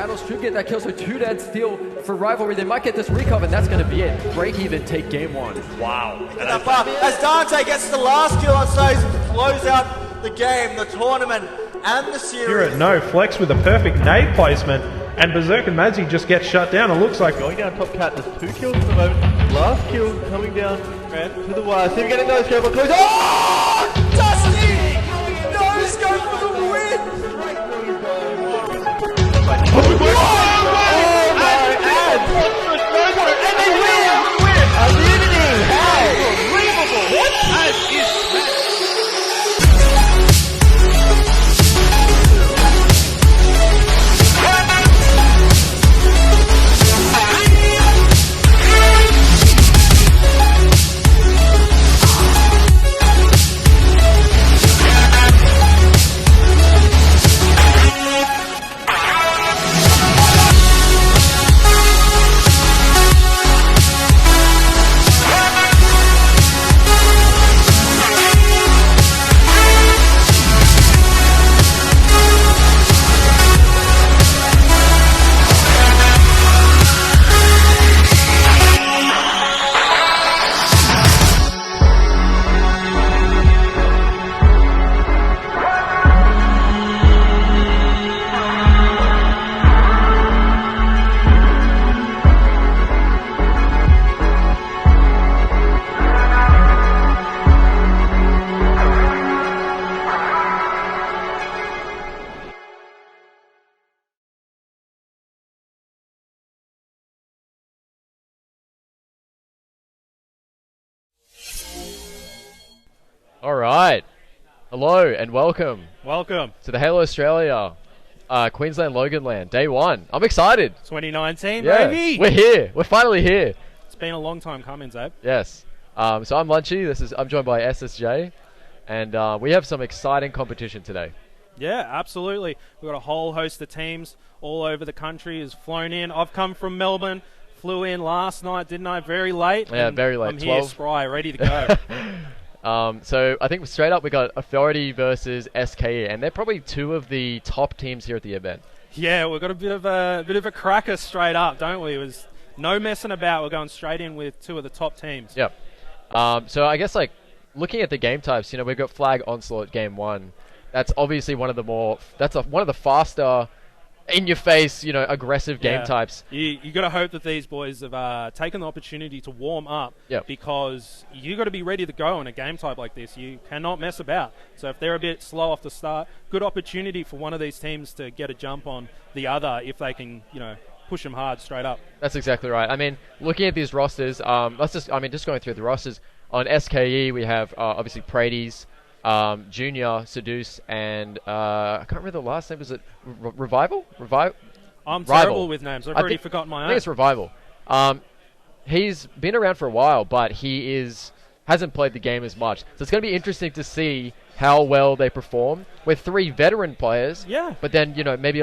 Rattles should get that kill, so 2 dead steal for Rivalry. They might get this recover, and that's going to be it. Break even, take game 1. Wow. As Dante gets the last kill on stage to close out the game, the tournament, and the series. Here at No Flex with a perfect nade placement, and Berserk and Madzi just get shut down. It looks like going down top cat. There's 2 kills at the moment. Last kill coming down to the wire. See if we get another scope. Close. Oh! Dusty! Nose go for the win! Oh my ad! And they win! Immunity! How? Unbelievable! What? That is that? Alright, hello and welcome Welcome. to the Halo Australia Queensland Logan LAN, day 1. I'm excited. 2019, Yeah, baby. we're here. We're finally here. It's been a long time coming, Zabe. Yes. So I'm Lunchy. I'm joined by SSJ, and we have some exciting competition today. Yeah, absolutely. We've got a whole host of teams all over the country has flown in. I've come from Melbourne, flew in last night, didn't I? Very late. Yeah, and very late. I'm here, 12. spry, ready to go. So I think straight up we got Authority versus SKE, and they're probably 2 of the top teams here at the event. Yeah, we've got a bit of a cracker straight up, don't we? It was no messing about. We're going straight in with 2 of the top teams. Yep. So I guess looking at the game types, we've got Flag Onslaught game 1. That's obviously one of the one of the faster, in-your-face, aggressive game types. You got to hope that these boys have taken the opportunity to warm up, because you got to be ready to go in a game type like this. You cannot mess about. So if they're a bit slow off the start, good opportunity for one of these teams to get a jump on the other if they can, push them hard straight up. That's exactly right. I mean, looking at these rosters, just going through the rosters. On SKE, we have obviously Prades, Junior, Seduce, and I can't remember the last name. Was it Revival? I'm Rival. terrible with names. I've already forgotten my own. I think it's Revival. He's been around for a while, but hasn't played the game as much. So it's going to be interesting to see how well they perform with 3 veteran players. Yeah. But then, maybe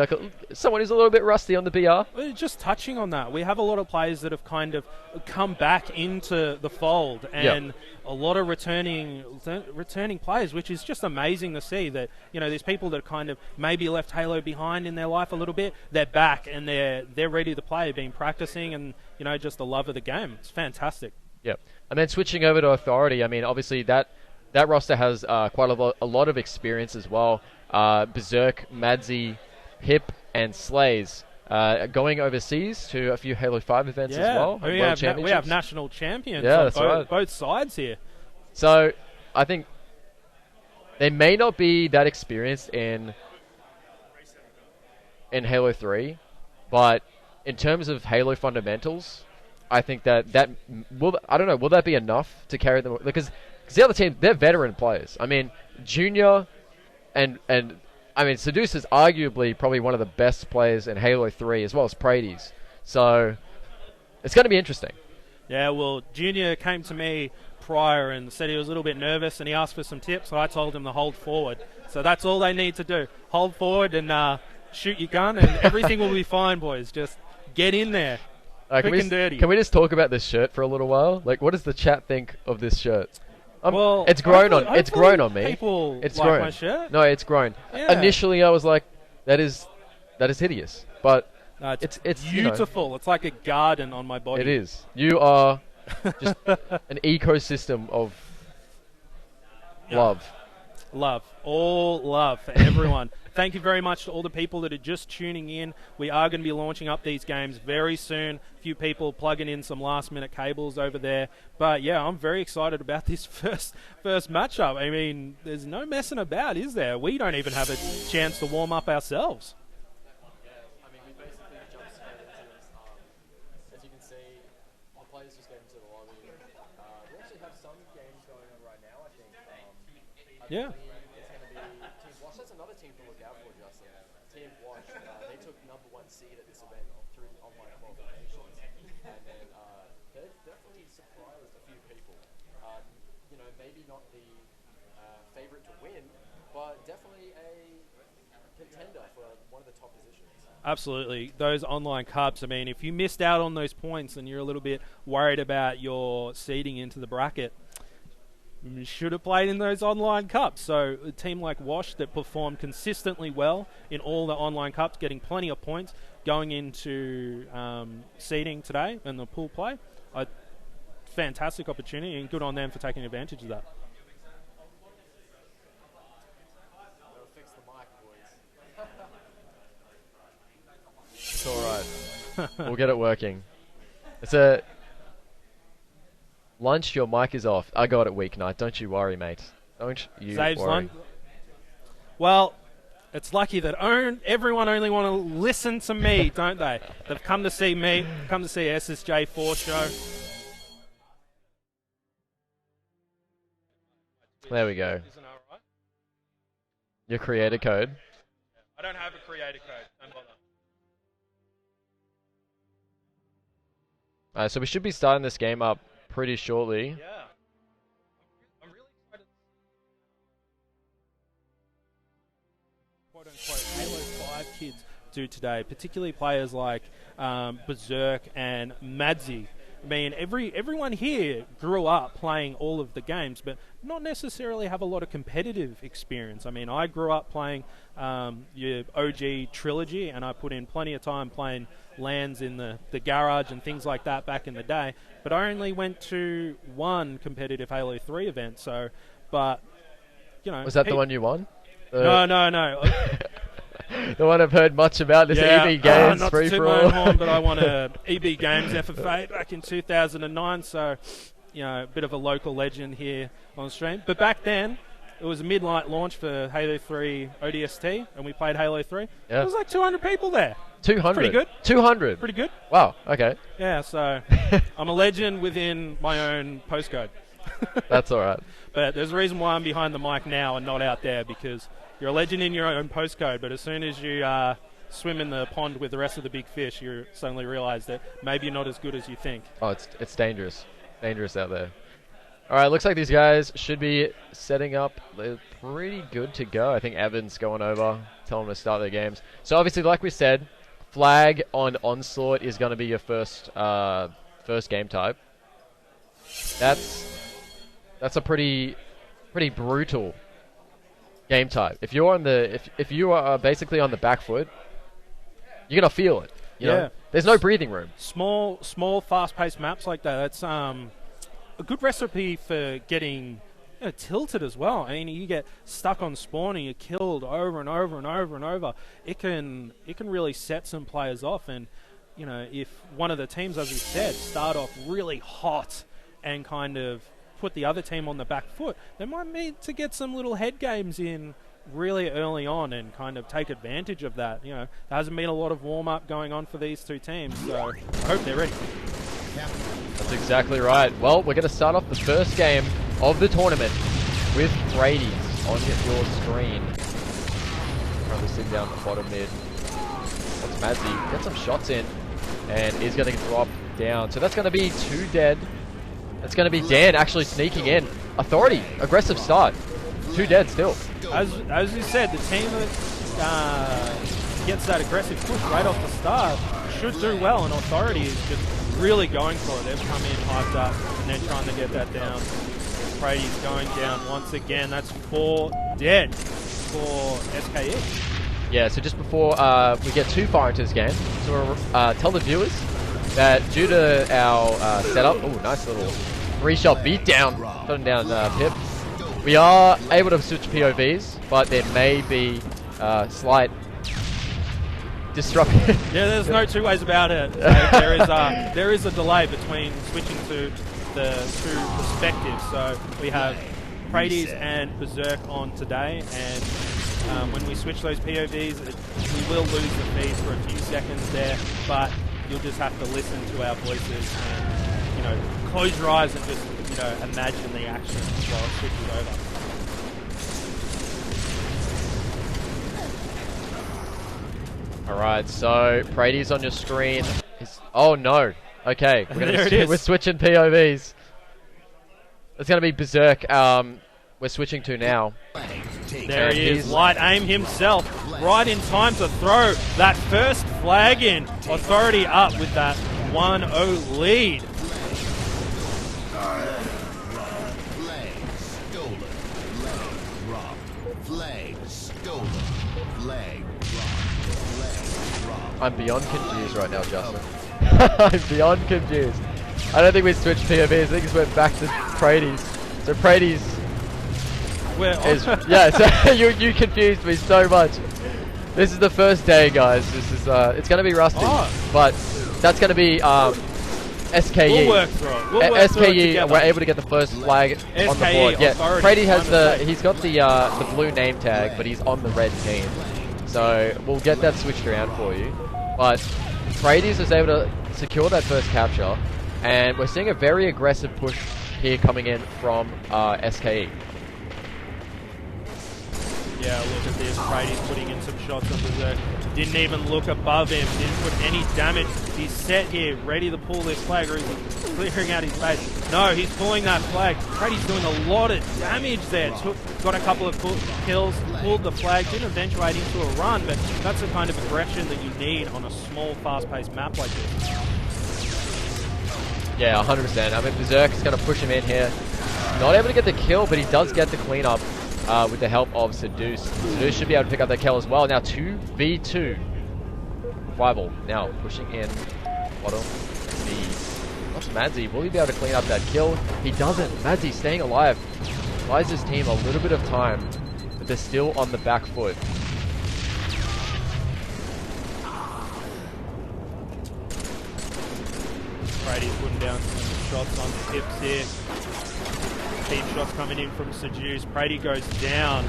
someone who's a little bit rusty on the BR. Just touching on that, we have a lot of players that have kind of come back into the fold, and a lot of returning players, which is just amazing to see that, there's people that kind of maybe left Halo behind in their life a little bit. They're back and they're ready to play, been practicing, and, just the love of the game. It's fantastic. Yeah. And then switching over to Authority, I mean, obviously that roster has quite a lot of experience as well. Berserk, Madzi, Hip, and Slays going overseas to a few Halo 5 events as well. We have national champions on both sides here. So I think they may not be that experienced in Halo 3, but in terms of Halo fundamentals, I think that will that be enough to carry them? Because the other team, they're veteran players. I mean, Junior and I mean, Seduce is arguably probably one of the best players in Halo 3, as well as Prades. So it's going to be interesting. Yeah, well, Junior came to me prior and said he was a little bit nervous, and he asked for some tips. So I told him to hold forward. So that's all they need to do. Hold forward and shoot your gun, and everything will be fine, boys. Just get in there. Quick and dirty. Can we just talk about this shirt for a little while? What does the chat think of this shirt? Well, it's grown on me. People it's my shirt. No, it's grown. Yeah. Initially, I was like, that is hideous. But It's you know, beautiful. It's like a garden on my body. it is. You are just an ecosystem of love. Love. All love for everyone. Thank you very much to all the people that are just tuning in. We are going to be launching up these games very soon. A few people plugging in some last-minute cables over there. But, yeah, I'm very excited about this first matchup. I mean, there's no messing about, is there? We don't even have a chance to warm up ourselves. I mean, we basically jumped straight into this. As you can see, the players just get into the lobby. We actually have some games going on right now, I think. Yeah. It's going to be Team Wash. That's another team to look out for, Justin. Team Wash, they took #1 seed at this event through online qualifications. And then they've definitely surprised a few people. You know, maybe not the favorite to win, but definitely a contender for one of the top positions. Absolutely. Those online cups, I mean, if you missed out on those points and you're a little bit worried about your seeding into the bracket, you should have played in those online cups. So a team like Wash that performed consistently well in all the online cups, getting plenty of points, going into seeding today and the pool play, a fantastic opportunity, and good on them for taking advantage of that. Gotta fix the mic, boys. It's alright. We'll get it working. It's a... Lunch, your mic is off. I got it weeknight. Don't you worry, mate. Don't you Saves worry. lunch. Well, it's lucky that everyone only want to listen to me, don't they? They've come to see me, come to see SSJ4 show. There we go. Isn't that right? Your creator code. I don't have a creator code. Don't bother. So we should be starting this game up pretty shortly. Yeah. I'm really excited. Quote unquote Halo 5 kids do today, particularly players like Berserk and Madzi. I mean, everyone here grew up playing all of the games, but not necessarily have a lot of competitive experience. I mean, I grew up playing your OG trilogy, and I put in plenty of time playing LANs in the garage and things like that back in the day. But I only went to one competitive Halo 3 event, so, but, you know... Was that the one you won? No. The one I've heard much about, this EB Games not free to for toot my all. own horn, but I won a EB Games FFA back in 2009, so, you know, a bit of a local legend here on stream. But back then, it was a midnight launch for Halo 3 ODST, and we played Halo 3. Yeah. There was like 200 people there. 200? Pretty good. 200? Pretty good. Wow, okay. Yeah, so I'm a legend within my own postcode. That's alright. But there's a reason why I'm behind the mic now and not out there, because you're a legend in your own postcode, but as soon as you swim in the pond with the rest of the big fish, you suddenly realize that maybe you're not as good as you think. Oh, it's dangerous. Dangerous out there. Alright, looks like these guys should be setting up. They're pretty good to go. I think Evan's going over, telling them to start their games. So obviously, like we said, Flag on Onslaught is going to be your first game type. That's a pretty brutal game type. If you're on the if you are basically on the back foot, you're gonna feel it. You know? There's no breathing room. Small, fast-paced maps like that. That's a good recipe for getting tilted as well. I mean, you get stuck on spawn and you're killed over and over and over and over. It can really set some players off. And you know, if one of the teams, as we said, start off really hot and kind of put the other team on the back foot, they might need to get some little head games in really early on and kind of take advantage of that. You know, there hasn't been a lot of warm-up going on for these two teams, so I hope they're ready. That's exactly right. Well, we're going to start off the first game of the tournament with Brady's on your screen. Currently sitting down the bottom mid. That's Mazzy. Get some shots in, and is going to drop down. So that's going to be 2 dead. That's going to be Dan actually sneaking in. Authority, aggressive start. 2 dead still. As you said, the team that gets that aggressive push right off the start should do well, and Authority is just really going for it. They've come in hyped up, and they're trying to get that down. Brady's going down once again. That's 4 dead for SKE. Yeah, so just before we get too far into this game, so tell the viewers that due to our setup, oh, nice little 3-shot beatdown, putting down Pip. We are able to switch POVs, but there may be slight disruption. Yeah, there's no two ways about it. So there is a delay between switching to the two perspectives. So we have Prades and Berserk on today, and when we switch those POVs, we will lose the feed for a few seconds there, but you'll just have to listen to our voices and, you know, close your eyes and just, you know, imagine the action while it switches over. Alright, so Prades on your screen. Oh no. Okay, we're switching POVs. It's going to be Berserk. We're switching to now. There he is, light aim himself, right in time to throw that first flag in. Authority up with that 1-0 lead. I'm beyond confused right now, Justin. I'm beyond confused. I don't think we switched POVs. I think it's went back to Prades. So Prades is... Yeah, so you confused me so much. This is the first day, guys. This is it's going to be rusty. But that's going to be SKE. We'll work through it. We'll work through it together. We're able to get the first flag on the board. Yeah, Prades has he's got the blue name tag, but he's on the red team. So we'll get that switched around for you. But Prades is able to secure that first capture, and we're seeing a very aggressive push here coming in from SKE. Yeah, look at this. Prades putting in some shots on Berserk. Didn't even look above him. Didn't put any damage. He's set here, ready to pull this flag, or is he clearing out his base? No, he's pulling that flag. Prades doing a lot of damage there. Got a couple of kills, pulled the flag, didn't eventuate into a run, but that's the kind of aggression that you need on a small, fast-paced map like this. Yeah, 100%. I mean, Berserk is going to push him in here. Not able to get the kill, but he does get the cleanup. With the help of Seduce. Seduce should be able to pick up that kill as well. Now 2v2. Rival now pushing in bottom. What's Madzy? Will he be able to clean up that kill? He doesn't. Madzy staying alive. Buys his team a little bit of time, but they're still on the back foot. Brady's putting down some shots on the tips here. Deep shots coming in from Seduce. Brady goes down.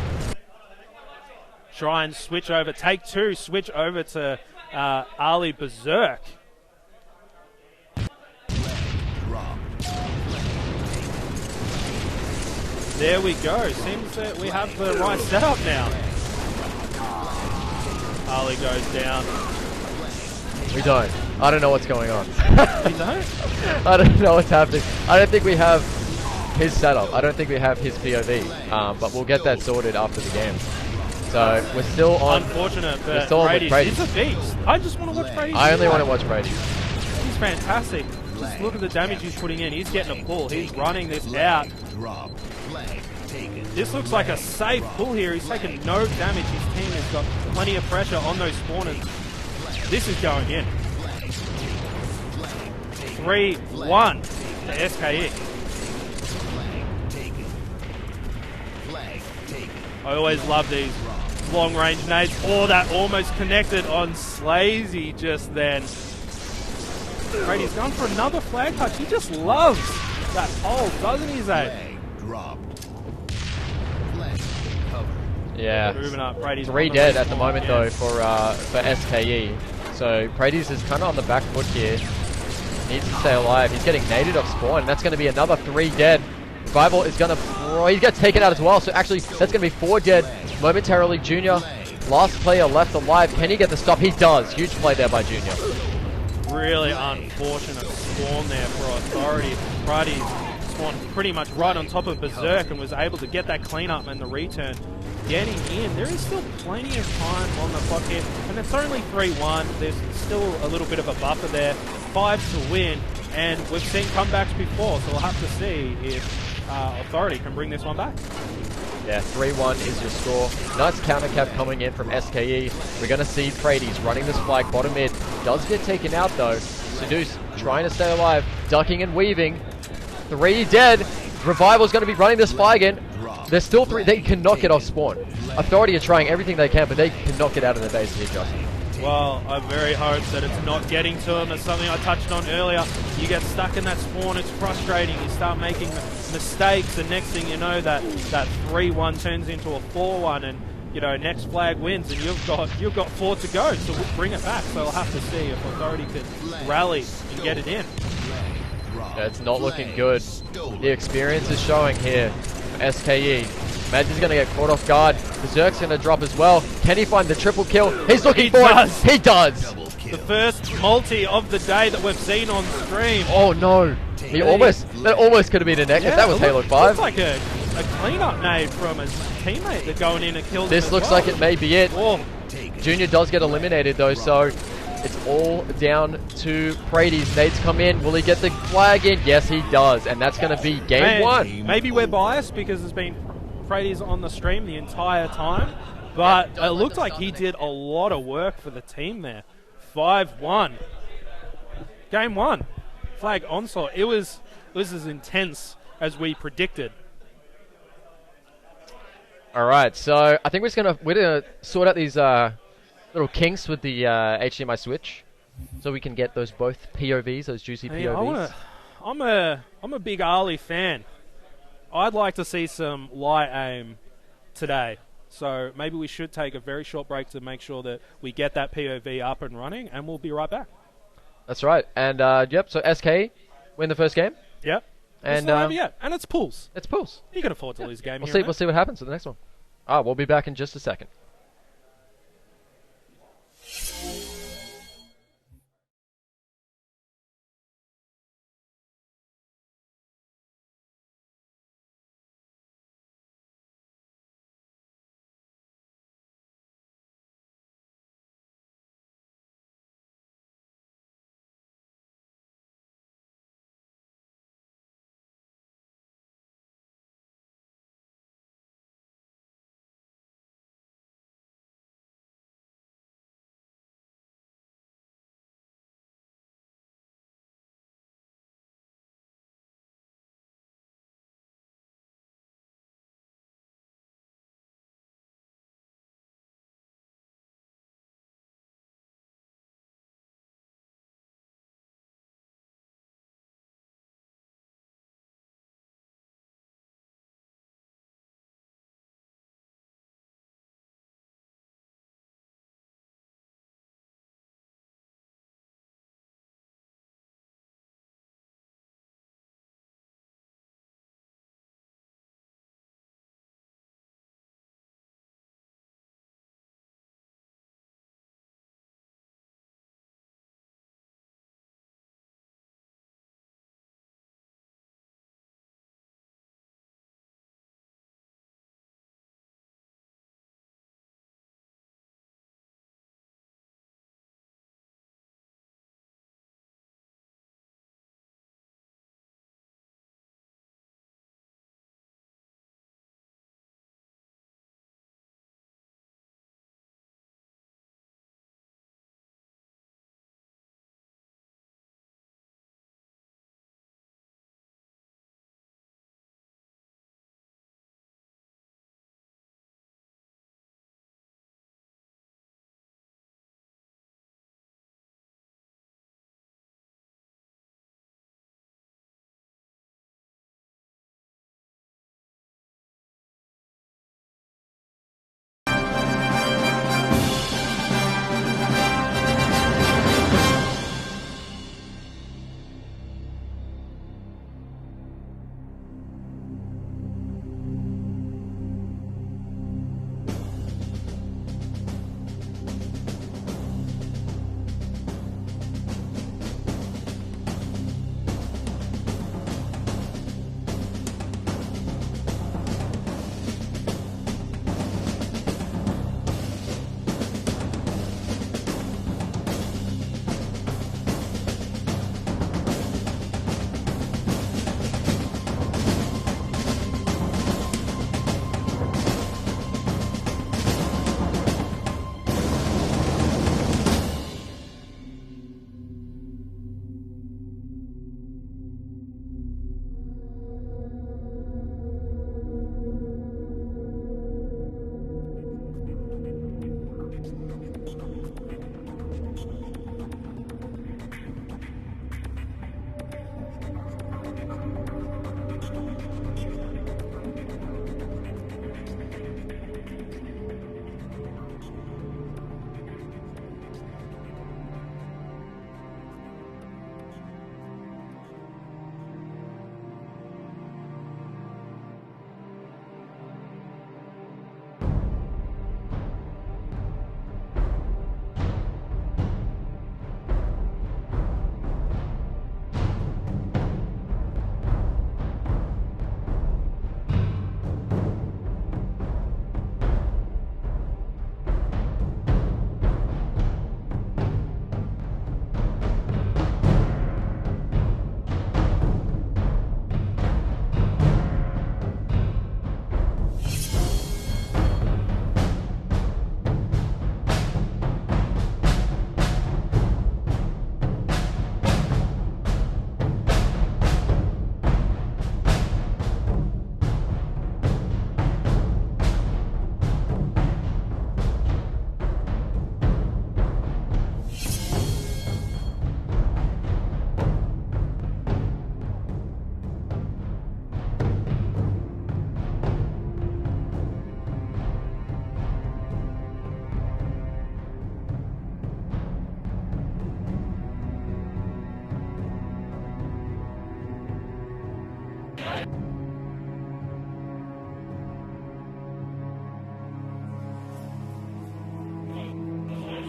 Try and switch over. Take two. Switch over to Ali Berserk. There we go. Seems that we have the right setup now. Ali goes down. We don't. I don't know what's going on. You don't? I don't know what's happening. I don't think we have his setup. I don't think we have his POV, but we'll get that sorted after the game. So we're still on. Unfortunate, but Prades is a beast. I just want to watch Prades. I only want to watch Prades. He's fantastic. Just look at the damage he's putting in. He's getting a pull. He's running this out. This looks like a safe pull here. He's taking no damage. His team has got plenty of pressure on those spawners. This is going in. 3-1 to SKE. I always love these long-range nades. Oh, that almost connected on Slazy just then. Brady's going for another flag touch. He just loves that pole, doesn't he, Zay? Yeah. Moving up. Brady's 3 dead at the moment, though, for SKE. So Prades is kind of on the back foot here. Needs to stay alive. He's getting naded off spawn, and that's going to be another 3 dead. Rival is going to... he gets taken out as well, so actually that's going to be 4 dead momentarily. Junior, last player left alive. Can he get the stop? He does. Huge play there by Junior. Really unfortunate spawn there for Authority. Prades spawned pretty much right on top of Berserk and was able to get that cleanup and the return. Getting in. There is still plenty of time on the clock here, and it's only 3-1. There's still a little bit of a buffer there. 5 to win, and we've seen comebacks before, so we'll have to see if Authority can bring this one back. Yeah, 3-1 is your score. Nice counter cap coming in from SKE. We're going to see Prades running this flag bottom mid. Does get taken out though. Seduce trying to stay alive, ducking and weaving. 3 dead. Revival's going to be running this flag in. There's still 3. They cannot get off spawn. Authority are trying everything they can, but they cannot get out of the base here, Justin. Well, I very hope that it's not getting to him. That's something I touched on earlier. You get stuck in that spawn, it's frustrating. You start making mistakes, and next thing you know, that 3-1 turns into a 4-1, and you know, next flag wins, and you've got 4 to go. So we'll bring it back. So we'll have to see if Authority can rally and get it in. Yeah, it's not looking good. The experience is showing here for SKE. Magi's going to get caught off guard. Berserk's going to drop as well. Can he find the triple kill? He's looking for it. He does. The first multi of the day that we've seen on stream. Oh no. That almost could have been a neck. Yeah, that was Halo 5. Looks like a cleanup nade from his teammate that going in and killed This him looks well. like it may be it. Oh. Junior does get eliminated though, so it's all down to Prades. Nades come in. Will he get the flag in? Yes, he does. And that's going to be game 1. Maybe we're biased because there's been Prades on the stream the entire time, but it looked like he did a lot of work for the team there. 5-1. Game 1. Flag onslaught. It was as intense as we predicted. All right, so I think we're gonna sort out these little kinks with the HDMI switch, so we can get those both POVs, those juicy POVs. I'm a big Ali fan. I'd like to see some light aim today. So maybe we should take a very short break to make sure that we get that POV up and running, and we'll be right back. That's right. And yep, so SK win the first game. Yep. And it's not over yet. And it's pools. It's pools. You can afford to lose a game. We'll see what happens to the next one. We'll be back in just a second.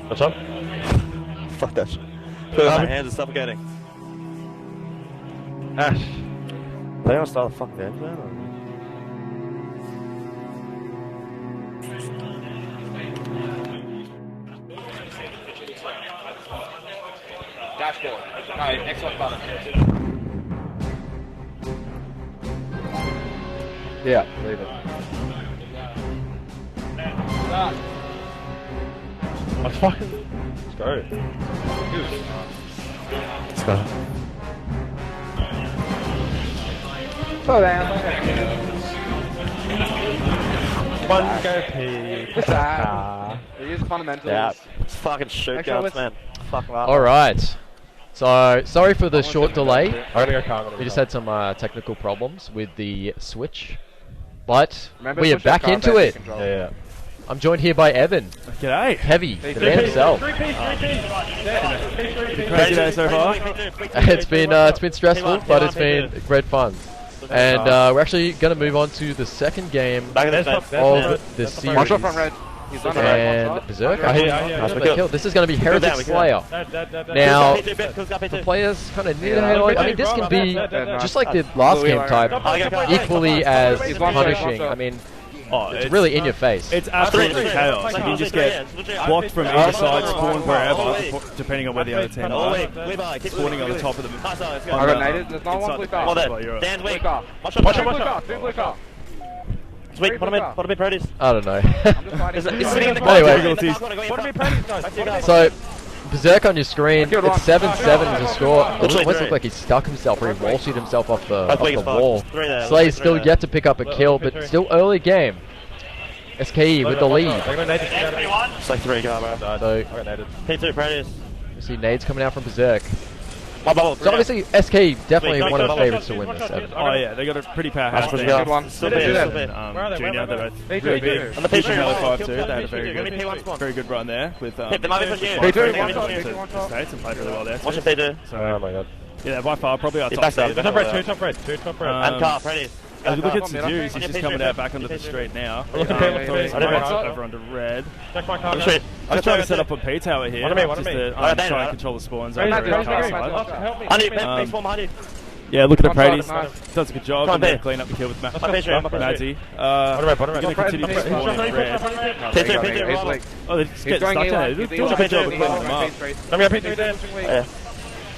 What's up? Fuck that shit. My hands are suffocating. Ash. They gonna start the fucking game now? Dashboard. No, Xbox button. Yeah, leave it. Let's fucking. Let's go. Let's go. Slow down. One go pee. What's that? Use fundamentals. Yeah. It's fucking shoot guns, man. Fuck them up. All right. So sorry for the short delay. I'm gonna go car. We just had some technical problems with the Switch, but Remember we to are push your back car into back it. to control. Yeah. I'm joined here by Evan, G'day. Heavy, the man himself. Crazy day so far. It's been stressful, but it's been great fun. And we're actually going to move on to the second game Back in the of the series. Watch out front red. He's on the red. And Berserk, I hear. that's what they killed. This is going to be Heretic we Slayer. killed. Now, P2, the players kind of need a Halo. I mean, this can be just like the last game type, equally as punishing. I mean, it's really in your face. It's absolutely chaos. You can just get blocked from either side, spawn wherever, depending on where the other team are. Spawning on the top of them. I got naded. There's no one blue car. Well, Well, you're Dan's Blue weak. car. Watch Two out. blue car. Two blue car. It's weak. Put him in. Put him in produce. I don't know. I'm just fighting. He's sitting in the Anyway. corner. So, Berserk on your screen, it's 7-7 to score. It Looks like almost three. looked like he stuck himself, or he wall shoot himself off the That's weak as fuck. wall. Three there. Slay's Three still there. yet to pick up a kill, but still early game. SKE with the lead. It's like 3 car, bro. So, P2 produce. you see nades coming out from Berserk. Bubble. So obviously, SKE definitely one of the favorites to win this. Evan. Oh yeah, they got a pretty powerhouse Good team. one. Still there. Still there. Junior, they're both P2, really good. P2. On the P2. Halo 5 too. They had a P2. very good run there with They might be pushing you. P2, P2, one shot, P2. P2, one shot. States and played really well there. Watch Too. him P2. Oh my god. Yeah, by far probably our He top backs up. seed. Top red, two top red. And car, produce. As we look at Come on, Seduce, he's just coming out back onto the street now. Look at Yeah, P2. yeah, Throwing yeah. smoke over onto red. Check my car. I'm straight. I was trying to set up a P tower here, One of me, one just of me. to Alright, try then, and control the spawns Raise over it, the raise it, car raise it. side. Help me. Honey, big swarm, honey. Yeah, looking at One Prades, shot, nice. does a good job Come on, and then Ben. clean up the kill with My P2. Madzi. Bottom red. Going to continue to spawn in red. P2, P2. Oh, they just He's get going stuck E there. line. They're He's doing a good job of P2. cleaning them up. Let me go P2 Dan. Yeah.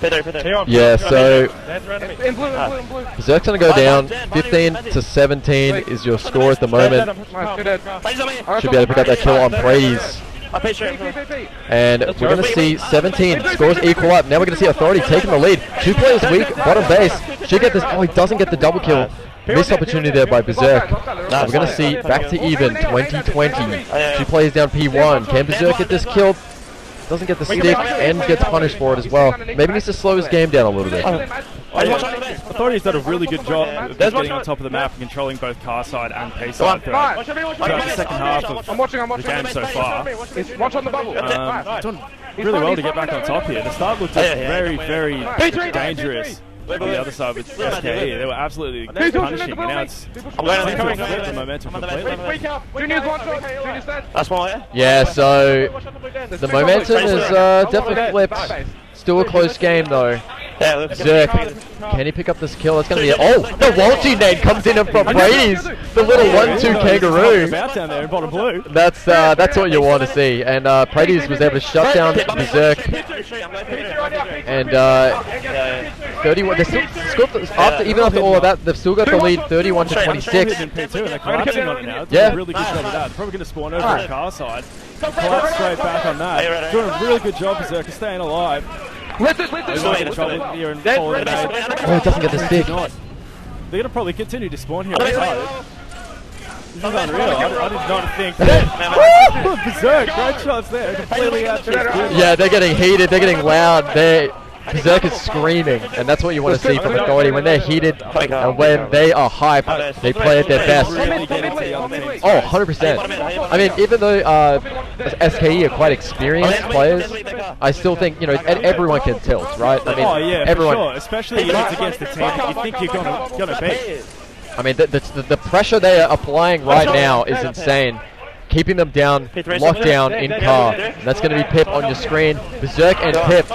P2, P2. Yeah, so Dan's around me. In blue, in blue, in blue. Berserk's going to go down. 15-17 is your score at the moment. Nice, good head. Plays on me. Should be able to pick up that kill on Praise. I P2. P. And we're going to see 17 scores equal up. Now we're going to see Authority taking the lead. 2 players weak, bottom base. Should get this. Oh, he doesn't get the double kill. Missed opportunity there by Berserk. We're going to see back to even 20-20. 2 players down P1. Can Berserk get this kill? Doesn't get the stick and gets punished for it as well. Maybe needs to slow his game down a little bit. Authority's done a really good job of getting on top of the map and controlling both car side and P side throughout Nice. the second half of I'm watching. the game so far. He's watch on the bubble. Nice. Done really well to get back on top here. The start looked just very, very dangerous. On the other side with SKE, they were absolutely punishing. And now it's I'm going flip to the momentum completely. Junior's one shot. Junior's dead. That's one, yeah? Yeah, so the momentum is definitely flipped. Still a close game though. Yeah, look. Berserk, can he pick up this kill? That's going to be it. Oh, the Walty nade comes in from Brady's. The little 1-2 kangaroo. About down there in bottom blue. That's what you want to see. And Praties was able to shut down Berserk. And 31. They still after all of that, they've still got the lead, 31-26. And they're collapsing on it now. Doing Yeah. a really good job of that. They're probably going to spawn over the car side. Collapse straight back on that. Doing a really good job, Berserk, of staying alive. Let's They're not in trouble here and falling down. Oh, it doesn't get the stick. They're going to probably continue to spawn here. This is unreal. I did not think that. Berserk, great shots there. Completely out there. Yeah, they're getting heated. They're getting loud. Berserk is screaming, and that's what you want to see from Authority. When they're heated and when they are hyped, they play at their best. Oh, 100%. I mean, even though SKE are quite experienced players, I still think, everyone can tilt, right? I mean, Oh yeah, everyone. for sure. Especially if it's against a team that you think you're gonna beat. I mean, the pressure they are applying right now is insane. keeping them down, locked down in car. And that's going to be Pip on your screen. Berserk and Pip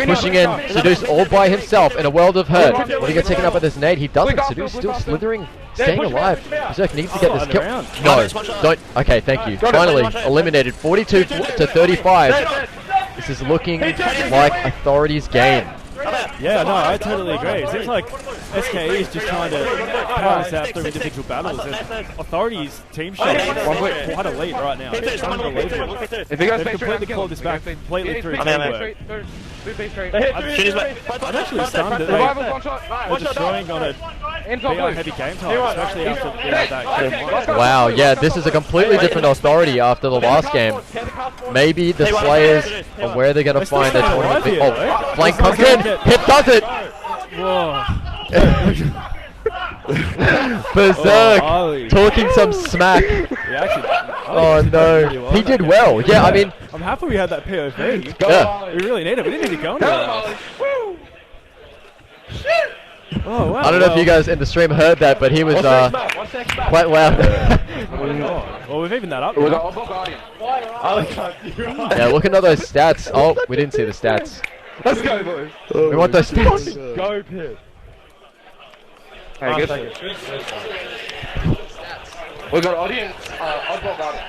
pushing in. Seduce all by himself in a world of hurt. When he gets taken up with his nade, he doesn't. Seduce still slithering, staying alive. Berserk needs to get this kill. No, don't. Okay, thank you. Finally eliminated, 42 to 35. This is looking like Authority's game. Yeah, no, I totally agree. It seems like SKE is just trying to power us out through individual battles, and Authority's team shot is quite a lead right now. It's unbelievable. They've completely called this back completely through teamwork. I'm actually stunned that they're destroying on a BI heavy game time, especially after that game 1. Wow, yeah, this is a completely different Authority after the last game. Maybe the Slayers are where they're going to find their tournament. Oh, flank comes in. Pip does it. Whoa. Berserk talking some smack. Oh no, he did well. Yeah, I mean, I'm happy we had that POV. Yeah. We really need it. We didn't need to go into that. Oh, wow. I don't know if you guys in the stream heard that, but he was quite loud. Well, we've evened that up. Yeah, look at all those stats. Oh, we didn't see the stats. Let's go, boys. We want those stats. Go, Pip. Hey, good. We got audience. Oddball Guardian.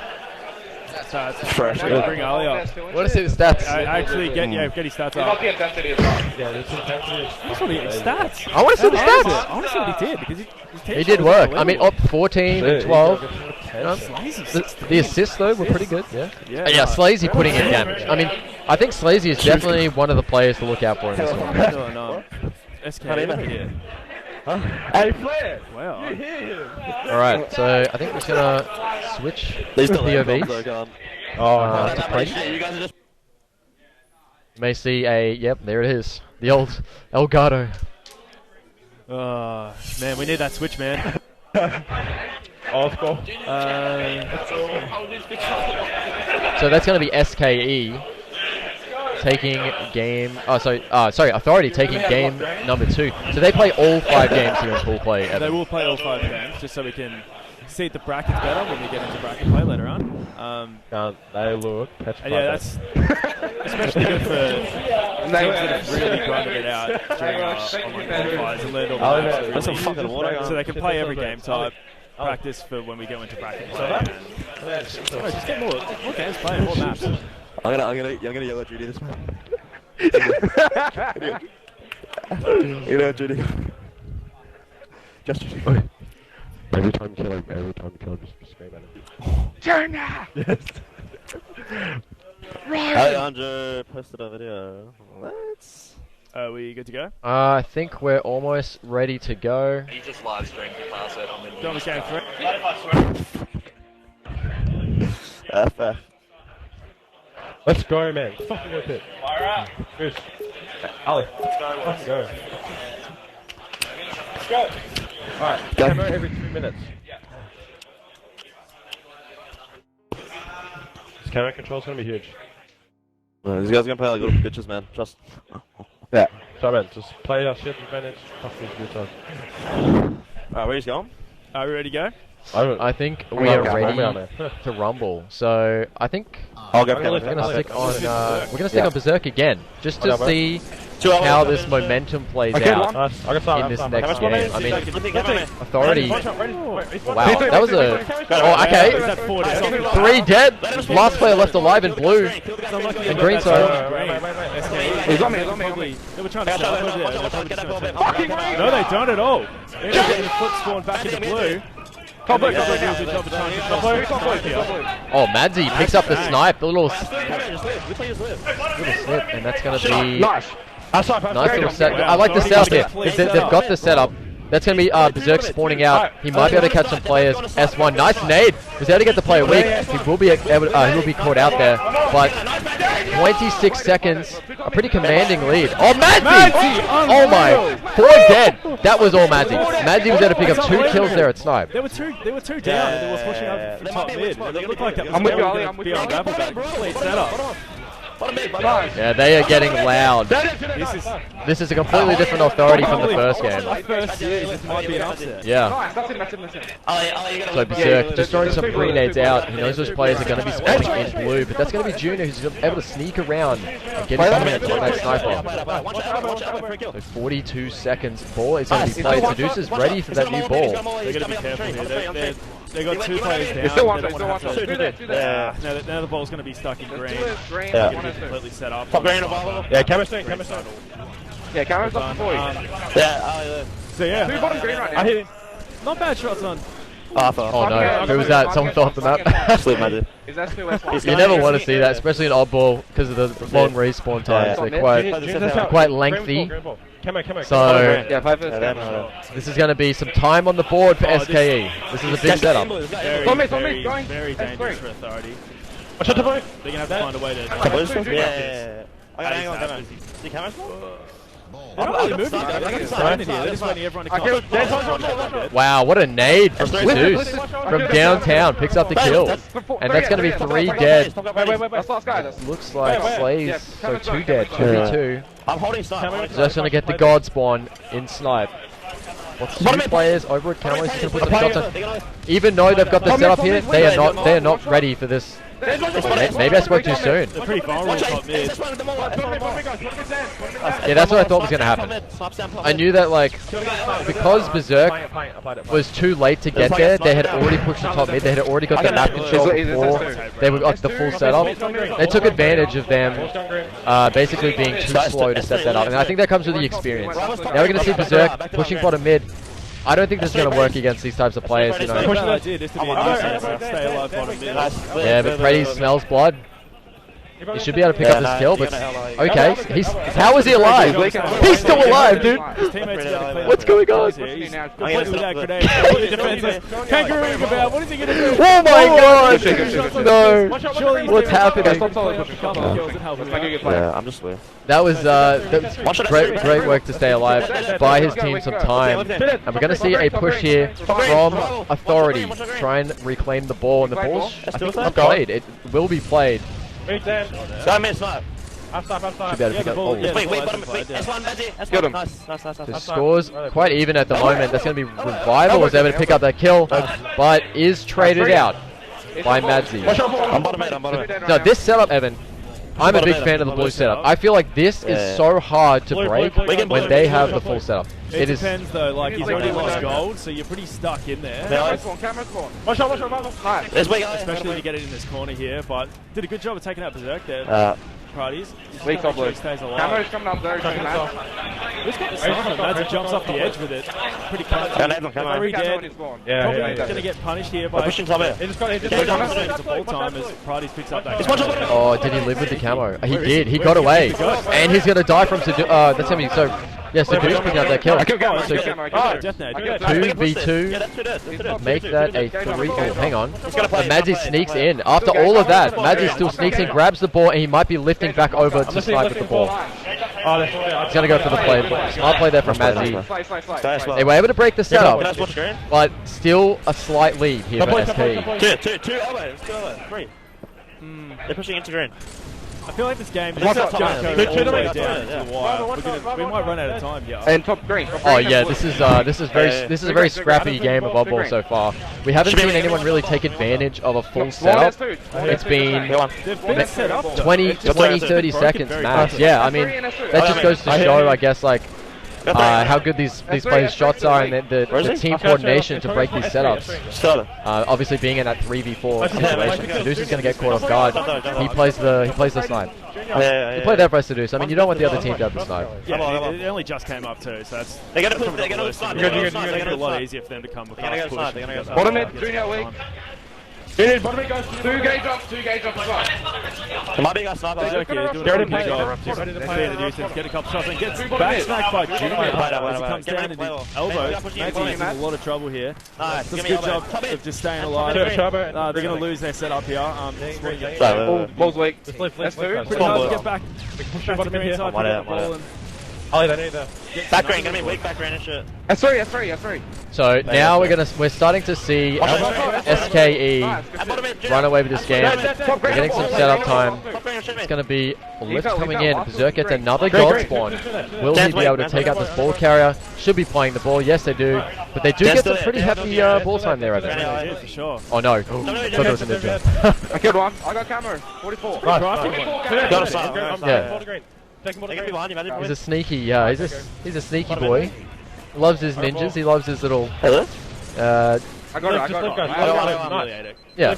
Fresh. Bring Ali up. Want to see the stats? Actually, get his stats Got up. the intensity as well. Yeah, this intensity is... That's what he stats. I want to see the stats. I want to see what he did because He did work. I mean, up 14 and 12. Slazy. The assists though were pretty good. Yeah. Yeah, Slazy putting in damage. I mean, I think Slazy is definitely one of the players to look out for in this one. No. SK here. Hey, Flair! Wow. You hear him? Alright, so I think we're just gonna switch POVs. To play. You guys are just... You may see a, yep, there it is. The old Elgato. Man, we need that switch, man. Off goal. So that's going to be SKE taking game. Authority taking game number 2. So they play all 5 games here in full play. They will play all 5 games just so we can see the brackets better when we get into bracket play later on. They look petrified. Yeah, that's especially good for teams that have really grinded it out during our online qualifiers and learned all the maps. That's some fucking water. So they can play every game type. Practice for when we go into bracket play. Just get more games playing, more maps. I'm gonna yell at Judy this one. You know, Judy. Just Judy. Every time you kill him, just scream at him. Jonah! Yes. Alejandro posted a video. Let's... Are we good to go? I think we're almost ready to go. You just live streamed the class out on the Don't miss game 3. Fair. Let's go, man. Fucking with it. Alright. Fish. Ali. Let's go. Let's go. Alright, camera every 2 minutes. Yeah. This camera control's gonna be huge. These guys are gonna play like little bitches, man. Trust. Yeah. So, man, just play our shit advantage. Fuck these good times. Alright, where you going? Are we ready to go? I think we are ready to rumble. So I think I'll go. we're gonna stick on Berserk again, just to see how this momentum plays out in this next game. I mean, Authority. Wow, that was a. Oh, okay. 3 dead. Last player left alive in blue. And green side. He's got me. They were trying to stop over there. No, they don't at all. They're getting the foot spawn back into blue. Oh, Madzi picks up the snipe, the little slip, and that's going to be Nice. nice little set. I like the setup here. They've got the setup. That's going to be Berserk spawning out. He might be able to catch some players. S1, nice nade. Was able to get the player weak. He will be caught out there. But 26 seconds, a pretty commanding lead. Oh, Madzi! Oh my, 4 dead. That was all Madzi. Madzi was able to pick up 2 kills there at snipe. They were two down, and they were pushing up from top mid. It looked like that was I'm with you, Ali, going I'm with to be you. unraveled. That complete setup. Yeah, they are getting loud. This is a completely different authority from the first game. This might be an upset. Yeah. Nice, that's it. So Berserk just throwing some grenades out. He knows those players are going to be spawning in blue, but that's going to be Junior who's able to sneak around and get his hands on that sniper. So 42 seconds. Ball is going to be played. Seduce is ready for that new ball. They're going to be careful here. They've got 2 players down. There's still one, They don't there's wanna still one. have to- Do that. Now the ball's going to be stuck in green. Green, Yeah. one or two. Completely set up. Top green, Yeah, camera string. Yeah, camera's up before you. So yeah, Two bottom green right now. I hit him. not bad shots on. Oh no, who was that? Someone fell off the map. Sleep, my dude. Is that still S1? You never want to see that, especially in oddball, because of the long respawn times. They're quite lengthy. So Yeah, 5 minutes. this is going to be some time on the board for SKE. This is a big setup. Very dangerous for authority. They're going to have to find a way to. Yeah. I got angle on camera. See camera? They're not really moving. They're just standing here. They're just waiting everyone to come. Wow, what a nade from Seduce from downtown. Picks up the kill. And that's going to be 3 dead. Wait. That's last guy. Looks like Slaves, so 2 dead, 2v2. I'm holding snipe. Just going to get the God spawn in snipe. What's 2 players over at Camo? He's going to put some shots on. Even though they've got the setup here, they are not ready for this. Maybe I spoke too soon. They're pretty vulnerable top mid. Yeah, that's what I thought was going to happen. I knew that, like, because Berserk was too late to get there, they had already pushed the top mid, they had already got the map control before they got the full setup. They took advantage of them basically being too slow to set that up, and I think that comes with the experience. Now we're going to see Berserk pushing bottom mid. I don't think this is going to work against these types of players, you know. Yeah, but Freddy smells blood. He should be able to pick up this kill, but okay. How is he alive? He's still alive, dude. What's going on? What is he going to do? Oh my god! No. What's happening? Yeah, I'm just weird. That was great work to stay alive. Buy his team some time. And we're going to see a push here from Authority. Try and reclaim the ball. And the ball's, I think, not played. It will be played. Snipe. Should be able to pick up. Oh. Wait, S1, Magic. Killed him. The score's quite even at the moment. That's going to be Revival was able to pick up that kill, but is traded out by Madzi. I'm bottom mid. No, this setup, Evan, I'm a big fan of the blue setup. I feel like this is so hard to break when they have the full setup. It depends though, like he's already lost gold, so you're pretty stuck in there. Camera spawn. Nice. Especially when you get it in this corner here, but did a good job of taking out Berserk there. Parties. Weak top blue. Stays alive. Camera's coming up there. Who's got the sniper? Madzi jumps off the edge with it. Pretty close. Very dead. Probably going to get punished here by pushing top here. it's a ball time as Parties picks up that. Oh, did he live with the camo? He did. He got away. And he's going to die from Seduce. That's going to be so... Yeah, Seduce picking up that kill. So 2v2. Make that a 3. Oh, hang on. And Madzi sneaks in. After all of that, Madzi still sneaks in, grabs the ball, and he might be lifting back over to snipe with the ball. He's going to go for the play. Smart play there from Madzi. They were able to break the setup, but still a slight lead here for SK. Two elbows. 3. They're pushing into green. I feel like this game is just going all the way down to the wire. We might run out of time here. And top green. Oh yeah, this is a very scrappy game of oddball so far. We haven't seen anyone really take advantage of a full setup. It's been 20, 30 seconds max. Yeah, I mean that just goes to show, I guess, like how good these players' shots are and the team coordination to break these setups. Obviously, being in that 3v4 situation, Seduce is going to get caught off guard. He plays the snipe. You play that by Seduce. I mean, you don't want the other team to have the snipe. Yeah, it only just came up too, so that's They're going to snipe. They're going to make it a lot easier for them to come with us push. Bottom mid, junior weak. Bottom mid goes 2 gauge up as well. Come on, big guy sniper. Doing a good job. Get a couple shots and gets back smacked by Junior as he comes down and elbows. He's in a lot of trouble here. Does a good job of just staying alive. They're going to lose their setup here. Ball's weak. Pretty hard to get back to the green side, pick up the ball and Ollie, they need the... Back green, gonna be weak back green and shit. S3. So now we're starting to see SKE run away with this game. We're getting some setup time. It's going to be a lift coming in. Berserk gets another god spawn. Will he be able to take out this ball carrier? Should be playing the ball. Yes, they do. But they do get some pretty hefty ball time there, I think. Yeah, for sure. Oh no. Thought there was a ninja. I killed one. I got camera. 44. Got a side. Yeah. He's a sneaky, he's a sneaky boy. Loves his ninjas. He loves his little. Hello? I got it. Yeah.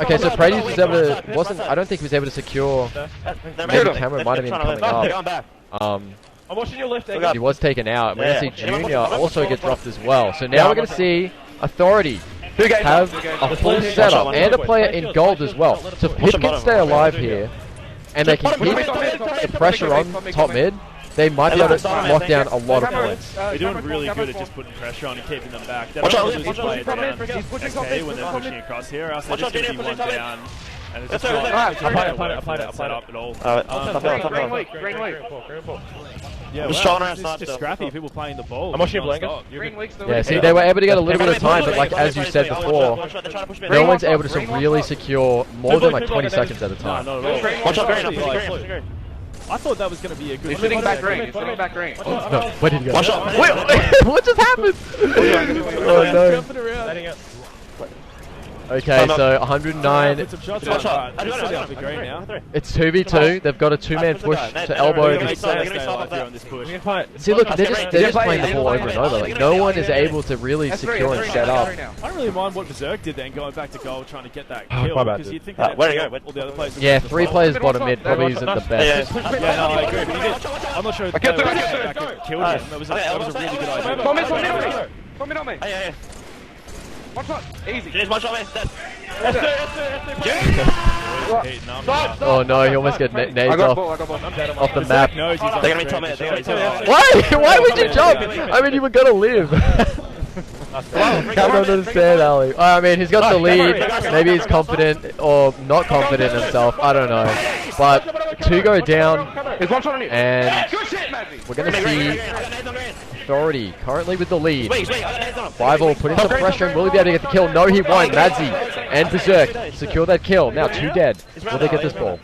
Okay, so Prades was able to. I don't think he was able to secure. Maybe camera might have been coming up. I'm watching your left. He was taken out. We're going to see Junior also get dropped as well. So now we're going to see Authority have a full setup and a player in gold as well. So if Pip can stay alive here, and they can keep the pressure on top mid, they might be able to lock down a lot of points. They're doing really good at just putting pressure on and keeping them back. They don't want to lose play down SK when they're pushing across here, else they're just going to be one down. And it's just not set up at all. Yeah, it's just scrappy people playing the ball. I'm watching Blanket. Yeah, see, they were able to get a little bit of time, but like as you said before, no one's able to really secure more than like 20 seconds at a time. No, not at all. Watch out, green. I thought that was going to be a good. He's shooting back green. Oh, no, where did he go? Watch out. Wait, what just happened? Oh no. Okay, so 109. It's 2v2. They've got a two-man push to elbow. See, look, they're just playing the ball over and over. Like no one is able to really secure and set up. I don't really mind what Berserk did then, going back to goal, trying to get that kill. Because you'd think that where to go? all the other players. Yeah, 3 players bottom mid probably isn't the best. Yeah, no, I agree. But he did. I'm not sure if they were back and killed him. That was a really good idea. Come on me. One shot. Easy. Finish one shot, man. Oh no, he almost got nades off the map. Knows he's They're gonna be top mid. Why would you jump? I mean, you were gonna live. I don't understand, Ali. I mean, he's got the lead. Maybe he's confident or not confident in himself. I don't know. But 2 go down, and we're gonna see Authority currently with the lead. 5-all putting some pressure and will he be able to get the kill? No, he won't. Madzi and Berserk secure that kill. Now 2 dead. Will they get this ball?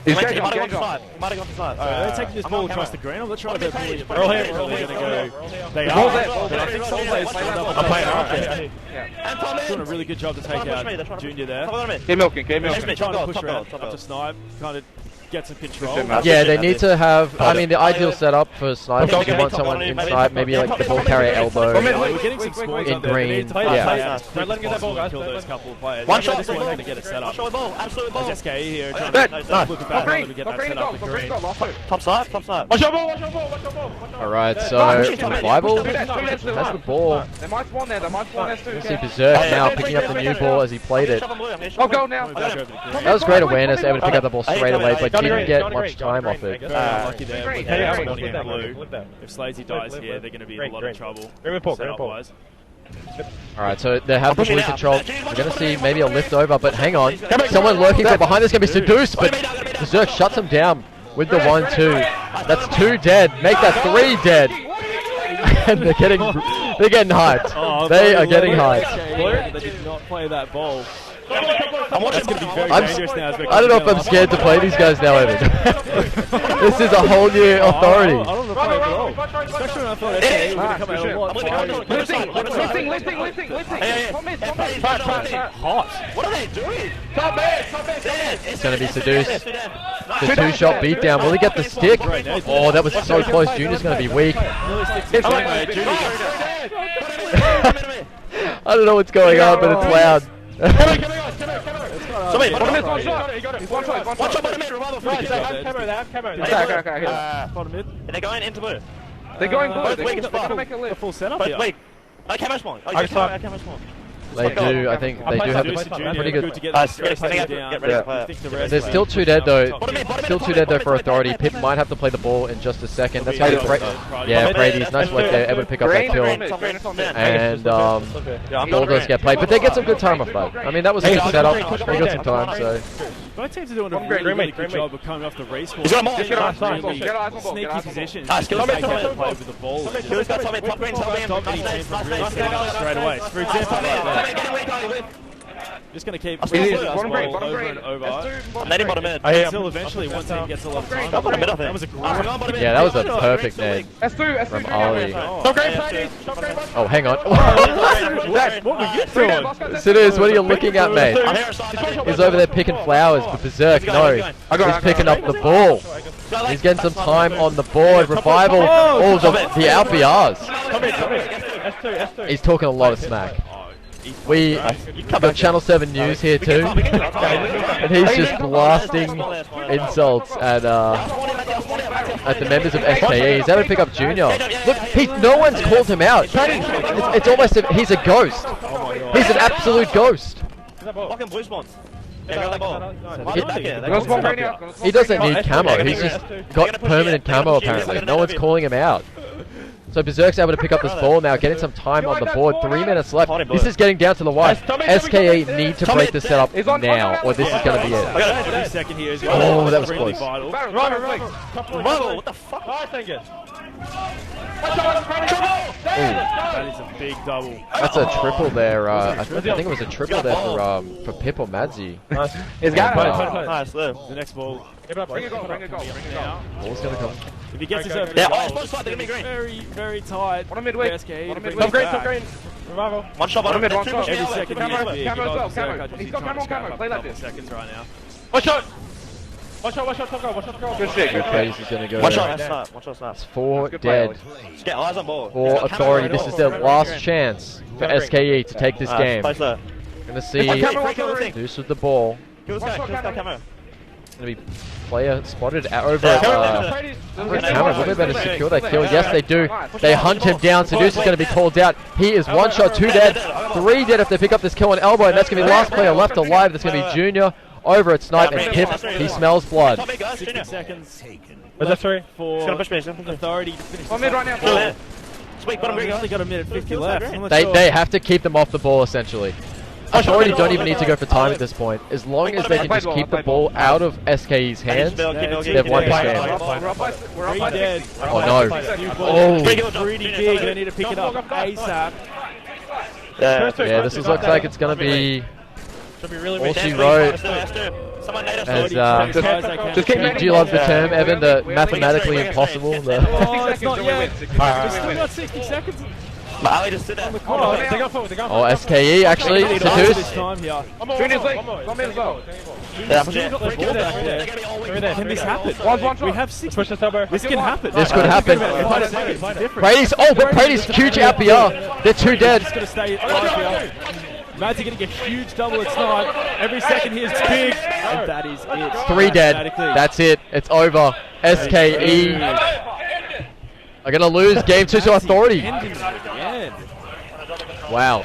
He might have gone to side. He might have gone to side. They're taking this ball across the green. I'm not trying to bully it. They're going to go. They are. But I think some players stand up and play out. Doing a really good job to take out Junior there. Keep milking. Trying to push around up to Snipe. Kind of get some control. Yeah, they need to have. I mean, the ideal setup for Snipe is you want someone inside, maybe like the ball carrier elbow We're getting some scores in green. Yeah. Don't let him get that ball, guys. Kill those couple of players. One shot. This one's going to get it set up. Absolute ball. There's SKE here trying to look back to get that set up with green. Top side. Watch your ball. Alright, so 5-all has the ball. They might spawn there. You see Berserk now picking up the new ball as he played it. I'll go now. That was great awareness, able to pick up the ball straight away, but didn't get much time off it. Lucky there with the blue. If Slazy dies here, they're going to be in a lot of trouble. Setup-wise. Alright, so they have the blue control. We're going to see maybe a lift over, but hang on. Someone lurking from behind this can be seduced, but Berserk shuts him down with the 1-2. That's 2 dead. Make that 3 dead. And they're getting hyped. They are getting hyped. They did not play that ball. That's going to be very dangerous now. I don't know if I'm scared to play these guys now, Evan. This is a whole new Authority. I don't want to play at all. Especially when I thought SKE were going to come out a lot Hot. What are they doing? It's going to be seduced. The 2-shot beatdown. Will he get the stick? Oh, that was so close. Junior's going to be weak. I don't know what's going on, but it's loud. They're going into blue. They're going blue. They're going to make a lift. full setup here. Wait. Camera spawn. Camera spawn. They do. I think they do have a pretty good. to get Get the stress ready down. to play. I think the rest There's still 2 dead though. Still 2 dead though for Authority. Pip might have to play the ball in just a second. That's how you yeah, Brady's nice work there, able to pick up that kill. And ball does get played, but they get some good time off that. I mean, that was a good setup. They got some time, so. Both teams are doing a really good job of coming off the respawn. Really sneaky positions. They get to play with the ball. Stop any team from really straight away. For example, right there. Just going to keep over and over. I'm letting bottom mid. Until eventually one team gets a lot of time. That was a great. Yeah, that was a perfect nade from Ali. Oh, hang on. What were you doing? Sinners, what are you looking at, mate? He's over there picking flowers, but Berserk, no. He's picking up the ball. He's getting some time on the board. Revival. Oh, the LPRs. He's talking a lot of smack. We got Channel 7 News here too, and he's just blasting insults at the members of SKE. He's able to pick up Junior. Look, no one's called him out. It's almost he's a ghost. He's an absolute ghost. He doesn't need camo. He's just got permanent camo apparently. No one's calling him out. So Berserk's able to pick up this ball now, getting some time on the board. 3 minutes left. This is getting down to the wire. SKE need to break this setup now, or this is going to be it. Every second here is oh, that was close. What the fuck? That is a big double. That's a triple there. I think it was a triple there for Pip or Madzi. He's got it. Nice, The next ball. Bring a goal, bring a goal, bring a goal. Ball's going to come. If he gets himself very, very tight. Bottom mid, wait. SKE Bottom mid, top green, top green. Revival. One shot, Bottom mid, one shot. shot. Every second Camo, he is big. camo as well, camo. He's got camo, camo. Play like this. Seconds right now. One shot. One shot, top goal, one shot, goal. Good shit, good shit. He's going to go. One shot, snap. One shot, snap. It's 4 dead. Just get eyes on ball. For Authority, this is their last chance for SKE to take this game. Place there. Going to see Deuce with the ball. Kill this guy, camo. Going to be player spotted over at camera. Will they better secure that kill? Yes, they do. They hunt him down. Seduce is going to be called out. He is 1 shot, 2 dead, 3 dead if they pick up this kill on elbow, and that's going to be the last player left alive. That's going to be Junior over at Snipe, and Pip, he smells blood. 60 seconds. Was that three? For Authority to finish. One mid right now. Sweet, bottom We've green. only got a minute 50 left. I'm not They sure. have to keep them off the ball, essentially. Authority don't even need to go for time at this point. As long as they can just keep the ball out of SKE's hands, they've won this game. We're up dead. Oh no. Oh. Pretty big. They need to pick it up ASAP. Yeah, this looks like it's going to be all she wrote. As, do you love the term, Evan, the mathematically impossible? Oh, it's not yet. There's still got 60 seconds. Ali just sit there. Oh, SKE actually seduced. One mid as well. Can this happen? We have 6. This can happen. This could happen. Brady's, but Brady's huge RPR. They're 2 dead. Just going to stay RPR. Mad's getting a huge double at Snipe. Every second here is big. And that is it. 3 dead. That's it. It's over. SKE are going to lose game 2 to Authority. Wow.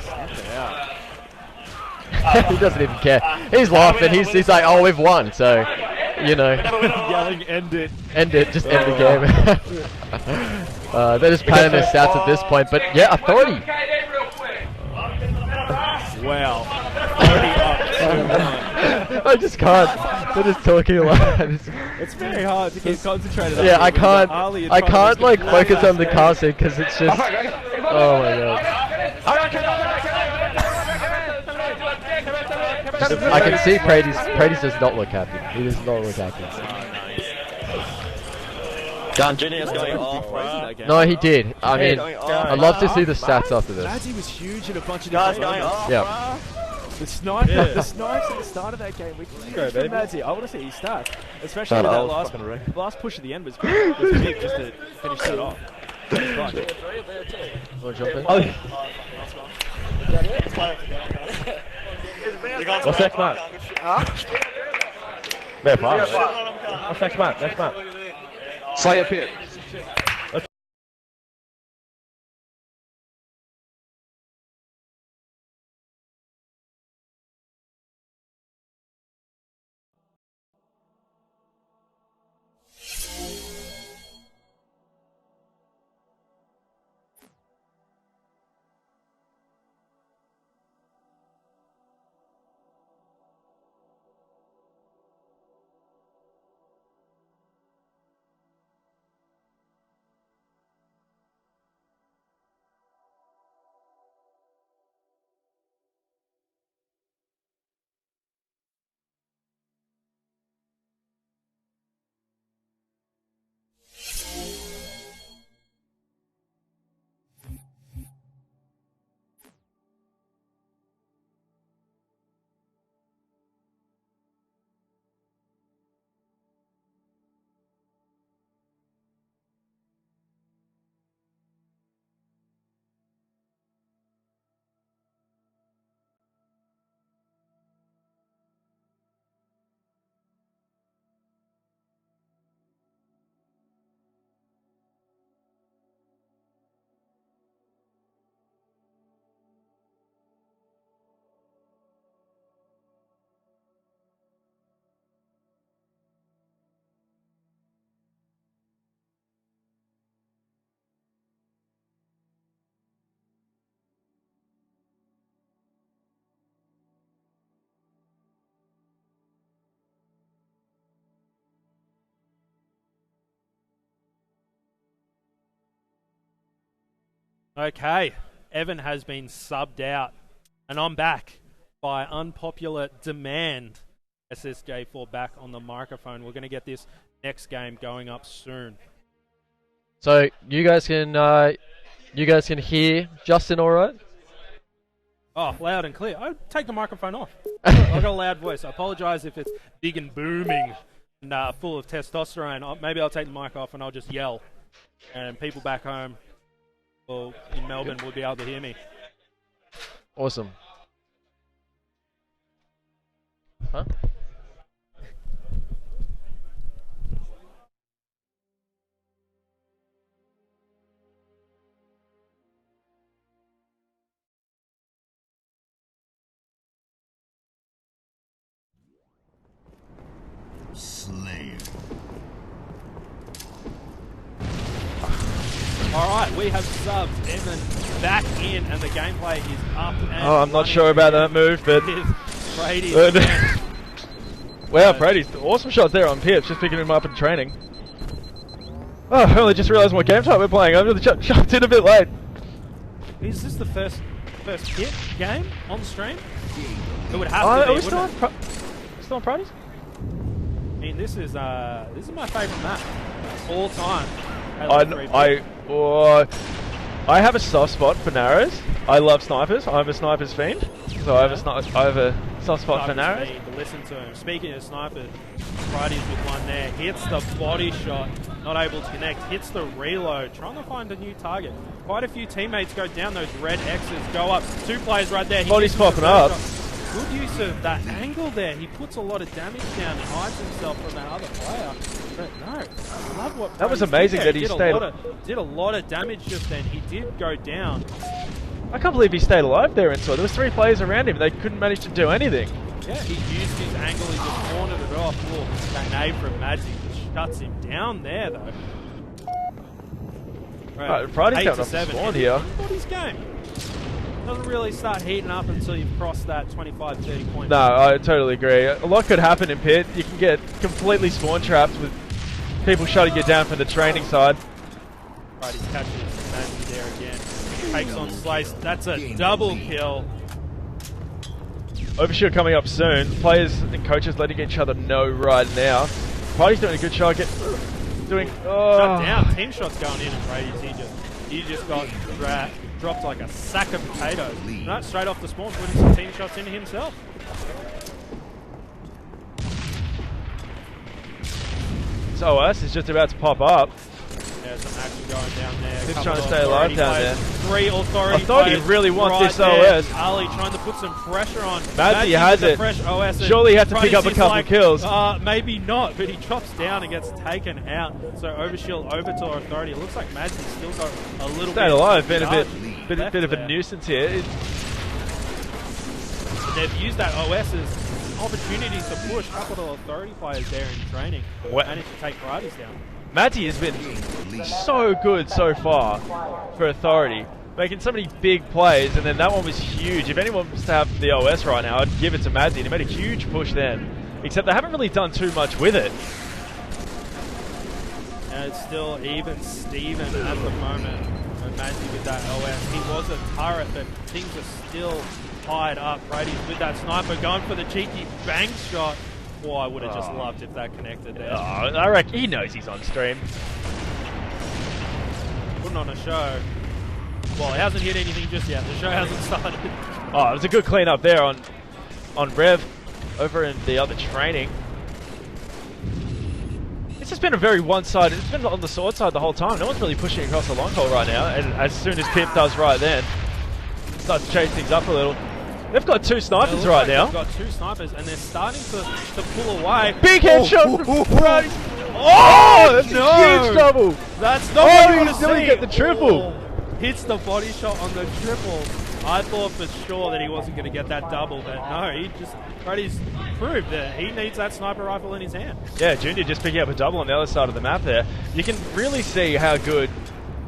He doesn't even care. He's laughing. He's like, oh, we've won. So, you know. Yelling, end it. End it. Just end the game. They're just patting their stats at this point. But yeah, Authority. Wow. I just can't. They're just talking a lot. It's very hard to keep concentrated. Yeah, I can't. I can't like focus on the casting because it's just. Oh my god. I can see Prady's does not look happy. He does not look happy. Gun Junior's going off. No, he did. I mean, I'd love to see the stats after this. Madzi was huge in a bunch of Guys different going off. Yeah. The snipes at the start of that game. We go, baby. Madzi, I want to see his stats, especially with that last push at the end was big just to finish that off. Want to jump in? What's next match? What's next match? Next match. Slayer Pit. Okay, Evan has been subbed out, and I'm back by unpopular demand. SSJ4 back on the microphone. We're going to get this next game going up soon. So you guys can hear Justin all right? Oh, loud and clear. I'll take the microphone off. I've got a loud voice. I apologise if it's big and booming and full of testosterone. Maybe I'll take the mic off and I'll just yell. And people back home or in Melbourne will be able to hear me. Awesome. Huh? Slayer. Alright, we have subbed Evan back in and the gameplay is up and I'm not sure about that move, but... Wow, Brady's awesome shot there on Pips, just picking him up in training. Oh, I only just realised what game type we're playing. I really jumped in a bit late. Is this the first hit game on stream? It would have to be, Are we still on Brady's? I mean, this is my favourite map all time. I have a soft spot for narrows. I love snipers. I'm a snipers fiend, so I have a soft spot for narrows. Listen to him. Speaking of snipers, Brady's with one there. Hits the body shot, not able to connect. Hits the reload, trying to find a new target. Quite a few teammates go down. Those red X's go up. 2 players right there. Body's popping up. Good use of that angle there. He puts a lot of damage down and hides himself from that other player. But no, I love what that was amazing that he stayed. Did a lot of damage just then. He did go down. I can't believe he stayed alive there inside. There was 3 players around him. They couldn't manage to do anything. Yeah, he used his angle. He just cornered it off. Look, that nade from Madsy just shuts him down there though. Right, Brady's coming off the spawn here. Body's game. Doesn't really start heating up until you've crossed that 25-30 point. No, I totally agree. A lot could happen in Pit. You can get completely spawn trapped with people shutting you down from the training side. Right, he's catching Madsy there again. Takes on Slice. That's a double kill. Overshield coming up soon. Players and coaches letting each other know right now. Brady's doing a good shot. Shut down. Team shots going in and Brady's he just got dropped like a sack of potatoes. No, straight off the spawn, putting some team shots into himself. So OS is just about to pop up. Yeah, some action going down there. He's trying to stay alive down there. 3 authority. I thought he really wants this there. OS. Ali trying to put some pressure on. Madsy has it. Fresh OS Surely he had to pick up a couple of kills. Maybe not, but he drops down and gets taken out. So overshield over to authority. It looks like Madsy's still got a little bit alive, been a bit of a there. nuisance here. They've used that OS as opportunities to push a couple of authority players there in training. Managed to take Brady's down. Madsy has been so good so far for authority, making so many big plays, and then that one was huge. If anyone was to have the OS right now, I'd give it to Madsy. He made a huge push then, except they haven't really done too much with it. And it's still even Steven at the moment. And Madsy with that OS. He was a turret, but things are still tied up. Brady's with that sniper going for the cheeky bank shot. Oh, I would have just loved if that connected there. I reckon he knows he's on stream. Putting on a show. Well, he hasn't hit anything just yet. The show hasn't started. Oh, it was a good clean up there on Rev over in the other training. It's just been a very one-sided. It's been on the sword side the whole time. No one's really pushing across the long haul right now. And as soon as Pip does right then, starts to chase things up a little. They've got 2 snipers right now. They've got 2 snipers, and they're starting to pull away. Big headshot from Brady. Oh, that's a huge double. That's not what you want to still see. Get the triple. Oh, hits the body shot on the triple. I thought for sure that he wasn't going to get that double, but no, Brady's proved that he needs that sniper rifle in his hand. Yeah, Junior just picking up a double on the other side of the map there. You can really see how good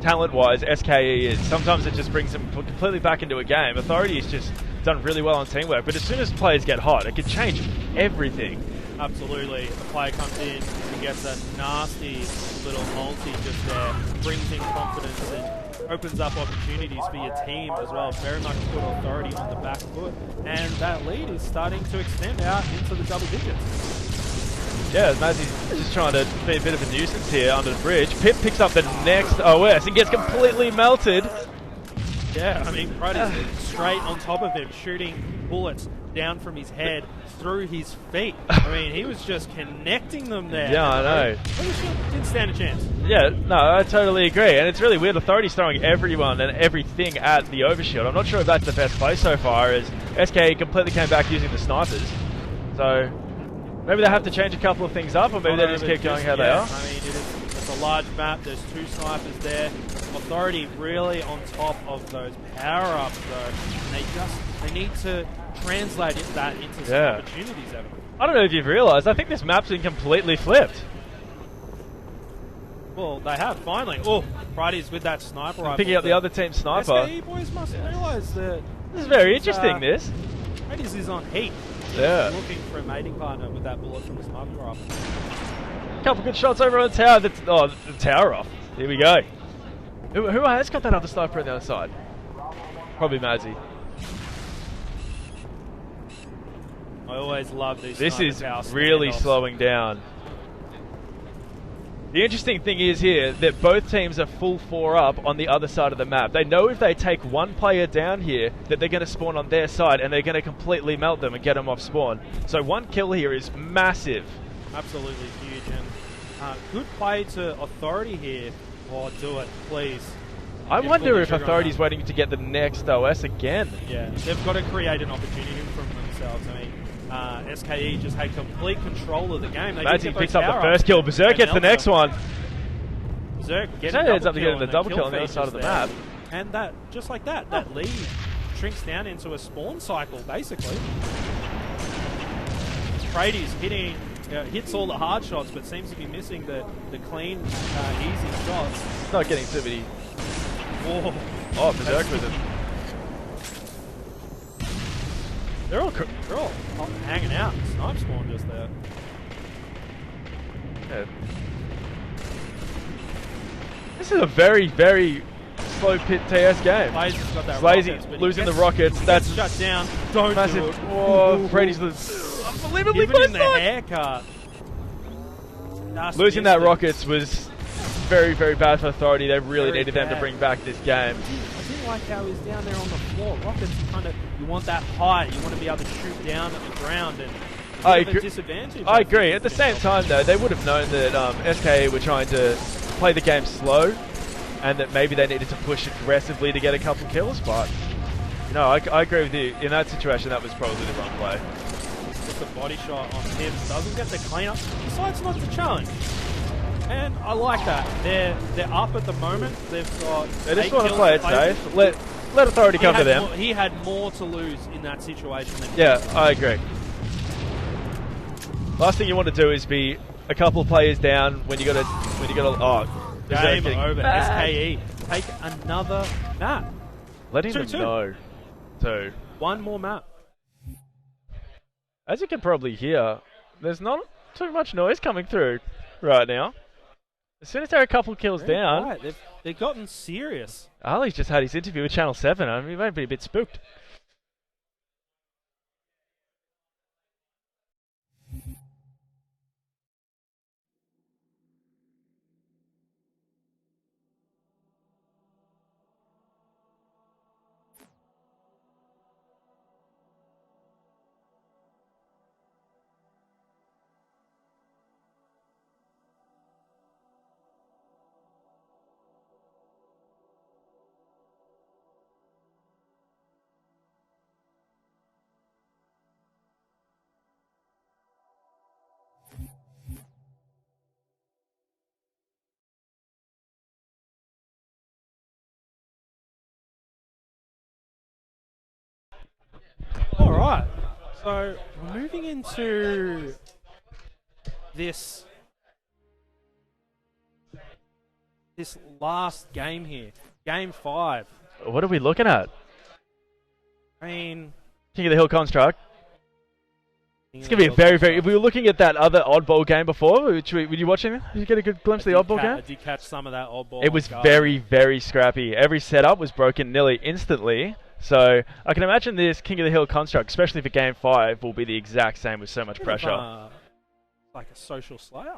talent-wise SKE is. Sometimes it just brings them completely back into a game. Authority has just done really well on teamwork, but as soon as players get hot, it can change everything. Absolutely. The player comes in and gets a nasty little multi just there, brings in confidence, and opens up opportunities for your team as well. Very much put Authority on the back foot, and that lead is starting to extend out into the double digits. Yeah, Mazzy's just trying to be a bit of a nuisance here under the bridge. Pip picks up the next OS and gets completely melted. Yeah, I mean, Pride is straight on top of him, shooting bullets down from his head through his feet. I mean, he was just connecting them there. Yeah, I know. Didn't stand a chance. Yeah, no, I totally agree. And it's really weird. Authority's throwing everyone and everything at the overshield. I'm not sure if that's the best play so far, as SKE completely came back using the snipers. So maybe they have to change a couple of things up, or maybe they just keep going how they are. I mean, it's a large map. There's 2 snipers there. Authority really on top of those power-ups, though. And they need to translate that into some opportunities, Evan. I don't know if you've realised, I think this map's been completely flipped. Well, they have, finally. Oh, Friday's with that sniper rifle. Picking up the other team's sniper. SKE boys must realise that... This is very interesting, this. Friday's is on heat. Yeah. He's looking for a mating partner with that bullet from the sniper rifle. Couple good shots over on the tower. The tower off. Here we go. Who has got that other sniper on the other side? Probably Mazzy. I always love these. This is really slowing down. The interesting thing is here that both teams are full 4 up on the other side of the map. They know if they take one player down here that they're going to spawn on their side and they're going to completely melt them and get them off spawn. So 1 kill here is massive. Absolutely huge, and good play to Authority here. Oh, do it, please. I wonder if Authority's waiting to get the next OS again. Yeah, they've got to create an opportunity from themselves. I mean, SKE just had complete control of the game. Mazzy picks up the first kill. Berserk gets the next one. Berserk ends up getting the double kill on the other side of the map. And that, just like that, that lead shrinks down into a spawn cycle, basically. Brady's hits all the hard shots, but seems to be missing the clean, easy shots. Not getting too many. Whoa. Oh, Berserk with him. They're all hanging out. Snipe spawn just there. Yeah. This is a very, very slow pit TS game. Slazy's got that Slazy rockets, losing the rockets. That's shut down. Don't massive. do it. Oh, Brady's unbelievably close. Even in the haircut. Losing that rockets was very, very bad for Authority. They really needed them to bring back this game. I didn't like how he's down there on the floor. Rockets, you want that height. You want to be able to shoot down at the ground, and I agree. Disadvantage. I agree. At the same time, though, they would have known that SKE were trying to play the game slow, and that maybe they needed to push aggressively to get a couple kills. But no, I agree with you. In that situation, that was probably the wrong play. Just a body shot on him. Doesn't get the cleanup. Decides not to challenge. And I like that. They're up at the moment. They've got. They just want to play it safe. Let Authority come to them. He had more to lose in that situation than I agree. Last thing you want to do is be a couple of players down when you got to game over. SKE take another map. Letting them know. So 1 more map. As you can probably hear, there's not too much noise coming through right now. As soon as they're a couple kills down... Right. They've gotten serious. Ali's just had his interview with Channel 7. I mean, he might be a bit spooked. Alright, so we're moving into this last game here. Game 5. What are we looking at? I mean... King of the Hill construct. It's going to be a very, very... If we were looking at that other oddball game before, were you watching it? Did you get a good glimpse of the oddball game? I did catch some of that oddball. It was very, very scrappy. Every setup was broken nearly instantly. So I can imagine this King of the Hill construct, especially for Game 5, will be the exact same with so much pressure. Like a social slayer.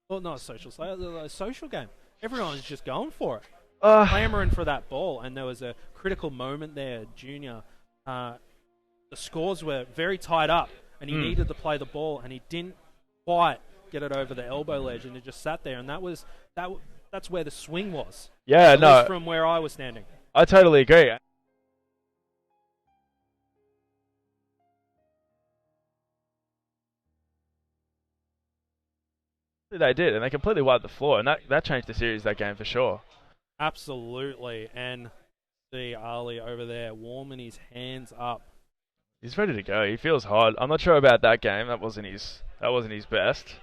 Well, not a social slayer, a social game. Everyone's just going for it. Clamoring for that ball, and there was a critical moment there, Junior. The scores were very tied up, and he needed to play the ball, and he didn't quite get it over the elbow ledge, and it just sat there, and that's where the swing was. Yeah, at no. least from where I was standing. I totally agree. They did, and they completely wiped the floor, and that changed the series that game for sure. Absolutely, and see Ali over there warming his hands up. He's ready to go. He feels hot. I'm not sure about that game. That wasn't his best,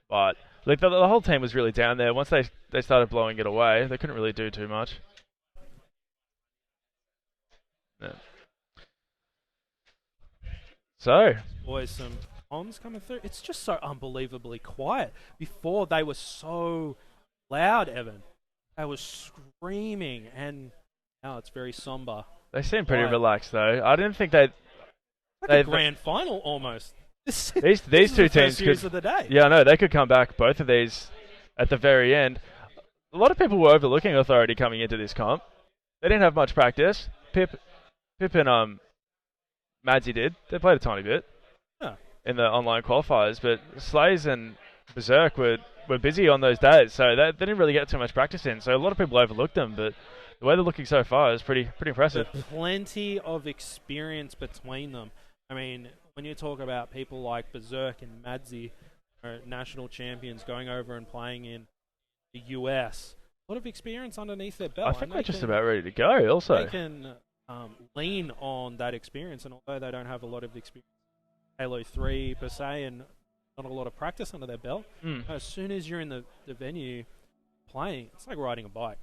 but like the whole team was really down there. Once they started blowing it away, they couldn't really do too much. Yeah. So, boys, some comms coming through. It's just so unbelievably quiet. Before they were so loud, Evan. They were screaming, and now it's very somber. They seem pretty relaxed, though. I didn't think they... Like a grand final, almost. These two teams could... Of the day. Yeah, I know. They could come back, both of these, at the very end. A lot of people were overlooking Authority coming into this comp. They didn't have much practice. Pip and Madsy did. They played a tiny bit in the online qualifiers, but Slays and Berserk were busy on those days, so they didn't really get too much practice in. So a lot of people overlooked them, but the way they're looking so far is pretty impressive. There's plenty of experience between them. I mean, when you talk about people like Berserk and Madsy, national champions going over and playing in the US, a lot of experience underneath their belt. I think they're just about ready to go also. They can lean on that experience, and although they don't have a lot of experience Halo 3 per se, and not a lot of practice under their belt, as soon as you're in the venue playing, it's like riding a bike.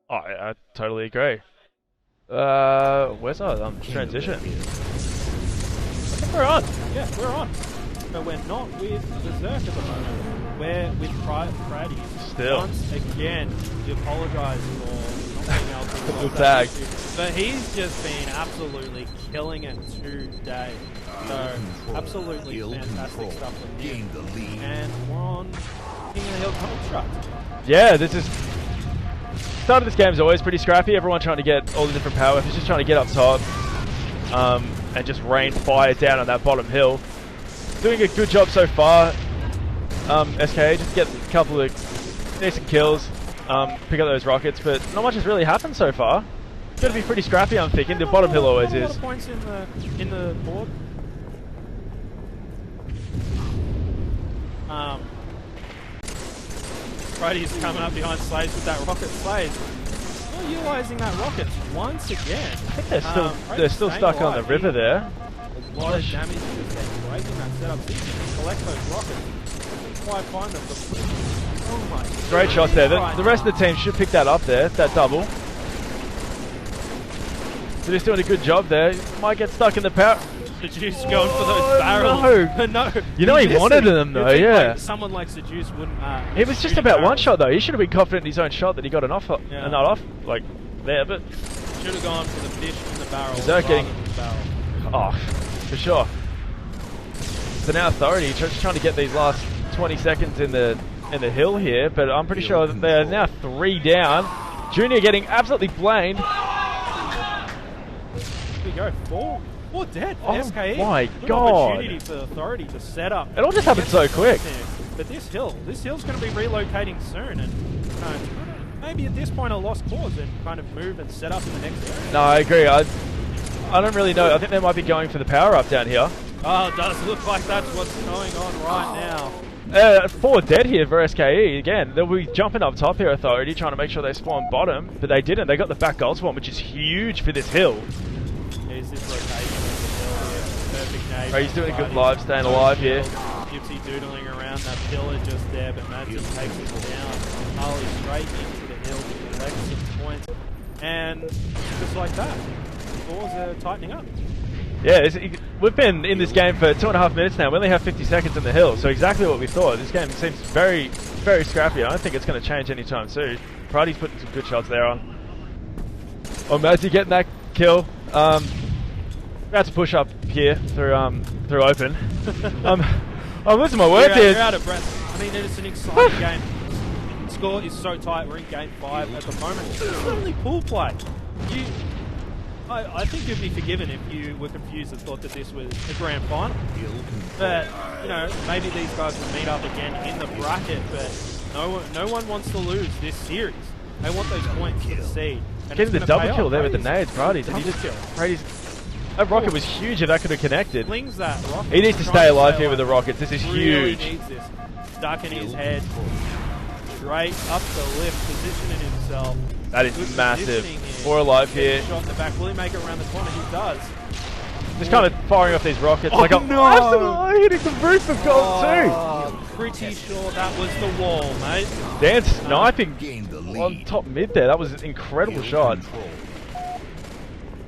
Oh, I totally agree. Where's our transition? I think we're on. Yeah, we're on. But we're not with Berserk at the moment. We're with Fraddy. Still. Once again, we apologise for not being able to the tag. But he's just been absolutely killing it today. So, absolutely fantastic stuff from him. And we're on King of the Hill construct. Yeah, this is... Start of this game is always pretty scrappy. Everyone trying to get all the different power weapons, just trying to get up top and just rain fire down on that bottom hill. Doing a good job so far. SKA just get a couple of decent kills, pick up those rockets, but not much has really happened so far. It's going to be pretty scrappy, I'm thinking. The bottom hill always is. A lot of points in the board. Freddy's coming up behind Slays with that rocket. Slays not utilising that rocket once again. I think they're still stuck on the river there. A lot of damage just getting breaking that setup. So you can collect those rockets. Didn't quite find them. Oh my! Great shots there. The rest of the team should pick that up there. That double. So he's doing a good job there. Might get stuck in the power. Seduce going for those barrels. No. You know he wanted them though, yeah. Like someone like Seduce wouldn't. It was just about one shot though. He should have been confident in his own shot that he got an off, not off, like there, but should have gone for the fish in the barrel. Berserk getting, for sure. So now Authority just trying to get these last 20 seconds in the hill here, but I'm pretty sure that they're now 3 down. Junior getting absolutely blamed. Here we go, 4 dead for SKE. My Good God. Opportunity for Authority to set up. It all just happened so quick. But this hill's going to be relocating soon, and maybe at this point a lost cause and kind of move and set up in the next area. No, I agree. I don't really know. I think they might be going for the power up down here. Oh, it does look like that's what's going on right now. 4 dead here for SKE. Again, they'll be jumping up top here, Authority, trying to make sure they spawn bottom, but they didn't. They got the back goal spawn, which is huge for this hill. Here's this rotation of the hill here. Perfect nade. Right, he's doing a good live, staying alive here. Gypsy doodling around that pillar just there, but Madsen takes it down. Harley straight into the hill to collect some points. And just like that, scores are tightening up. Yeah, we've been in this game for 2.5 minutes now. We only have 50 seconds in the hill, so exactly what we thought. This game seems very, very scrappy. I don't think it's going to change anytime soon. Priority's putting some good shots there on. Oh, Mazzy getting that kill. About to push up here through open. I'm losing my words here. You're out of breath. I mean, it's an exciting game. The score is so tight. We're in game 5 at the moment. It's only pool play. I think you'd be forgiven if you were confused and thought that this was a grand final. But, you know, maybe these guys will meet up again in the bracket, but no one wants to lose this series. They want those points to seed. Getting the double kill there with the nades, Brady. Did he just kill? That rocket was huge if that could have connected. Flings that rocket. He needs to stay alive here with the rockets. This is really huge. Needs this. Stuck in his head. Straight up the lift, positioning himself. That is massive. 4 alive here. Shot in the back. Will he make it around the corner? He does. Just kind of firing off these rockets. Oh, like no! Absolutely hitting the roof of gold too. Pretty sure that was the wall, mate. Dan sniping on top mid there. That was an incredible shot.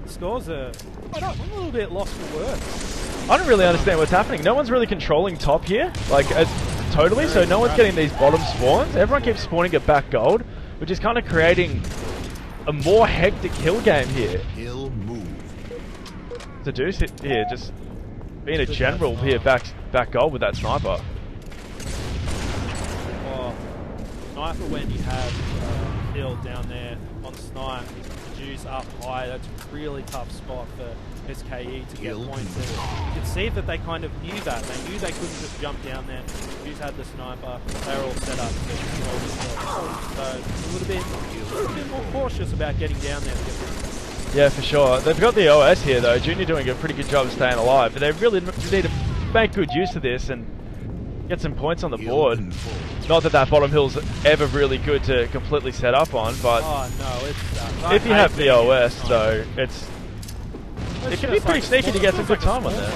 Scores are a little bit lost for words. I don't really understand what's happening. No one's really controlling top here, like totally. So no one's getting these bottom spawns. Everyone keeps spawning at back gold, which is kind of creating a more hectic hill game here. Hill move. Seduce it here, just being a general here, back gold with that sniper. Oh, sniper when you have hill down there on snipe, Seduce up high. That's a really tough spot for SKE to get points in. You can see that they kind of knew that. They knew they couldn't just jump down there. Seduce had the sniper. They were all set up to control the hill. So a little bit more cautious about getting down there to get this. Yeah, for sure. They've got the OS here, though. Junior doing a pretty good job of staying alive, but they really need to make good use of this and get some points on the board. Not that bottom hill's ever really good to completely set up on, but if you have the OS, though, it can be pretty sneaky to get some good time on there.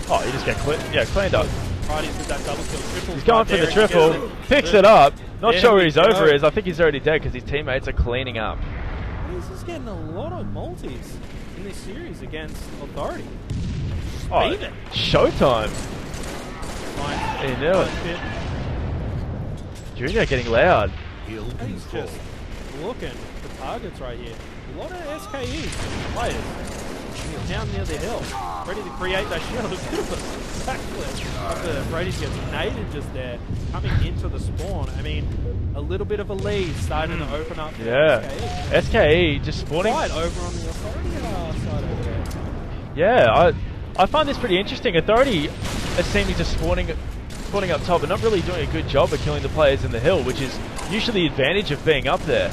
Oh, you just get cleaned up. He's going for the triple, picks it up. Not sure where his over is. I think he's already dead because his teammates are cleaning up. He's just getting a lot of multis in this series against Authority. Oh, showtime. He knew it. Junior getting loud. He's just looking for targets right here. A lot of SKE players down near the hill, ready to create that shield. A bit of a backflip after Brady gets naded just there, coming into the spawn. I mean, a little bit of a lead starting to open up for SKE just spawning. Right over on the Authority side over there. Yeah, I find this pretty interesting. Authority is seeming to spawning up top and not really doing a good job of killing the players in the hill, which is usually the advantage of being up there.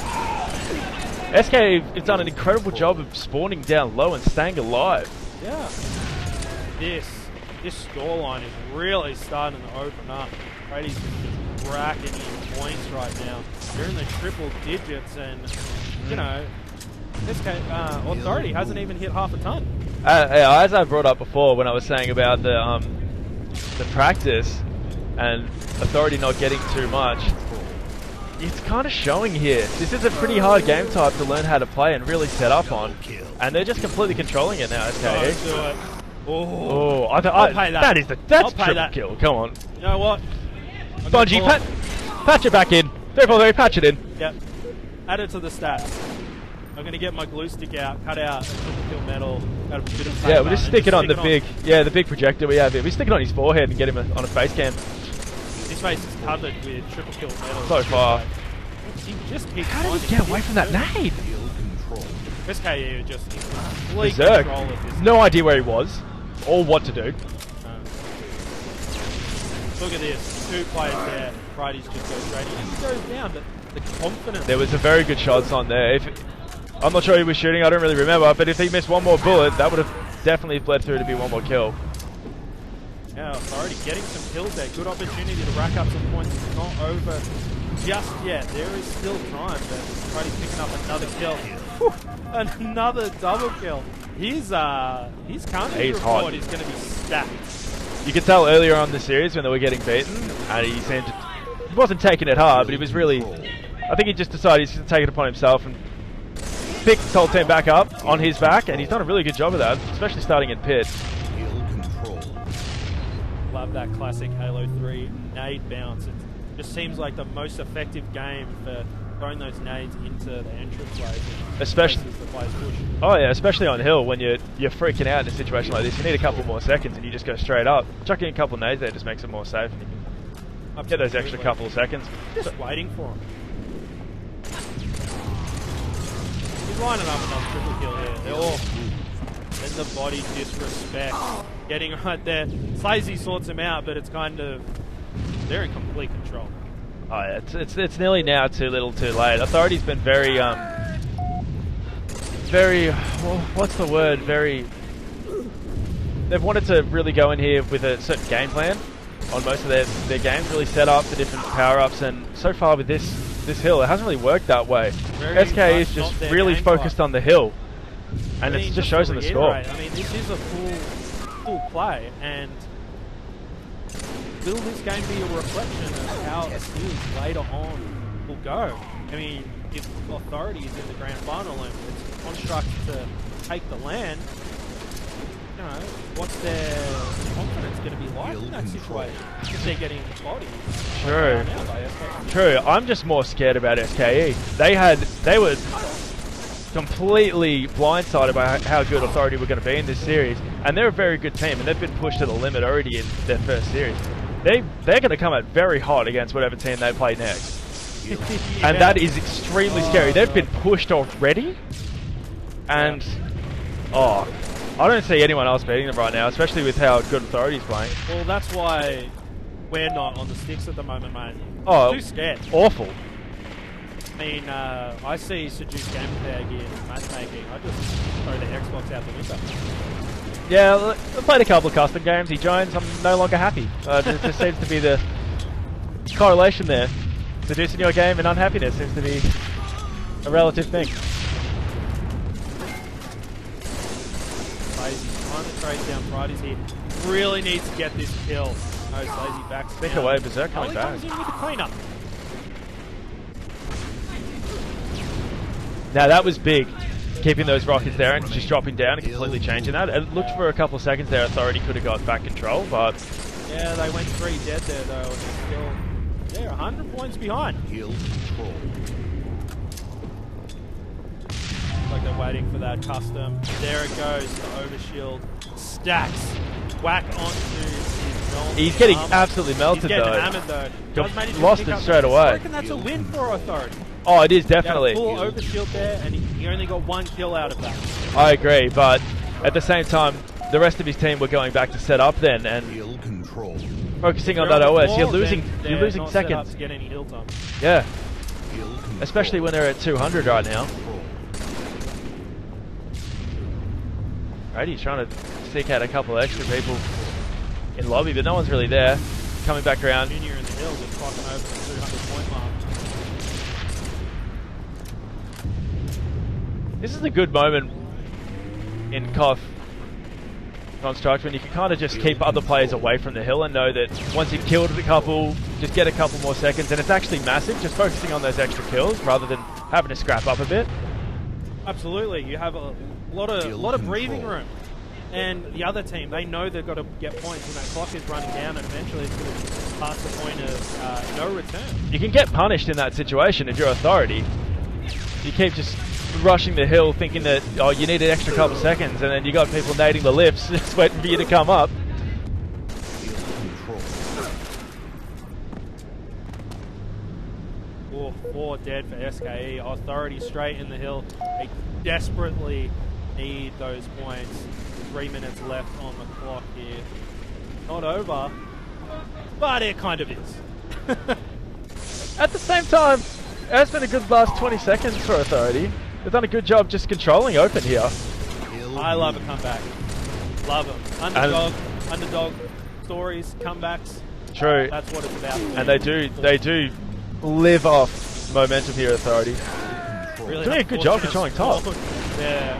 SK has done an incredible job of spawning down low and staying alive. Yeah. This scoreline is really starting to open up. Brady's just racking in points right now. They're in the triple digits, and you know, SK Authority hasn't even hit half a ton. As I brought up before when I was saying about the practice and Authority not getting too much, it's kind of showing here. This is a pretty hard game type to learn how to play and really set up on, and they're just completely controlling it now. SKE. Oh, I'll pay that. That's triple kill. Come on. You know what? Bungie, patch it back in. 343, patch it in. Yep. Add it to the stats. I'm going to get my glue stick out, cut out triple kill metal, add a bit of we'll just stick it on the big projector we have here. We stick it on his forehead and get him on a face cam. His face is covered with triple kill metal. So far. He just keeps How did he get away from that nade? SKE just complete Berserk. control of this. No idea where he was or what to do. Look at this. 2 players there. Fridays just goes straight in. He goes down, but the confidence. There was a very good shots on there. I'm not sure he was shooting, I don't really remember, but if he missed one more bullet, that would have definitely bled through to be one more kill. Yeah, Authority getting some kills there. Good opportunity to rack up some points. It's not over just yet. There is still time, but Authority's picking up another kill. Whew, another double kill. His counter report is going to be stacked. You could tell earlier on in the series when they were getting beaten, and he wasn't taking it hard, but he was really, I think he just decided he's going to take it upon himself and picked his whole team back up on his back, and he's done a really good job of that, especially starting in pit. Love that classic Halo 3 nade bounce. It just seems like the most effective game for throwing those nades into the entrance way. Especially, the players push. oh yeah, especially on hill when you're freaking out in a situation like this. You need a couple more seconds, and you just go straight up. Chucking a couple of nades there just makes it more safe, and you can get those extra couple of seconds. Just waiting for him. He's lining up another triple kill here. They're all in the body disrespect. Getting right there. Slazy sorts him out, but it's kind of... they're in complete control. Oh yeah, it's nearly now too little too late. Authority's been very, well, what's the word? They've wanted to really go in here with a certain game plan on most of their games, really set up the different power-ups, and so far with this hill, it hasn't really worked that way. SK is just really focused on the hill, and it just shows in the score. I mean, this is a full play, and will this game be a reflection of how the skills later on will go? I mean, if Authority is in the grand final and it's construct to take the LAN, you know, what's their confidence going to be like in that situation if they're getting bodied? True. True. I'm just more scared about SKE. They were completely blindsided by how good Authority were going to be in this series, and they're a very good team, and they've been pushed to the limit already in their first series. They're going to come out very hot against whatever team they play next. Yeah. And that is extremely scary. They've been pushed already, and I don't see anyone else beating them right now, especially with how good Authority's playing. Well, that's why we're not on the sticks at the moment, mate. Oh, too scared. Awful. I mean, I see Seduce Gamertag in matchmaking. I just throw the Xbox out the window. Yeah, I played a couple of custom games. He joins, I'm no longer happy. There just seems to be the correlation there. Seducing your game and unhappiness seems to be a relative thing. Slazy trying to trade down Fridays here. Really needs to get this kill. No, Slazy backs Think down. away, Berserk coming back. Comes in with the cleanup. Now that was big, keeping those rockets there and just dropping down and completely changing that. It looked for a couple of seconds there, Authority could have got back control, but... Yeah, they went 3 dead there though, and they're 100 points behind. Like they're waiting for that custom. There it goes, the overshield. Stacks. Whack onto his Gnome. He's getting absolutely melted He's getting though. hammered though. Lost it straight away. I reckon that's a win for Authority. Oh, it is definitely. Full overshield there, and he only got 1 kill out of that. I agree, but at the same time, the rest of his team were going back to set up then, and focusing on that OS. You're losing seconds. To get any hill time. Yeah, especially when they're at 200 right now. Right, he's trying to seek out a couple of extra people in lobby, but no one's really there. Coming back around. Junior in the hill, just clocking over the 200 point mark. This is a good moment in KOF Construct when you can kind of just keep other players away from the hill and know that once you've killed a couple, just get a couple more seconds, and it's actually massive, just focusing on those extra kills rather than having to scrap up a bit. Absolutely, you have a lot of breathing room, and the other team, they know they've got to get points, and that clock is running down, and eventually it's going to pass the point of no return. You can get punished in that situation if you're Authority. You keep just rushing the hill thinking that, oh, you need an extra couple seconds, and then you got people nading the lifts just waiting for you to come up. Four dead for SKE. Authority straight in the hill. They desperately need those points. 3 minutes left on the clock here. Not over, but it kind of is. At the same time, it's been a good last 20 seconds for Authority. They've done a good job just controlling open here. I love a comeback. Love them. Underdog stories, comebacks. True. That's what it's about. And they do live off momentum here, Authority. Really doing a good job controlling top. There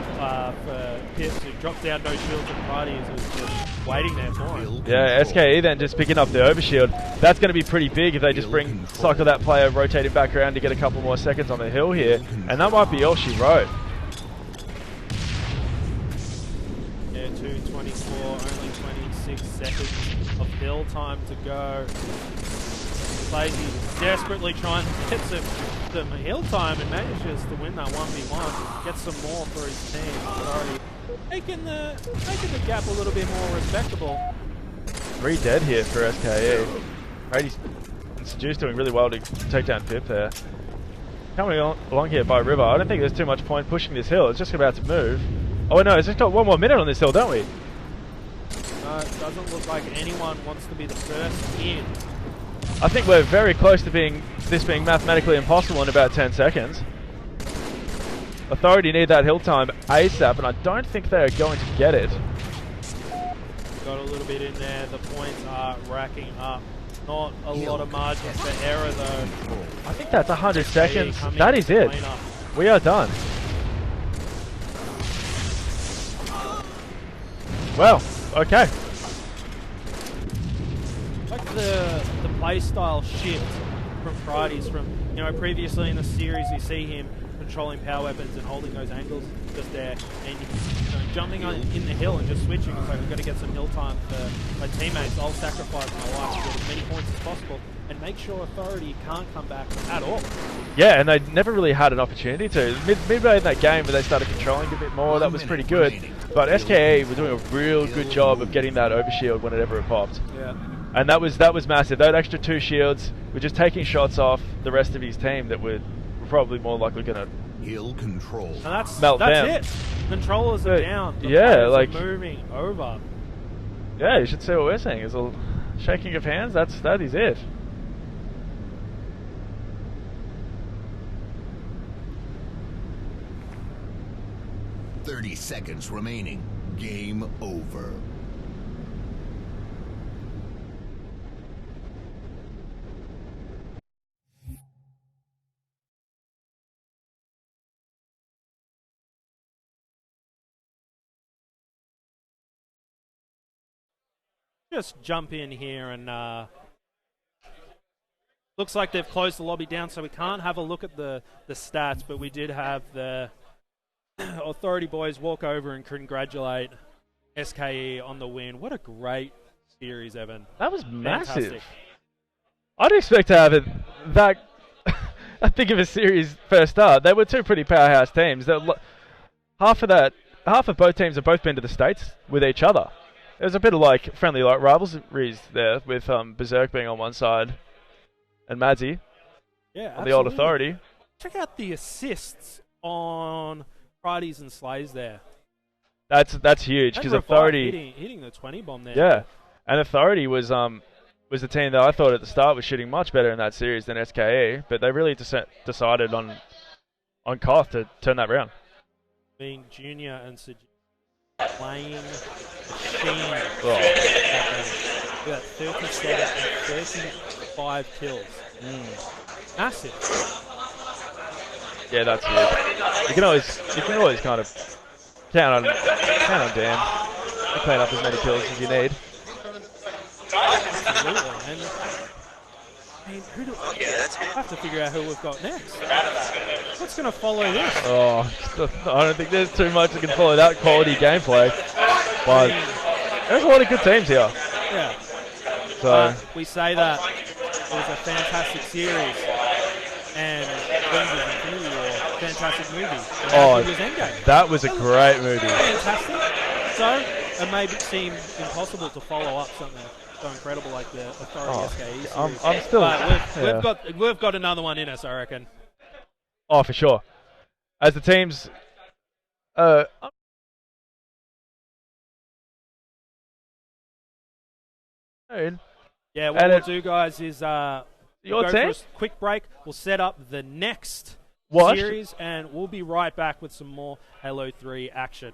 for Pitts, who dropped down no shield to the parties, was just waiting there for him. Yeah, SKE then just picking up the overshield. That's going to be pretty big if they just cycle that player, rotating back around to get a couple more seconds on the hill here. And that might be all she wrote. 22-24, only 26 seconds of hill time to go. Lazy desperately trying to get some hill time and manages to win that 1v1. Gets some more for his team. But already making the gap a little bit more respectable. 3 dead here for SKE. Brady's and Seduce doing really well to take down Pip there. Coming along here by River, I don't think there's too much point pushing this hill. It's just about to move. Oh no, it's just got 1 more minute on this hill, don't we? No, it doesn't look like anyone wants to be the first in. I think we're very close to this being mathematically impossible in about 10 seconds. Authority need that hill time ASAP, and I don't think they are going to get it. Got a little bit in there. The points are racking up. Not a lot of margin for error though. I think that's 100 seconds. That is it. We are done. Well, okay. Like the play style shift from Fridays from, you know, previously in the series you see him controlling power weapons and holding those angles just there, and jumping on in the hill and just switching. It's like, we've got to get some hill time for my teammates. I'll sacrifice my life to get as many points as possible and make sure Authority can't come back at all. Yeah, and they never really had an opportunity to. Midway in that game where they started controlling a bit more, that was pretty good. But SKE were doing a real good job of getting that overshield whenever it popped. Yeah. And that was massive. That extra 2 shields were just taking shots off the rest of his team that were probably more likely going to Hill control. And that's melt down. it. Controllers are down. The yeah, players like are moving over. Yeah, you should see what we're saying. It's a shaking of hands. That is it. Seconds remaining. Game over. Just jump in here and looks like they've closed the lobby down, so we can't have a look at the stats, but we did have the Authority boys walk over and congratulate SKE on the win. What a great series, Evan. That was massive. Fantastic. I'd expect to have it that I think of a series first start. They were 2 pretty powerhouse teams. Half of both teams have both been to the States with each other. There's a bit of like friendly like rivalries there with Berserk being on one side and Madzi on the old Authority. Check out the assists on Fridays and Slays there. That's huge because Authority hitting the 20 bomb there. Yeah, and Authority was the team that I thought at the start was shooting much better in that series than SKE, but they really decided on Koth to turn that round. Being Junior and Seduce playing machine. Oh. We got 37 and 35 kills. Massive. Yeah, that's huge. You can always kind of count on Dan to clean up as many kills as you need. Absolutely. And I mean, I have to figure out who we've got next. What's going to follow this? Oh, I don't think there's too much that can follow that quality gameplay. But there's a lot of good teams here. Yeah. So we say that it was a fantastic series and Avengers Infinity War, fantastic movie. Oh, it was Endgame. That was a great movie. Fantastic. So it may seem impossible to follow up something so incredible like the Authority SKE series. I'm still. But we've got another one in us, I reckon. Oh, for sure. As the teams. Yeah, what we'll do, guys, is your go team? for a quick break. We'll set up the next series, and we'll be right back with some more Halo 3 action.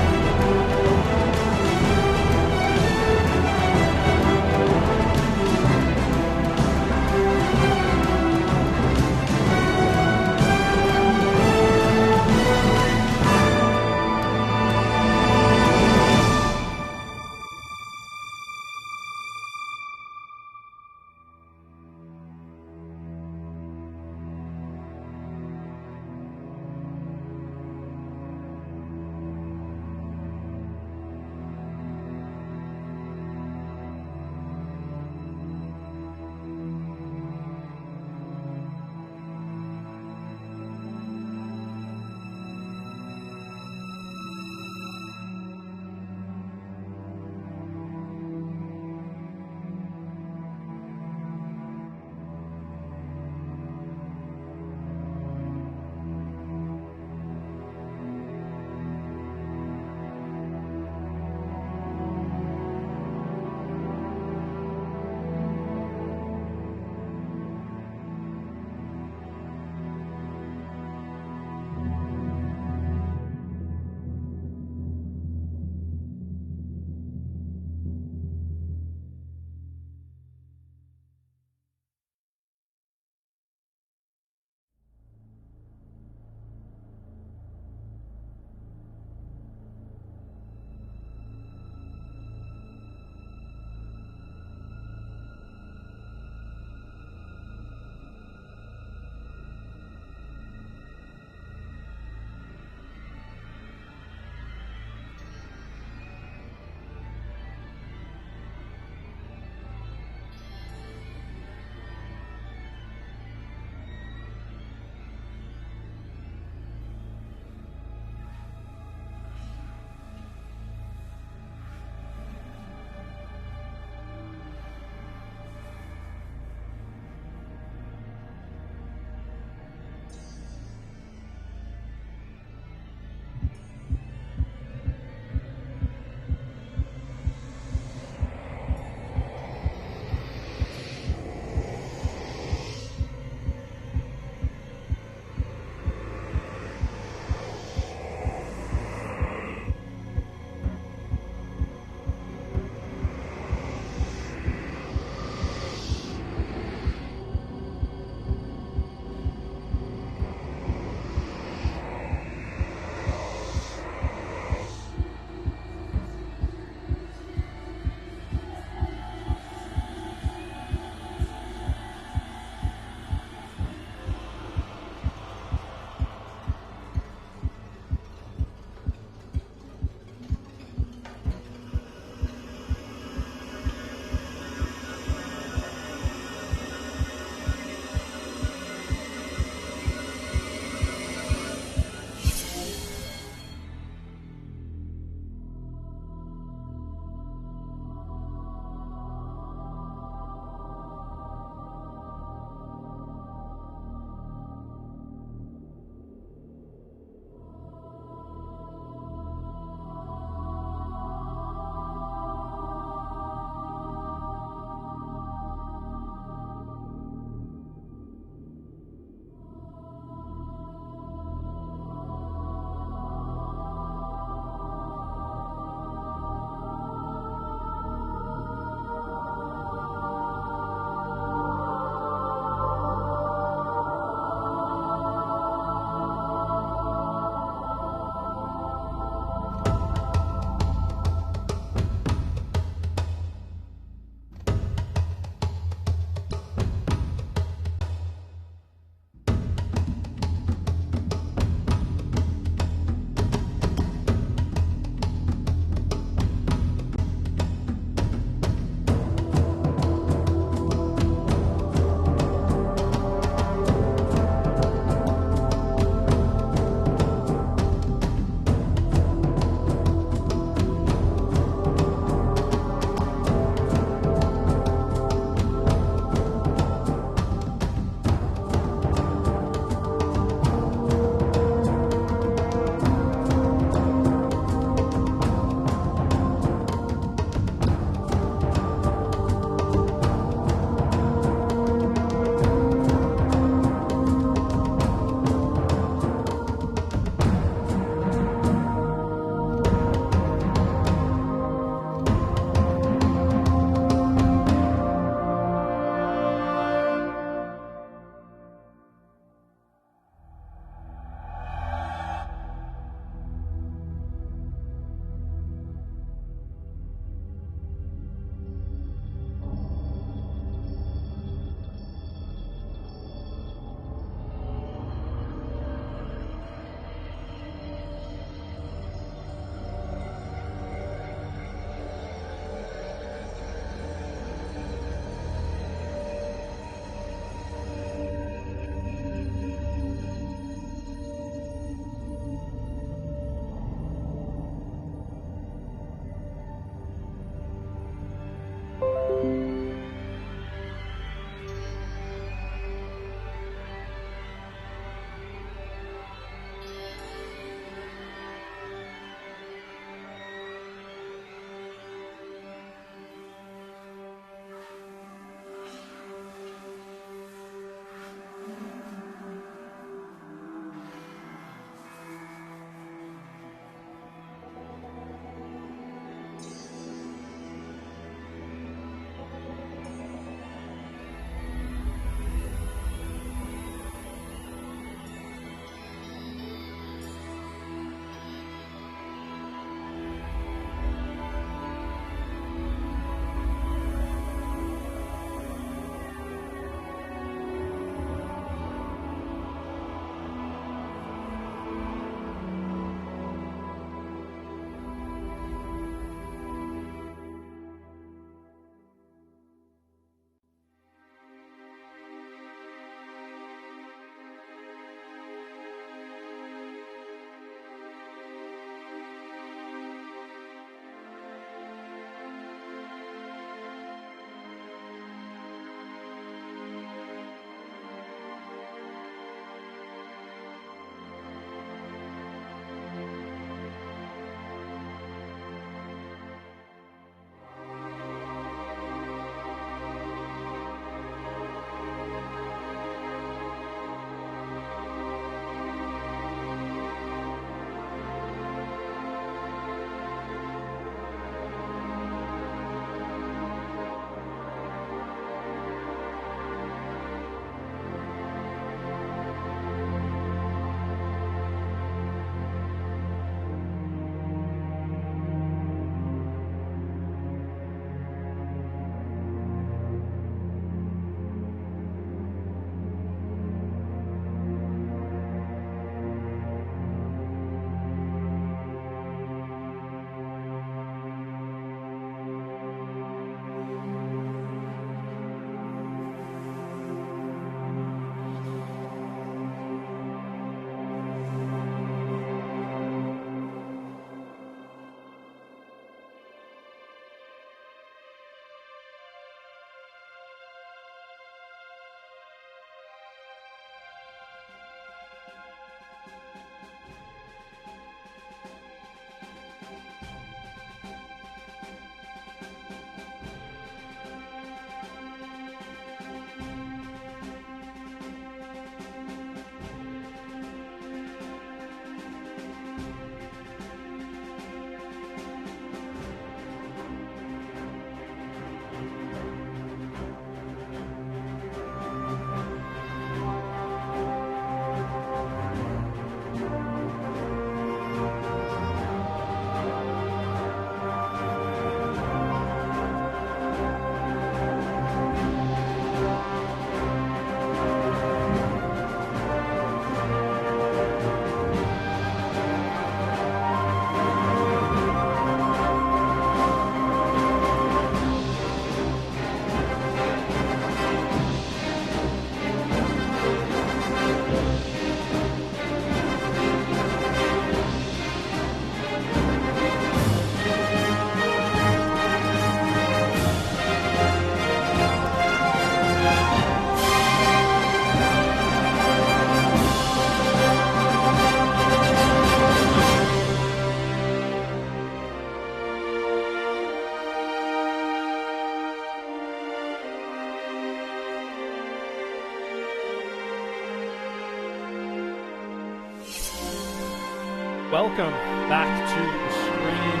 welcome back to the stream.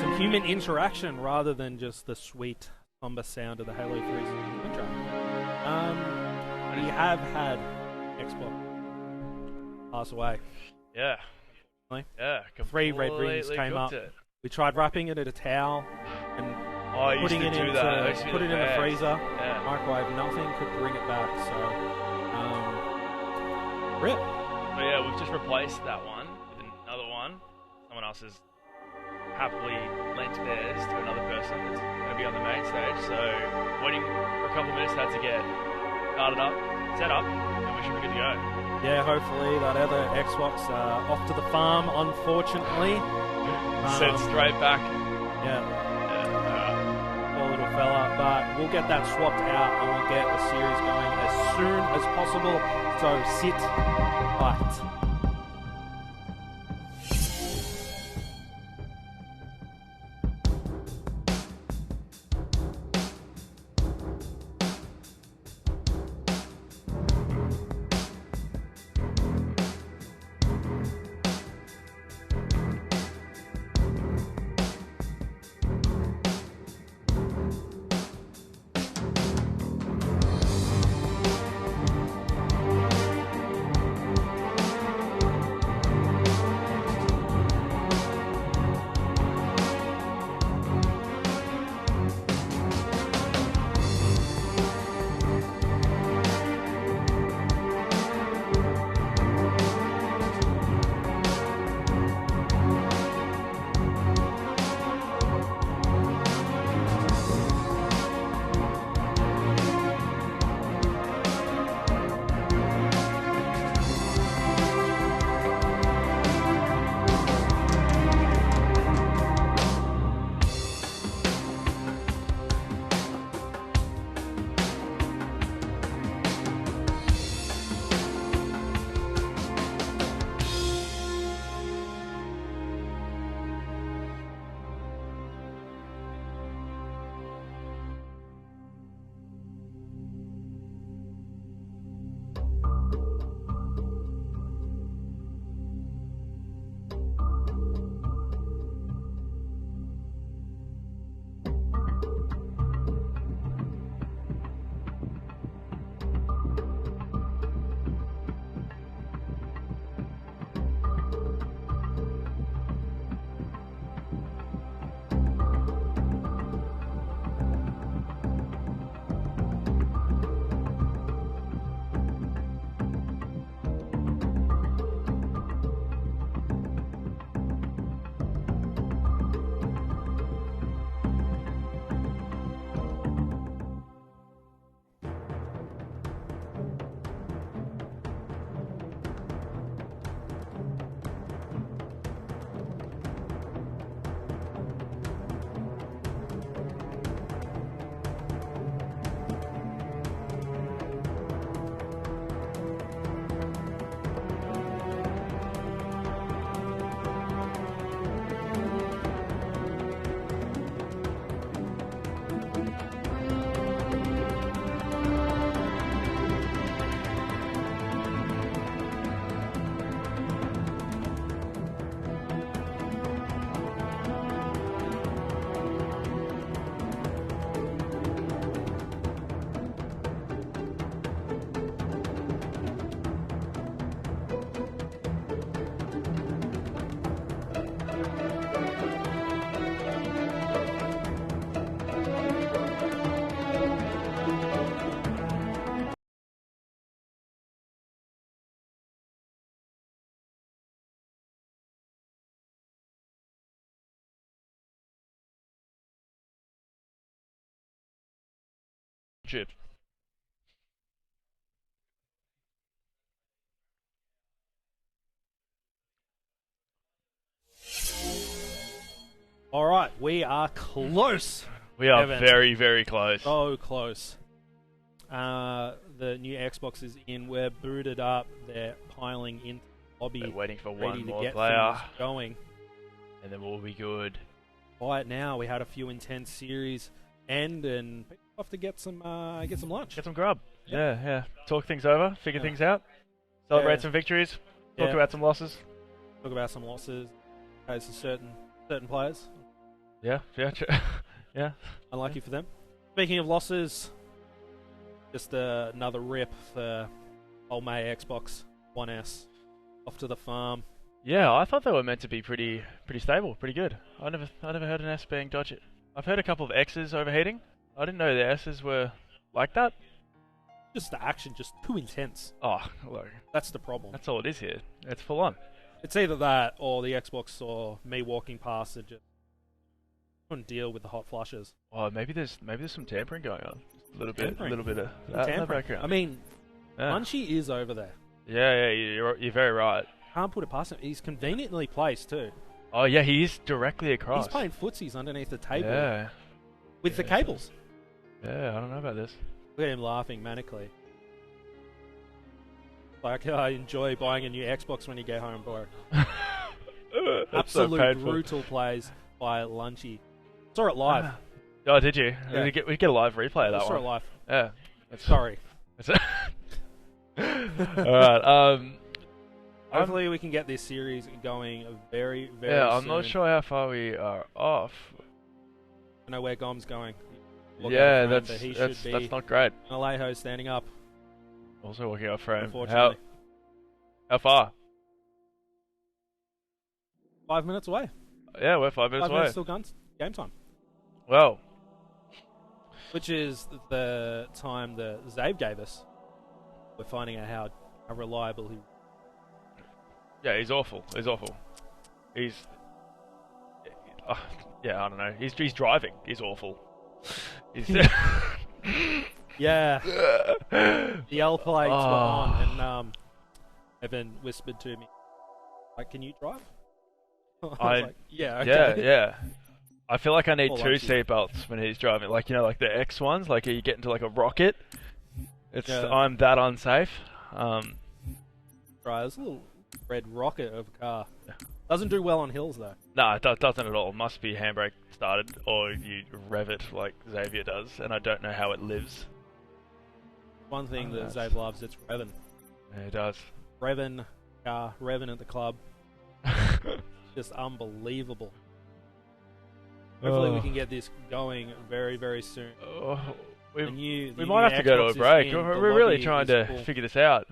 Some human interaction rather than just the sweet somber sound of the Halo 3's intro. We have had Xbox pass away. Yeah. Yeah. 3 red rings came up. We tried wrapping it in a towel and putting it in the freezer, microwave. Nothing could bring it back. So, rip. But yeah, we've just replaced that one with another one. Someone else has happily lent theirs to another person that's going to be on the main stage. So, waiting for a couple of minutes for that to get started up, set up, and we should be good to go. Yeah, hopefully that other Xbox off to the farm, unfortunately. Sent straight back. Yeah. Poor little fella. But we'll get that swapped out and we'll get the series going as soon as possible. So sit tight. Chip. All right, we are close. We are Evan. very, very close. So close. The new Xbox is in. We're booted up. They're piling into the lobby. They're waiting for ready one to more get player. things going. And then we'll be good. Right now, we had a few intense series end, and people have to get some lunch. Get some grub. Yeah. Talk things over, figure things out, celebrate some victories, talk about some losses. Talk about some losses. As to certain players. Yeah. Yeah. Unlucky for them. Speaking of losses, just another rip for old May Xbox One S off to the farm. Yeah, I thought they were meant to be pretty stable, pretty good. I never heard an S being dodgy. I've heard a couple of X's overheating. I didn't know the S's were like that. Just the action, just too intense. Oh, look. That's the problem. That's all it is here. It's full on. It's either that or the Xbox or me walking past and just couldn't deal with the hot flushes. Oh, maybe there's some tampering going on. A little bit of that in the Tampering. background. I mean, Yeah. Munchie is over there. Yeah, you're very right. Can't put it past him. He's conveniently placed too. Oh yeah, he's directly across. He's playing footsies underneath the table Yeah. with the cables. Yeah, I don't know about this. Look at him laughing manically. Like, I enjoy buying a new Xbox when you get home, bro. Absolute brutal plays by Lunchy. Saw it live. Oh, did you? Yeah. We get a live replay of that Saw one. it live. Yeah. Sorry. Alright, Hopefully we can get this series going very, very yeah, I'm soon. not sure how far we are off. I know where Gom's going. Yeah, But he that's should be not great. Alejo standing up. Also walking off frame. Unfortunately. How far? 5 minutes away. Yeah, we're 5 minutes 5 away. minutes till game time. Well, Which is the time that Zabe gave us. We're finding out how reliable he. yeah, he's awful. He's awful. He's yeah, I don't know. He's driving. He's awful. He's Yeah. The L plates were on, and Evan whispered to me, like, "Can you drive?" I was like, "Yeah, okay." yeah. I feel like I need Or two like seatbelts when he's driving. Like, you know, like the X ones. Like, you get into like a rocket. It's Yeah. I'm that unsafe. Right, it's a little red rocket of a car. Doesn't do well on hills though. No, it doesn't at all. Must be handbrake started, or you rev it like Xavier does, and I don't know how it lives. One thing that that's- Zabe loves, it's revving. Yeah, it does. Revving car, revving at the club. Just unbelievable. Hopefully we can get this going very, very soon. We The we new might have to go to a Xbox is break. in, the We're really lobby trying is to full. figure this out.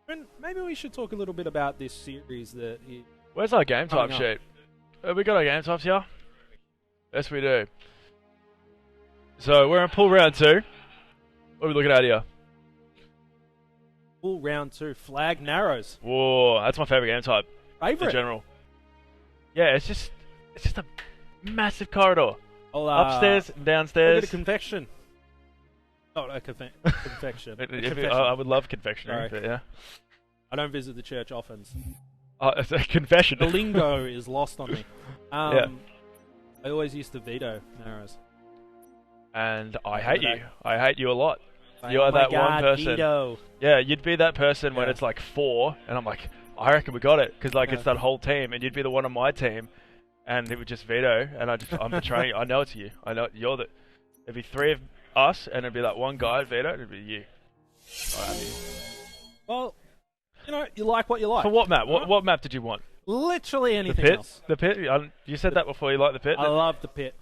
And maybe we should talk a little bit about this series that is Where's our game type Coming up. sheet? Have we got our game types here? Yes, we do. So we're in pool round 2. What are we looking at here? full round 2. Flag narrows. Whoa, that's my favorite game type in Favorite. general. Yeah, it's just a massive corridor. Oh, Upstairs and a bit downstairs. of convection. Oh, no, confection. I would love confectionery, Sorry. but yeah. I don't visit the church often. It's a confession. The lingo is lost on me. Yeah. I always used to veto narrows. And I hate you. I hate you a lot. Like, You are oh my that God, one person. Veto. Yeah, you'd be that person when Yeah. it's like 4, and I'm like, I reckon we got it, because like Yeah. it's that whole team, and you'd be the one on my team, and it would just veto, and I'm betraying you. I know it's you. I know you're the. It'd be 3 of us, and it'd be that one guy veto, and it'd be you. I hate you. Well, you like what you like. For what map? Huh? What map did you want? Literally The anything pit? else. The pit? You said that before. You like the pit? I love the pit.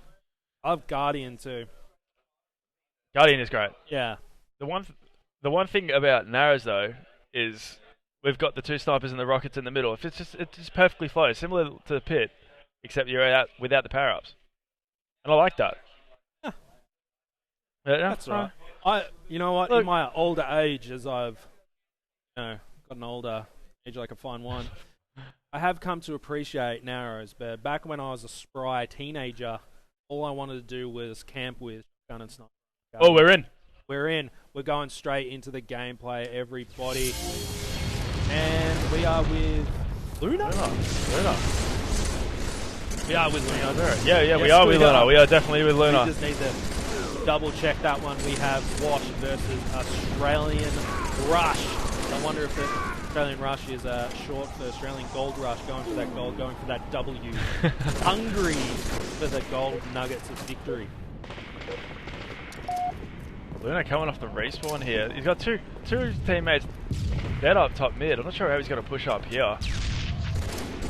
I love Guardian too. Guardian is great. Yeah. The one thing about Narrows though is we've got the 2 snipers and the rockets in the middle. If it's just perfectly flows, similar to the pit, except you're out without the power ups, and I like that. Yeah. Yeah, That's right. You know what? Look. In my older age, as I've, gotten older, age like a fine wine, I have come to appreciate narrows. But back when I was a spry teenager, all I wanted to do was camp with gun and sniper. Oh, we're in. We're in. We're going straight into the gameplay, everybody. And we are with Luna? Luna. We are with Luna. Yeah, Yes, we are with Luna. We are definitely with We Luna. just need to double check that one. We have Wash versus Australian Rush. I wonder if the Australian Rush is short for Australian Gold Rush, going for that gold, going for that W. Hungry for the gold nuggets of victory. Luna coming off the respawn here. He's got two teammates dead up top mid. I'm not sure how he's going to push up here.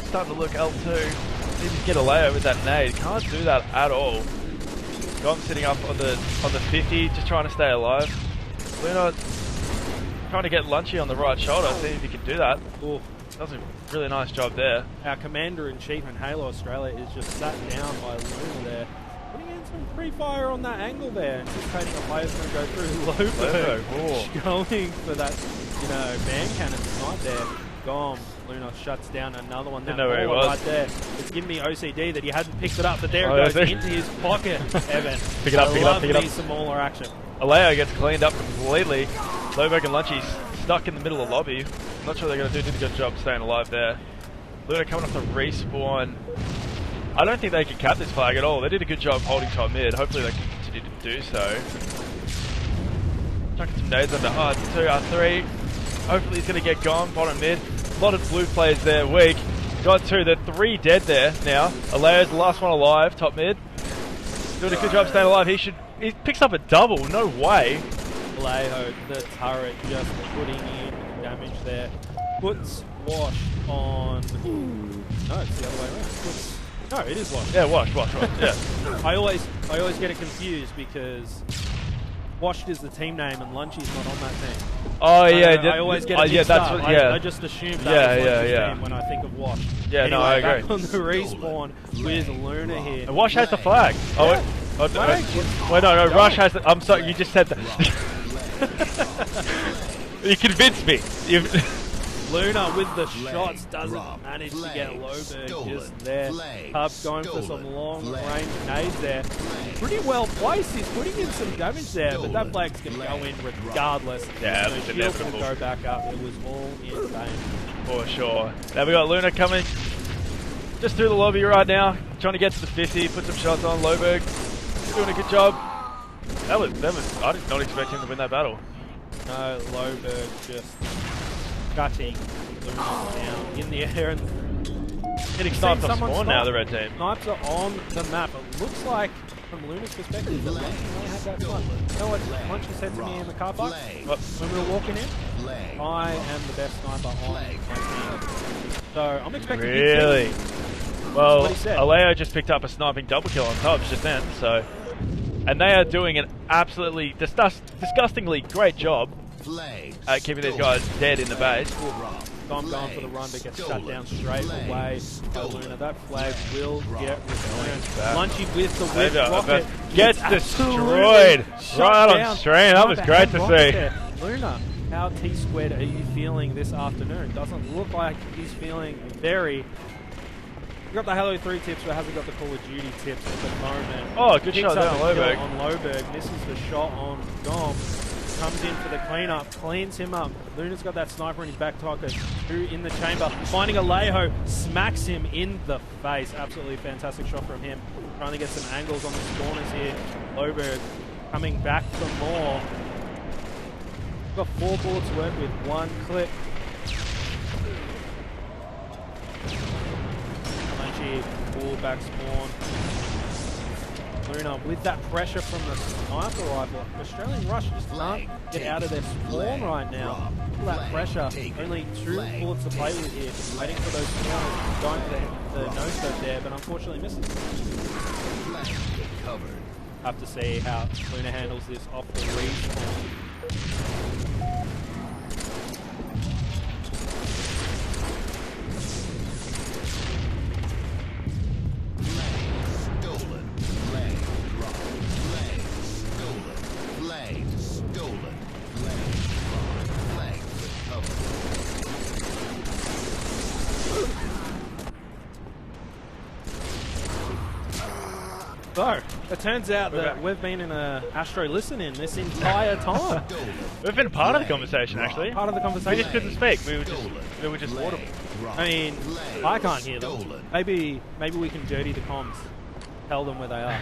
Starting to look L2. Need to get a layer with that nade. Can't do that at all. Gom sitting up on the 50, just trying to stay alive. Luna trying to get Lunchy on the right shoulder. See if he can do that. Ooh. Does a really nice job there. Our commander-in-chief in Halo Australia is just sat down by Luna there. Putting in some pre-fire on that angle there. Anticipating a player's going to go through Lobo. Going for that, man cannon snipe there. Gom. Luna shuts down another one. That know where he was. Right there. It's giving me OCD that he hadn't picked it up, but there it goes into his pocket. Evan. Pick it up, pick it up, pick it up. Some Mauler action. Aleo gets cleaned up completely. Loberg and Lunchy's stuck in the middle of the lobby. Not sure they're going to do. Did a good job staying alive there. Luna coming off the respawn. I don't think they can cap this flag at all. They did a good job holding top mid. Hopefully they can continue to do so. Chucking some nades under R2, R3. Hopefully he's going to get gone. Bottom mid. A lot of blue players there, weak. Got 2, they're 3 dead there now. Aleo's the last one alive, top mid. Doing a good job staying alive. He picks up a double, no way. Aleo, the turret, just putting in damage there. Puts Wash on... No, it's the other way around. No, it is Wash. Yeah, Wash, yeah. I always get it confused because Washed is the team name and Lunchy's not on that team. Oh yeah, I always get it mixed up. I just assume that was Lunchy's team when I think of Wash. Yeah, anyway, no, I agree. Back on the respawn with Luna here. And Wash has the flag. Yeah. Wait, no, Rush has the... I'm sorry, you just said that. You convinced me. Luna with the shots doesn't manage to get Loberg just there. Hub going for some long range nades there. Pretty well placed. He's putting in some damage there, but that flag's going to go in regardless. Yeah, the it's shield inevitable. will go back up. It was all in vain. For sure. Now we got Luna coming just through the lobby right now, trying to get to the 50, put some shots on. Loberg doing a good job. That was. I did not expect him to win that battle. No, Loberg just cutting Luna down in the air and getting sniped off spawn now, the red team. Snipes are on the map. It looks like, from Luna's perspective, that Lunchy may have that snipe. You know what Lunchy said to me in the car park when we were walking in? I am the best sniper on my team. So I'm expecting Really? big things. Well, That's what he said. Aleo just picked up a sniping double kill on Tubbs just then, so... And they are doing an absolutely disgustingly great job at keeping these guys dead in the base. I'm going for the run, but gets shut down straight away by Luna. That flag will get returned. Lunchy with the whip rocket. Gets destroyed right on stream. That was great to see. Luna, how T-squared are you feeling this afternoon? Doesn't look like he's feeling very... He got the Halo 3 tips, but hasn't got the Call of Duty tips at the moment. Oh, good shot there on Loberg. On Loberg, misses the shot on Gom. Comes in for the cleanup, cleans him up. Luna's got that sniper in his back pocket. Who in the chamber, finding Alejo, smacks him in the face. Absolutely fantastic shot from him. Trying to get some angles on the spawners here. Loberg coming back for more. Got 4 bullets to work with, 1 clip. Pull back spawn. Luna with that pressure from the sniper rifle. Australian Rush just can't get out of their spawn right now. All that pressure. Only 2 bullets to play with here. Waiting for those spawners. Going for the no-scope there, but unfortunately misses. Have to see how Luna handles this off the respawn. So, it turns out that we've been in a Astro listen-in this entire time. We've been part of the conversation, actually. Part of the conversation. We just couldn't speak. We were just audible. I mean, I can't hear them. Maybe we can dirty the comms. Tell them where they are.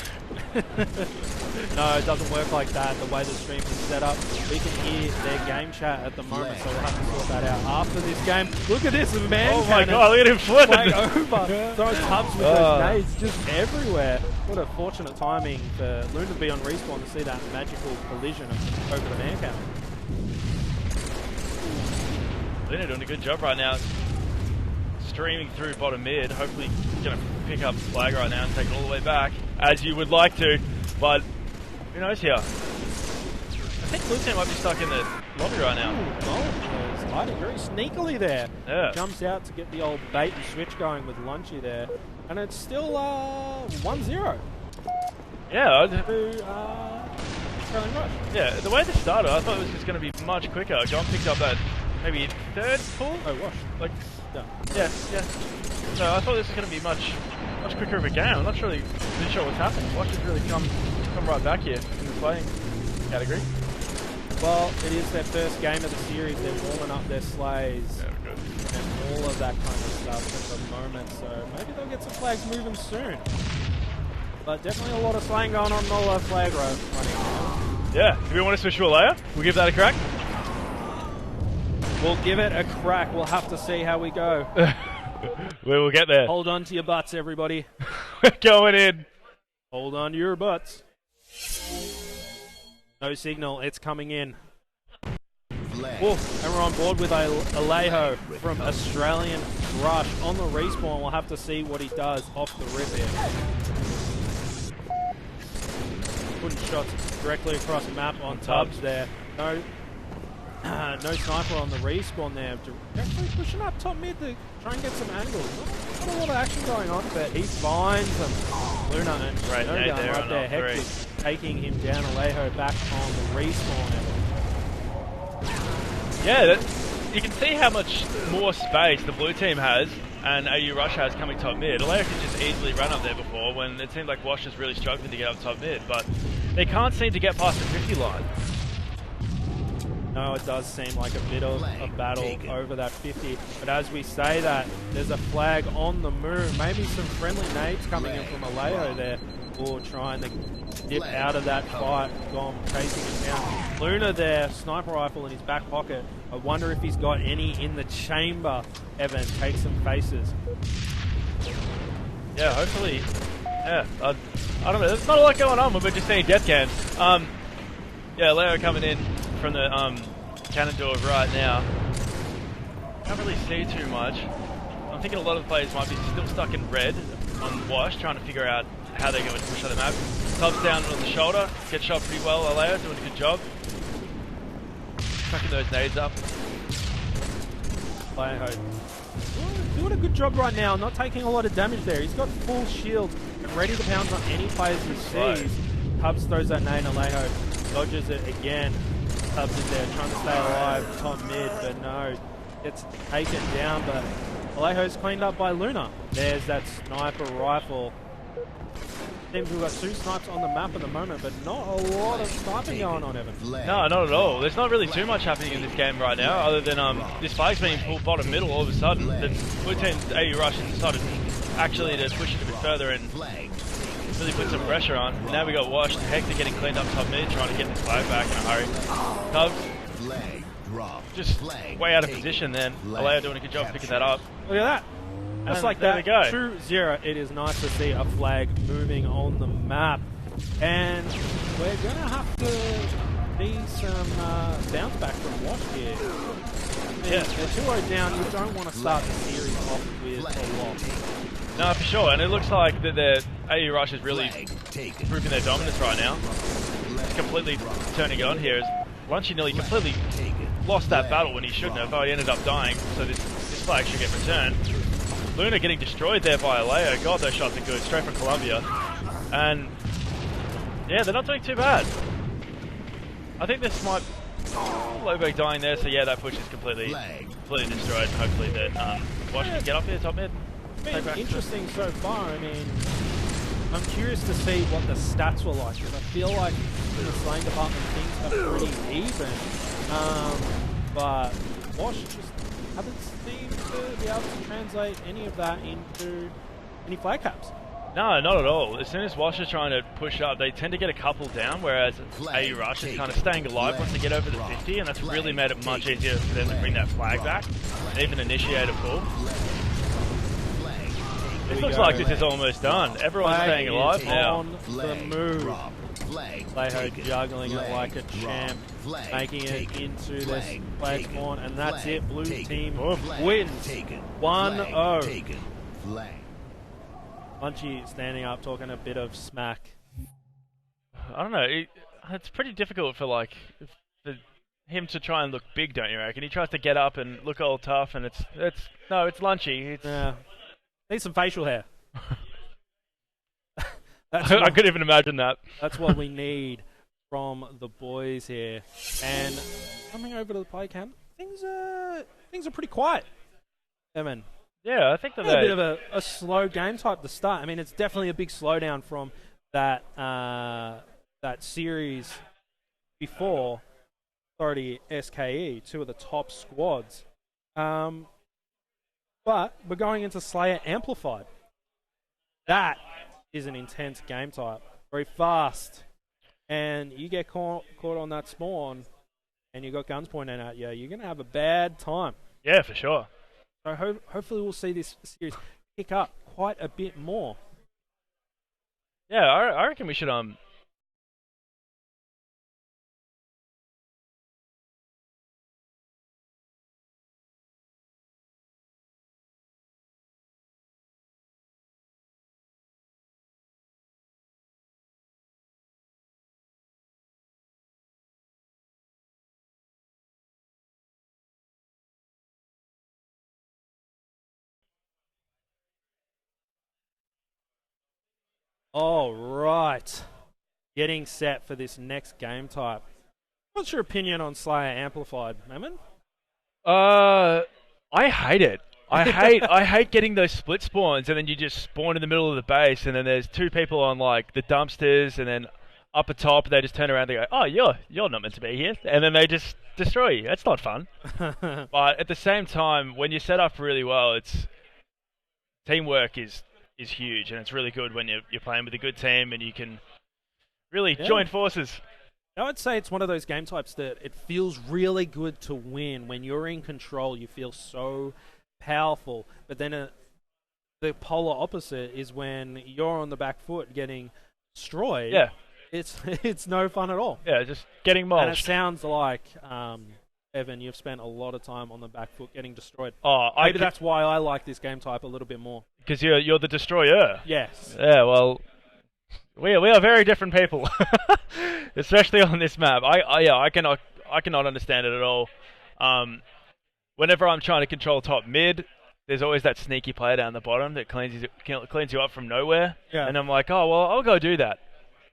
No, it doesn't work like that. The way the stream is set up, we can hear their game chat at the moment, so we'll have to sort that out after this game. Look at this man! Oh my god! Look at him flipping! Over, throws hubs with those nades just everywhere. What a fortunate timing for Luna to be on respawn to see that magical collision over the man cannon. Luna doing a good job right now. Streaming through bottom mid. Hopefully going to pick up the flag right now and take it all the way back, as you would like to. But who knows here? I think Blue Team might be stuck in the lobby right now. Oh, it's hiding very sneakily there. Yeah. Jumps out to get the old bait and switch going with Lunchy there. And it's still 1-0. Yeah. Australian Rush. Yeah, the way this started, I thought it was just going to be much quicker. John picked up that maybe third pull? Oh, Wash. Like, Yeah. yeah. So I thought this was going to be much quicker of a game. I'm not really sure what's happening. Wash has really come right back here in the playing category. Well, it is their first game of the series. They're warming up their sleighs and all of that kind of stuff at the moment. So maybe they'll get some flags moving soon. But definitely a lot of slaying going on in the flag row running. Yeah. Do we want to switch to a layer? We'll give that a crack. We'll give it a crack. We'll have to see how we go. We will get there. Hold on to your butts, everybody. We're going in. Hold on to your butts. No signal. It's coming in. And we're on board with Alejo from Australian Rush on the respawn. We'll have to see what he does off the rip here. Putting shots directly across the map on Tubbs there. No sniper on the respawn there. Actually pushing up top mid to try and get some angles. Not a lot of action going on, but he finds them. Luna and right there. Hectic taking him down. Alejo back on the respawn. Yeah, you can see how much more space the blue team has and AU Rush has coming top mid. Alejo could just easily run up there before when it seemed like Wash is really struggling to get up top mid, but they can't seem to get past the 50 line. No, it does seem like a bit of a battle over that 50. But as we say that, there's a flag on the move. Maybe some friendly nades coming in from Alejo there. Or trying to dip out of that fight. Gone chasing him down. Luna there, sniper rifle in his back pocket. I wonder if he's got any in the chamber. Evan, take some faces. Yeah, hopefully. Yeah, I don't know. There's not a lot going on, but we're just seeing death cams. Yeah, Leo coming in from the cannon door right now. Can't really see too much. I'm thinking a lot of the players might be still stuck in red on Wash, trying to figure out how they're going to push on the map. Tubbs down on the shoulder, gets shot pretty well. Aleo doing a good job. Tucking those nades up. Alejo doing a good job right now, not taking a lot of damage there. He's got full shield and ready to pounce on any players he sees. Right. Tubbs throws that nade, Alejo dodges it again. Tubbs is there trying to stay alive, top mid, but no, gets taken down, but Alejo's cleaned up by Luna. There's that sniper rifle. Seems we've got two snipes on the map at the moment, but not a lot of sniping going on, Evan. No, not at all. There's not really too much happening in this game right now, other than this flag's being pulled bottom middle all of a sudden. The blue team's AU Rush has decided actually to push it a bit further and really put some pressure on. And now we got Wash and Hector getting cleaned up top mid, trying to get this flag back in a hurry. Tubbs just way out of position then. Alejo doing a good job picking that up. Look at that. Just like there that, we go. 2-0. It is nice to see a flag moving on the map. And we're going to have to see some bounce back from Wash here. Yeah. They're 2-0 down. You don't want to start the series off with a loss. No, for sure. And it looks like that their AU Rush is really proving their dominance right now. It's completely turning it on here. Lunchy nearly completely lost that battle when he shouldn't have. Oh, he ended up dying. So this flag should get returned. Luna getting destroyed there by Alejo. God, those shots are good. Straight from Columbia. And yeah, they're not doing too bad. I think this might... Loberg dying there, so yeah, that push is completely destroyed. Hopefully that Wash can get up there, top mid. It's been interesting so far. I mean, I'm curious to see what the stats were like, because I feel like in the slaying department things are pretty even. But Wash just haven't seemed to be able to translate any of that into any flag caps. No, not at all. As soon as Wash is trying to push up, they tend to get a couple down, whereas AU Rush is kind of staying alive once they get over the 50, and that's really made it much easier for them to bring that flag back, and even initiate a pull. It looks like this is almost done. Everyone's staying alive now. On the move. Leho juggling it like a champ, making it into this flag spawn, and that's it. Blue team wins 1-0. Lunchy standing up, talking a bit of smack. I don't know. It's pretty difficult for him to try and look big, don't you reckon? He tries to get up and look all tough, and it's Lunchy. Yeah. Needs some facial hair. I couldn't even imagine that. That's what we need from the boys here. And coming over to the play camp, things are pretty quiet. Evan. Yeah, I think that a bit of a slow game type to start. I mean, it's definitely a big slowdown from that series before. Authority, SKE, two of the top squads. But we're going into Slayer Amplified. That is an intense game type. Very fast. And you get caught on that spawn and you got guns pointing at you, you're going to have a bad time. Yeah, for sure. So hopefully we'll see this series pick up quite a bit more. Yeah, I reckon we should All right. Getting set for this next game type. What's your opinion on Slayer Amplified, Mammon? I hate it. I hate getting those split spawns and then you just spawn in the middle of the base and then there's two people on like the dumpsters and then up atop they just turn around and they go, "Oh, you're not meant to be here," and then they just destroy you. That's not fun. But at the same time, when you're set up really well, it's teamwork is huge, and it's really good when you're playing with a good team and you can really join forces. I would say it's one of those game types that it feels really good to win. When you're in control, you feel so powerful. But then the polar opposite is when you're on the back foot getting destroyed. Yeah. It's no fun at all. Yeah, just getting mulched. And it sounds like, Evan, you've spent a lot of time on the back foot getting destroyed. Oh, Maybe that's why I like this game type a little bit more. Because you're the destroyer. Yes. Yeah, well, we are very different people, especially on this map. I cannot understand it at all. Whenever I'm trying to control top mid, there's always that sneaky player down the bottom that cleans you up from nowhere. Yeah. And I'm like, oh well, I'll go do that.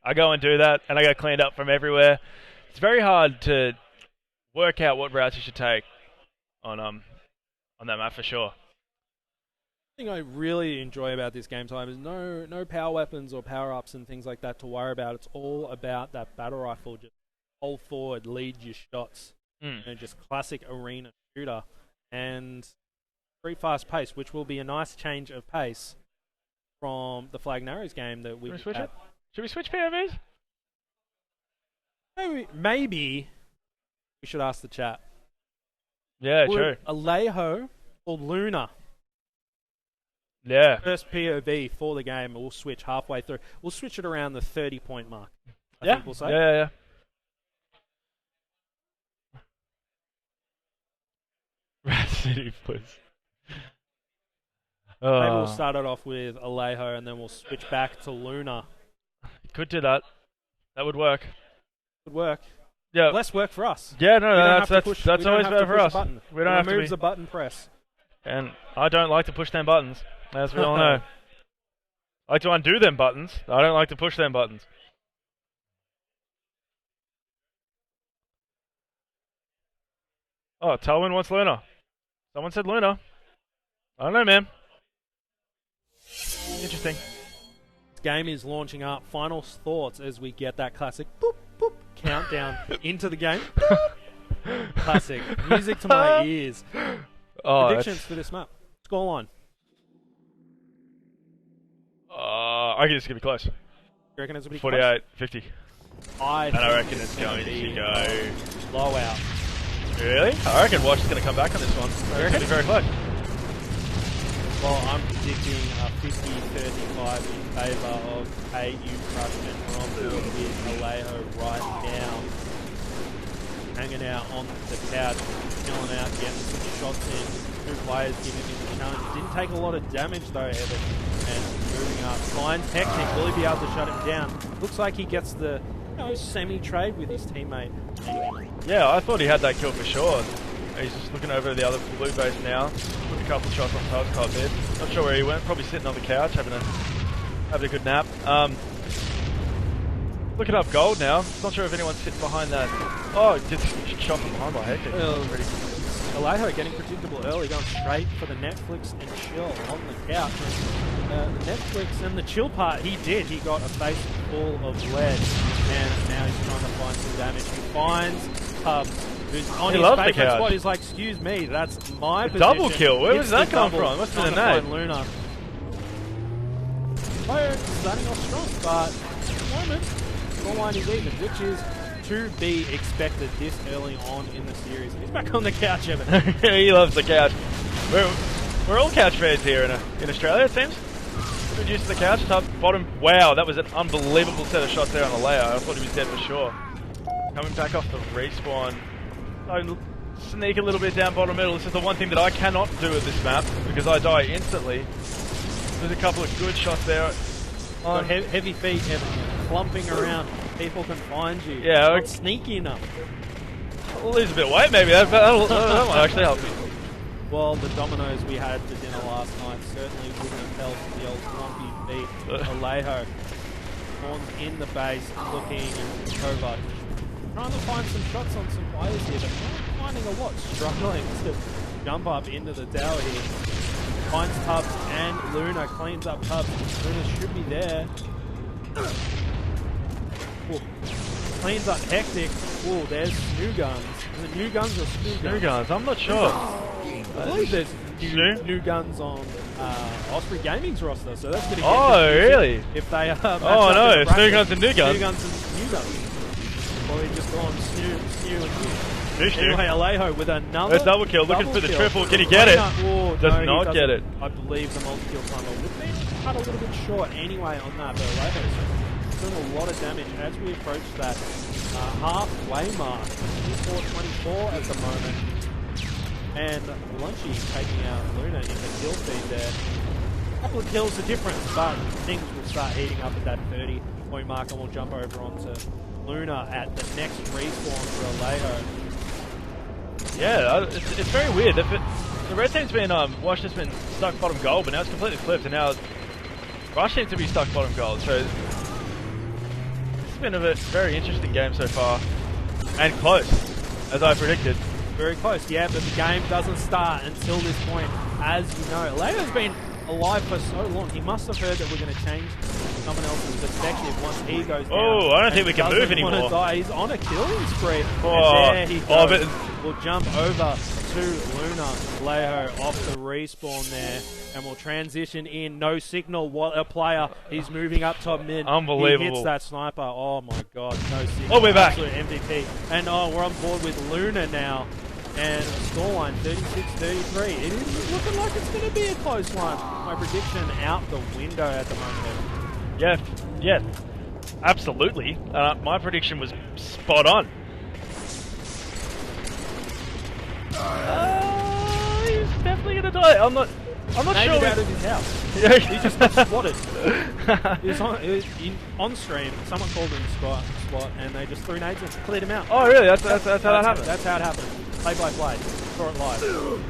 I go and do that, and I get cleaned up from everywhere. It's very hard to work out what routes you should take on that map for sure. The thing I really enjoy about this game type is no power weapons or power ups and things like that to worry about. It's all about that battle rifle, just hold forward, lead your shots, just classic arena shooter, and very fast pace, which will be a nice change of pace from the Flag Narrows game that we switch it. Should we switch POVs? Maybe we should ask the chat. Yeah, true. Alejo or Luna? Yeah. First POV for the game. We'll switch halfway through. We'll switch it around the 30-point mark. I think we'll say. Yeah. Rat City, please. Maybe we'll start it off with Alejo and then we'll switch back to Luna. Could do that. That would work. Would work. Yeah. Less work for us. Yeah, no, that's always better for us. We don't have to remove the button press. And I don't like to push them buttons, as we all know. I like to undo them buttons. I don't like to push them buttons. Oh, Talwin wants Luna. Someone said Luna. I don't know, man. Interesting. This game is launching up. Final thoughts as we get that classic boop, boop countdown into the game. Classic. Music to my ears. Predictions for this map. Scoreline. I reckon it's going to be close. You reckon it's going to be 48, 50. I reckon it's going to go blowout. Really? I reckon Watch is going to come back on this one. I reckon it's very close. Well, I'm predicting a 50-35 in favour of AU Crush, and we're on board with Alejo right now. Hanging out on the couch, chilling out, getting some shots in. 2 players giving him the challenge. Didn't take a lot of damage though, Evan. And moving up, finds Hectic. Will he be able to shut him down? Looks like he gets the semi-trade with his teammate. Yeah, I thought he had that kill for sure. He's just looking over the other blue base now. Took a couple of shots on Tubbs quite a bit. Not sure where he went. Probably sitting on the couch having a good nap. Looking up gold now. Not sure if anyone's sitting behind that. Oh, just shot from behind by Hectic. Alejo getting predictable early, going straight for the Netflix and chill on the couch. And, the Netflix and the chill part, he did. He got a face full of lead, and now he's trying to find some damage. He finds Tubbs, who's on his favourite spot. He's like, excuse me, that's my position. Double kill. Where was that come from? Must have been a nade. Luna. Player starting off strong, but at the moment, scoreline is even, which is to be expected this early on in the series. He's back on the couch, Evan. He loves the couch. We're all couch fans here in Australia, it seems. Good use of the couch. Top bottom. Wow, that was an unbelievable set of shots there on the layer. I thought he was dead for sure. Coming back off the respawn. So sneak a little bit down bottom middle. This is the one thing that I cannot do at this map because I die instantly. There's a couple of good shots there. Got heavy feet, Evan, clumping around. People can find you. Yeah, not sneaky enough. I'll lose a bit of weight maybe. That might actually help me. Well, the Dominoes we had for dinner last night certainly wouldn't have helped the old clumpy feet. Alejo, Horns in the base, looking over. Trying to find some shots on some players here, but not finding a lot. Struggling to jump up into the tower here. Finds Tubbs and Luna, cleans up Tubbs. Luna should be there. Ooh. Cleans up Hectic. Ooh, there's New Guns. Is it New Guns or Snoo Guns? New Guns, I'm not sure. I believe there's new Guns on Osprey Gaming's roster, so that's going to get really? If they are. Oh no, Snoo Guns and New Guns. Snoo Guns and New Guns. Or they just gone Snoo and New. Snoo. Anyway, Alejo with another double kill, looking for the triple. Can he get it? Does not get it. I believe the multi-kill tunnel would be cut a little bit short anyway on that, but Alejo's doing a lot of damage as we approach that halfway mark. 424 at the moment. And Lunchy taking out Luna in the kill feed there. A couple of kills are different, but things will start heating up at that 30-point mark, and we'll jump over onto Luna at the next respawn for Alejo. Yeah, it's very weird. The red team's been, Wash has been stuck bottom gold, but now it's completely flipped, and now Rush seems to be stuck bottom gold, so it's been a very interesting game so far. And close, as I predicted. Very close, yeah, but the game doesn't start until this point, as you know. Alejo's been alive for so long, he must have heard that we're going to change someone else's perspective once he goes down. Oh, I don't think we can move anymore. He's on a killing spree. Oh, and there he goes. We'll jump over to Luna. Alejo off the respawn there. And we'll transition in. No signal. What a player. He's moving up top mid. Unbelievable. He hits that sniper. Oh my god. No signal. Oh, we're back. Absolute MVP. And we're on board with Luna now. And scoreline 36-33. It is looking like it's going to be a close one. My prediction out the window at the moment. Yeah, absolutely. My prediction was spot on. He's definitely going to die. I'm not Maybe sure. out of his house. Yeah. He just got spotted. He was on stream. Someone called him spot, and they just threw nades and cleared him out. Oh, really? That's how that happened. That's how it happened. Play by play. Saw it live.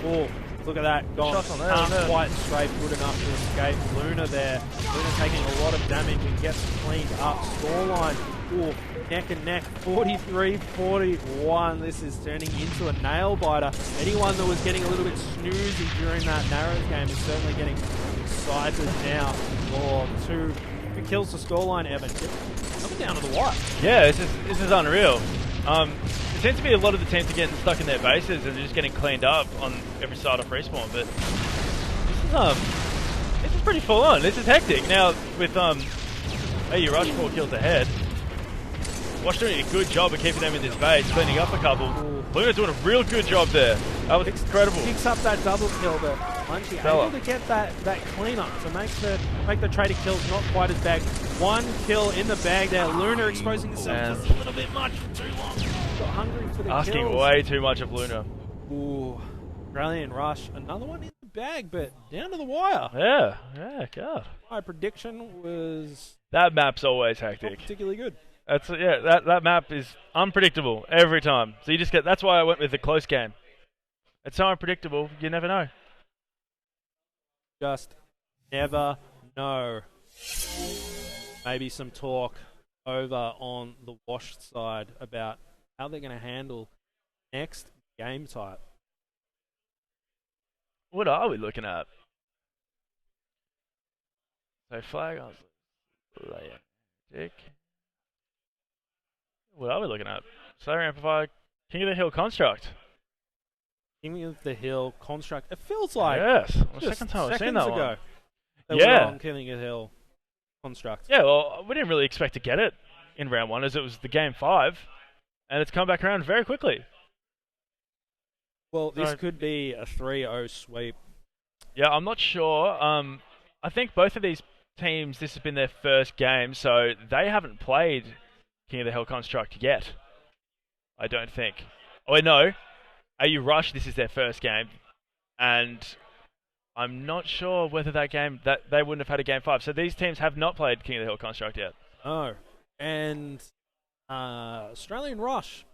Oh, look at that. Gone. Shots on there. Can't quite strafe good enough to escape. Luna there. Luna taking a lot of damage and gets cleaned up. Scoreline. Oh, neck and neck. 43-41. This is turning into a nail biter. Anyone that was getting a little bit snoozy during that Narrows game is certainly getting excited now. Oh, two kills to scoreline, Evan. Coming down to the wire. Yeah, this is unreal. It seems to be a lot of the teams are getting stuck in their bases and they're just getting cleaned up on every side of respawn, but this is pretty full on. This is hectic. Now with AU Rush 4 kills ahead. Wash doing a good job of keeping them in this base, cleaning up a couple. Luna doing a real good job there. That was incredible. Picks up that double kill, but Lunchy Fella. able to get that cleanup to make the trader kills not quite as bad. One kill in the bag there. Luna exposing himself just a little bit much for too long. Got hungry for the Asking kills. way too much of Luna. Ooh, Australian Rush. Another one in the bag, but down to the wire. Yeah, God. My prediction was That map's always not hectic. particularly good. That map is unpredictable every time. So you just get. That's why I went with the close game. It's so unpredictable. You never know. Just never know. Maybe some talk over on the washed side about how they're going to handle next game type. What are we looking at? So flag on Dick. What are we looking at? Slayer Amplifier, King of the Hill Construct. King of the Hill Construct. It feels like Yes, the just second time I've seen seconds that ago. one. They Yeah. were on King of the Hill Construct. Yeah, well, we didn't really expect to get it in round one, as it was the game 5, and it's come back around very quickly. Well, this So- could be a 3-0 sweep. Yeah, I'm not sure. I think both of these teams, this has been their first game, so they haven't played King of the Hill Construct yet. I don't think. Oh, no. AU Rush, this is their first game, and I'm not sure whether that they wouldn't have had a game 5. So these teams have not played King of the Hill Construct yet. Oh, and Australian Rush.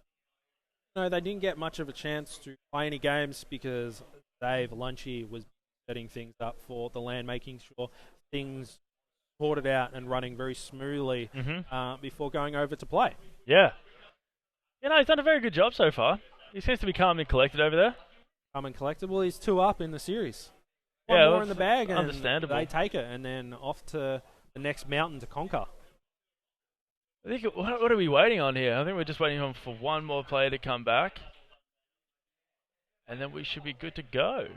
No, they didn't get much of a chance to play any games because Dave Lunchy was setting things up for the LAN, making sure things sorted out and running very smoothly before going over to play. Yeah. You know, he's done a very good job so far. He seems to be calm and collected over there. Calm and collectible. He's 2 up in the series. One Yeah, more that's in the bag, and understandable. they take it, and then off to the next mountain to conquer. I think, what are we waiting on here? I think we're just waiting on for one more player to come back. And then we should be good to go.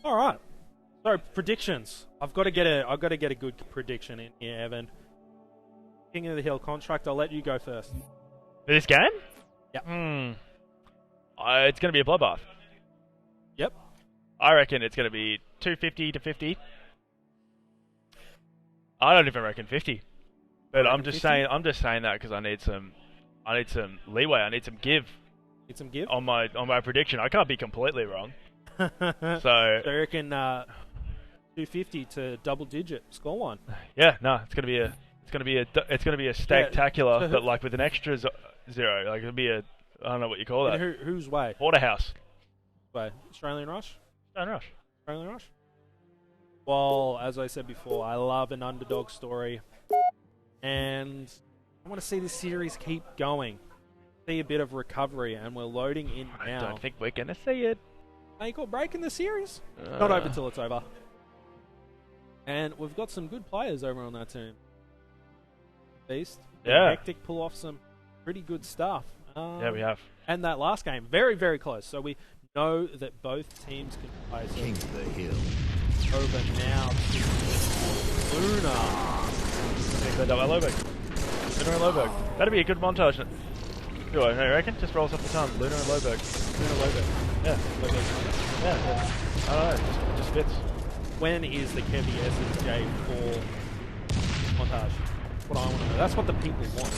All right. So predictions. I've got to get a good prediction in here, Evan. King of the Hill Construct. I'll let you go first. For this game? Yep. It's going to be a bloodbath. Yep. I reckon it's going to be 250 to 50. I don't even reckon 50. But I'm just 50? saying that because I need some leeway. I need some give. Need some give? On my prediction. I can't be completely wrong. So So I reckon 250 to double digit scoreline. yeah, no, it's gonna be a spectacular, Yeah. but like with an extra 0. Like it'll be a, I don't know what you call that. And whose way? Porterhouse. Way. Australian Rush? Don't rush. Australian Rush? Well, as I said before, I love an underdog story. And I want to see this series keep going. See a bit of recovery, and we're loading in now. I don't think we're gonna see it. Make or break in the series? Not over till it's over. And we've got some good players over on that team. Beast. Yeah. Hectic pull off some pretty good stuff. Yeah, we have. And that last game, very, very close. So we know that both teams can play. So King of the Hill. over now to Luna. Luna and Loberg. That'd be a good montage. Do I reckon? Just rolls off the tongue. Luna and Loberg. Luna Lobo. Yeah. Yeah. I don't know. Just fits. When is the Kevy SSJ4 montage? That's what I want to know. That's what the people want.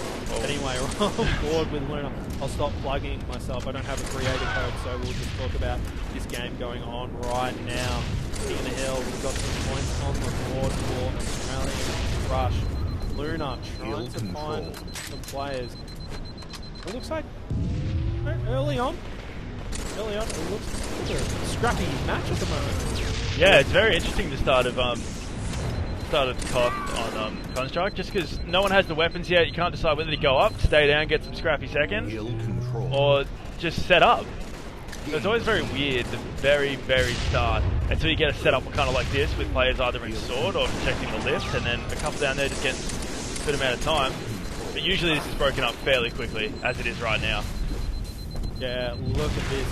Anyway, we're on board with Luna. I'll stop plugging myself. I don't have a creator code, so we'll just talk about this game going on right now. King of the Hill, we've got some points on the board for Australian Rush. Luna trying to find some players. It looks like early on, it looks like a scrappy match at the moment. Yeah, it's very interesting the start of COD on Construct, just because no one has the weapons yet. You can't decide whether to go up, stay down, get some scrappy seconds, Hill control. or just set up. So it's always very weird, the very, very start, until you get a setup kind of like this, with players either in sword or protecting the lift, and then a couple down there just getting a good amount of time. But usually this is broken up fairly quickly, as it is right now. Yeah, look at this.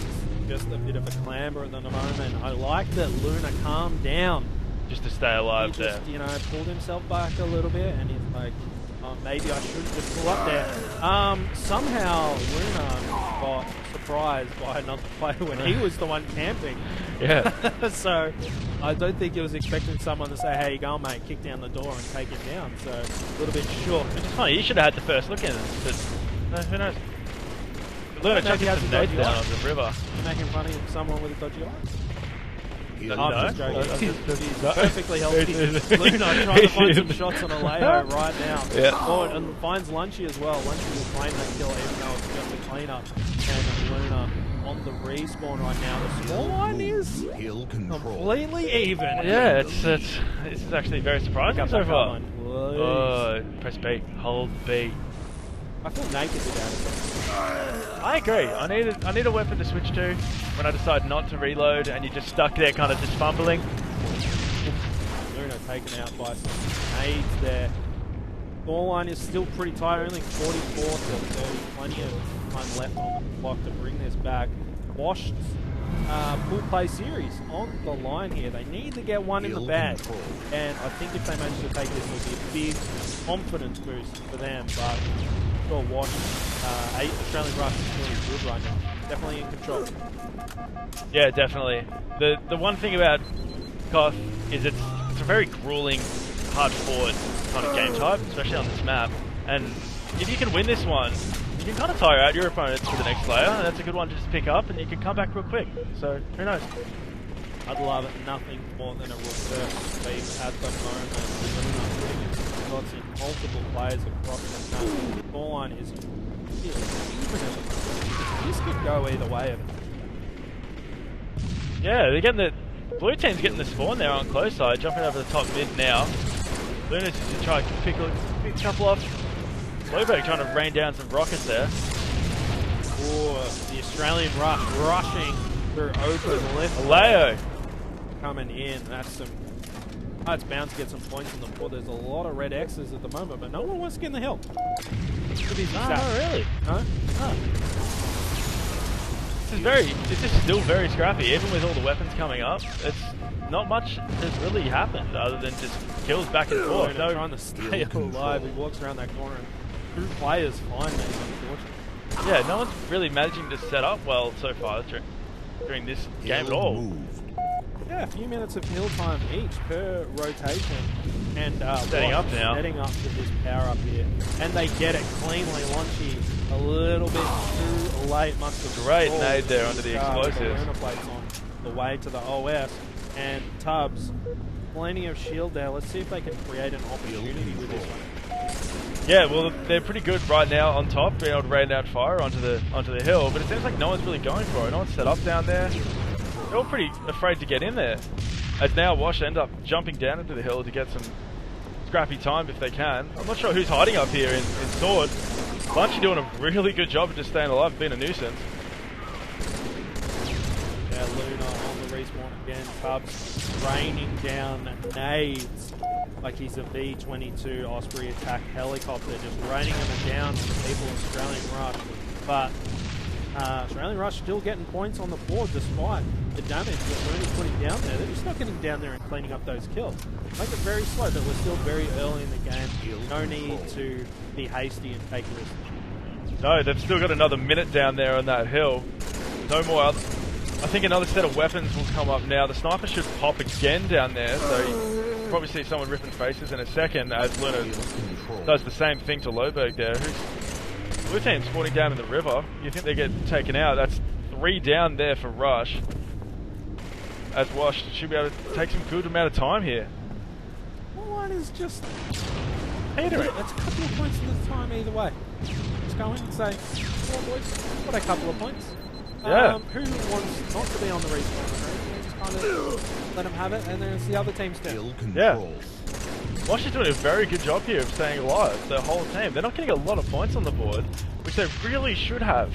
Just a bit of a clamber at the moment. I like that Luna calmed down. Just to stay alive He just, there. pulled himself back a little bit, and he's like, Maybe I shouldn't just pull up there. Somehow Luna got surprised by another player when he was the one camping. Yeah. So I don't think he was expecting someone to say, "Hey, you go, mate, kick down the door and take him down." So a little bit shook. Which is funny. You should have had the first look in it, but no, who knows? Luna Maybe he has chucking a some nades dodgy down eye. on the river. Making fun of someone with a dodgy eye. No, I'm just joking. He's no. perfectly healthy. Luna trying to find some shots on Alejo right now. Yeah. Oh, and finds Lunchy as well. Lunchy will claim that kill even though it's just a cleanup. And Luna on the respawn right now. The small line is Hill control. completely even. Yeah, this is actually very surprising so far. Please. Oh, press B, hold B. I feel naked without it. I agree. I need a weapon to switch to when I decide not to reload, and you're just stuck there, kind of just fumbling. Luna taken out by some nades there. Ball line is still pretty tight, only 44 to 30. Plenty of time left on the clock to bring this back. Washed full play series on the line here. They need to get one in the bag, and I think if they manage to take this, it'll be a big confidence boost for them. But sure, Wash, Australian Rush is really good right now. Definitely in control. Yeah, definitely. The one thing about Koth is it's a very grueling, hard-fought kind of game type, especially on this map. And if you can win this one, you can kind of tire out your opponents for the next layer, and that's a good one to just pick up, and you can come back real quick. So, who knows? I'd love it nothing more than a reverse sweep at the moment. Got in multiple players across the map. Ball line is even at the moment. This could go either way of it. Yeah, they're getting the blue team's getting the spawn there on close side, jumping over the top mid now. Luna's just trying to pick a couple off. Slowberg trying to rain down some rockets there. Oh, the Australian Rush rushing through open left. Leo Coming in. That's bound to get some points on the board. There's a lot of red X's at the moment, but no one wants to get in the hill. not really. No? No. This is still very scrappy, even with all the weapons coming up. It's not much has really happened other than just kills back and forth. No, trying to stay alive. He walks around that corner. 2 players find me, unfortunately. Yeah, no one's really managing to set up well so far during this game at all. Yeah, a few minutes of hill time each per rotation. And setting up now. Setting up to this power up here. And they get it cleanly. Launchy a little bit too late. Must have great nade there under the explosives. The plates on the way to the OS. And Tubbs, plenty of shield there. Let's see if they can create an opportunity with this one. Yeah, well, they're pretty good right now on top, being able to rain out fire onto the hill, but it seems like no one's really going for it. No one's set up down there. They're all pretty afraid to get in there. As now Wash end up jumping down into the hill to get some scrappy time if they can. I'm not sure who's hiding up here in Sword. Lunchy doing a really good job of just staying alive, being a nuisance. Yeah, Luna on the respawn again. Tubbs raining down nades like he's a V-22 Osprey attack helicopter, just raining them down on the people of Australian Rush. But Australian Rush still getting points on the board despite the damage that Luna's putting down there. They're just not getting down there and cleaning up those kills. Make it very slow, but we're still very early in the game. No need to be hasty and take risks. No, they've still got another minute down there on that hill. No more. I think another set of weapons will come up now. The sniper should pop again down there, so you'll probably see someone ripping faces in a second as Luna does the same thing to Loberg there. Blue team's spawning down in the river. You think they get taken out? That's 3 down there for Rush. As Wash should be able to take some good amount of time here. One is just Petering. That's a couple of points at the time either way. Just go in and say, "Well, boys, what a couple of points." Yeah. Who wants not to be on the respawn? Just kind of let them have it, and then it's the other team's turn. Yeah. Wash is doing a very good job here of staying alive, the whole team. They're not getting a lot of points on the board, which they really should have.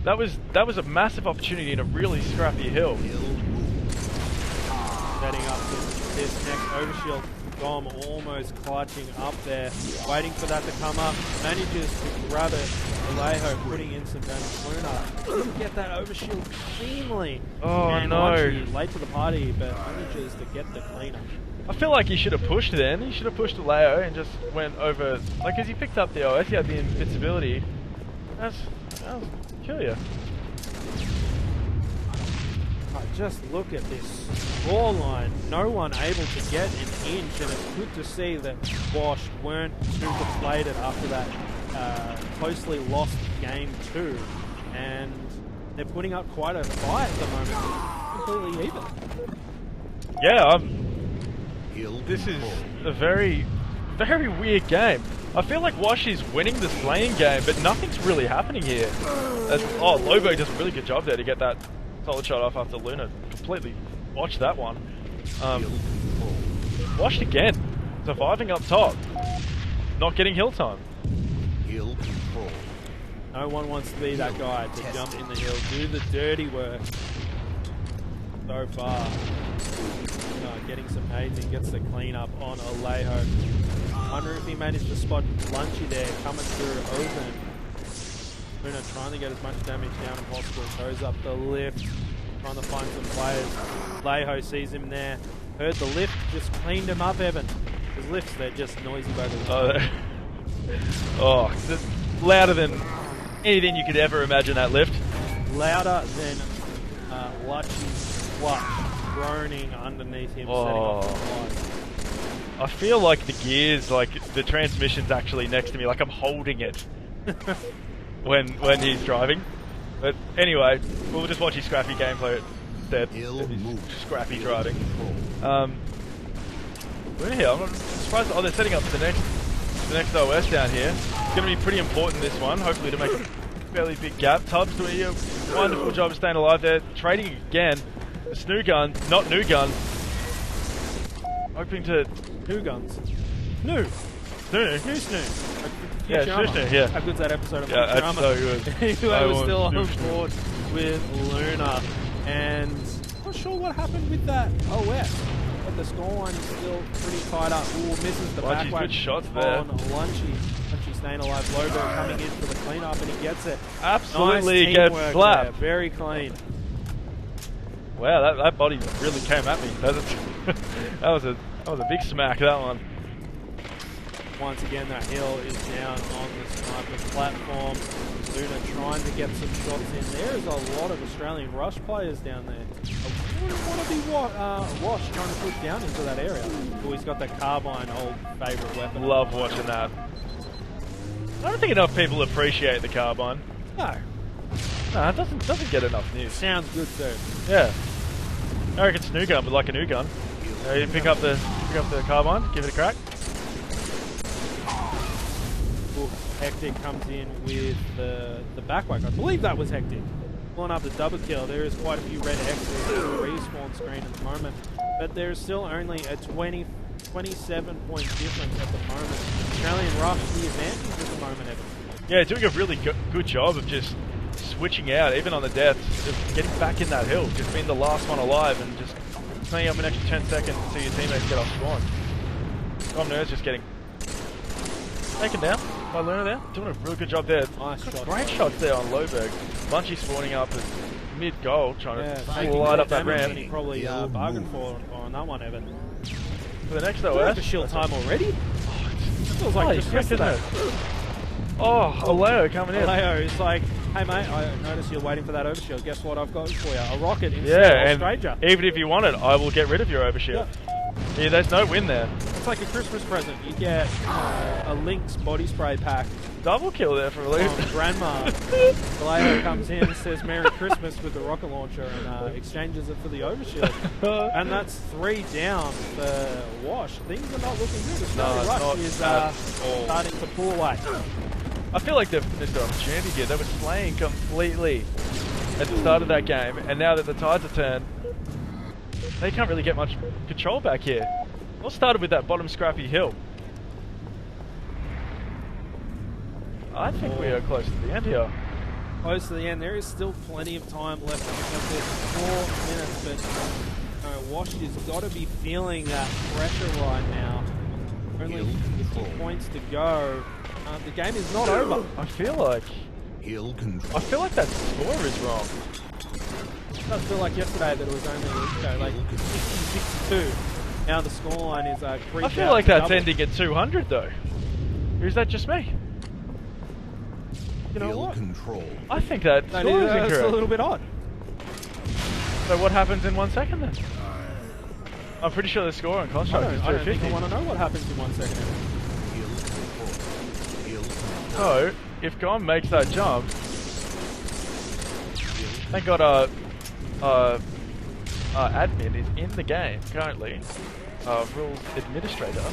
That was a massive opportunity in a really scrappy hill. Setting up to this next overshield. Dom almost clutching up there, waiting for that to come up. Manages to grab it. Alejo putting in some damage. Luna didn't get that overshield cleanly. Oh and no! Archie, late to the party, but manages to get the cleanup. I feel like he should have pushed then. He should have pushed Leo and just went over, like, as he picked up the OS, he had the invincibility. That's kill you. Just look at this scoreline. No one able to get an inch, and it's good to see that Wash weren't too deflated after that closely lost game 2, and they're putting up quite a fight at the moment. Completely even. Yeah, this is a very, very weird game. I feel like Wash is winning this lane game, but nothing's really happening here. Lobo does a really good job there to get that solid shot off after Luna completely botched that one. Washed again, surviving up top, not getting hill time. Hill control. No one wants to be that guy to jump in the hill, do the dirty work. So far, getting some hazing, gets the clean up on Alejo. Wonder if he managed to spot Lunchy there coming through open. Luna trying to get as much damage down as possible, goes up the lift, trying to find some players. Alejo sees him there, heard the lift, just cleaned him up, Evan. His lifts, they're just noisy by the time. Louder than anything you could ever imagine, that lift. Louder than Luchy's clutch groaning underneath him, setting off the lights. I feel like the gears, like the transmission's actually next to me, like I'm holding it when he's driving. But anyway, we'll just watch his scrappy gameplay instead. Scrappy driving. We're here. I'm not surprised. Oh, they're setting up the next OS down here. It's going to be pretty important, this one, hopefully to make a fairly big gap. Tubbs doing a wonderful job of staying alive there. Trading again. The Snoo gun, not new gun. Hoping to... New guns. Snoo. Snoo. Yeah, Snoo, yeah. How good's that episode of Yeah, that's so good. Anyway, we're still on board with Luna. And not sure what happened with that OS. But the scoreline is still pretty tied up. Ooh, misses the back good shots there. on Lunchy. Lunchy staying alive. Lobo coming in for the cleanup, and he gets it. Absolutely nice gets slapped. There. Very clean. Wow, that body really came at me. That was a big smack, that one. Once again, that hill is down on the sniper's platform. Luna trying to get some shots in. There is a lot of Australian Rush players down there. I wouldn't want to be Wash trying to push down into that area. Oh, he's got that carbine, old favourite weapon. Love watching that. I don't think enough people appreciate the carbine. No. No, it doesn't get enough news. Sounds good too. Yeah. I reckon it's a new gun, but like a new gun. You pick up the carbine, give it a crack. Ooh, Hectic comes in with the back whack. I believe that was Hectic. Pulling up the double kill. There is quite a few red X's on the respawn screen at the moment, but there's still only a 27-point difference at the moment. Australian Rush the advantage at the moment, Evan. Yeah, doing a really good job of just switching out, even on the deaths, just getting back in that hill, just being the last one alive and just playing up an extra 10 seconds to see your teammates get off spawn. Dom Nerd's just getting taken down by Luna there, doing a really good job there. Nice shot. Great shots there on Loberg. Lunchy spawning up at mid-goal, trying to light up that ramp. He probably bargained for on that one, Evan. For the next Do we have a shield time already? Feels like just yesterday. Oh, Aleo coming in. Aleo is like, hey mate, I noticed you're waiting for that overshield. Guess what I've got for you? A rocket instead of a stranger. Even if you want it, I will get rid of your overshield. Yeah, there's no win there. It's like a Christmas present. You get a Lynx body spray pack. Double kill there for Aleo. Grandma. Aleo comes in and says Merry Christmas with the rocket launcher and exchanges it for the overshield. And that's 3 down for Wash. Things are not looking good. Australia Rush is starting to pull away. I feel like they've missed an opportunity here. They were slaying completely at the start of that game, and now that the tides are turned, they can't really get much control back here. All started with that bottom scrappy hill. I think we are close to the end here. Close to the end. There is still plenty of time left. There's 4 minutes, but Wash has got to be feeling that pressure right now. Only 50 points to go. The game is not over. I feel like that score is wrong. It does feel like yesterday that it was only like 60-62. Now the scoreline is I feel like that's ending at 200 though. Or is that just me? You know what? I think that score is incorrect. It's a little bit odd. So what happens in 1 second then? I'm pretty sure the score on Construct is 250. I don't think I want to know what happens in 1 second. So, if Gon makes that jump, thank God our admin is in the game currently, rules administrator.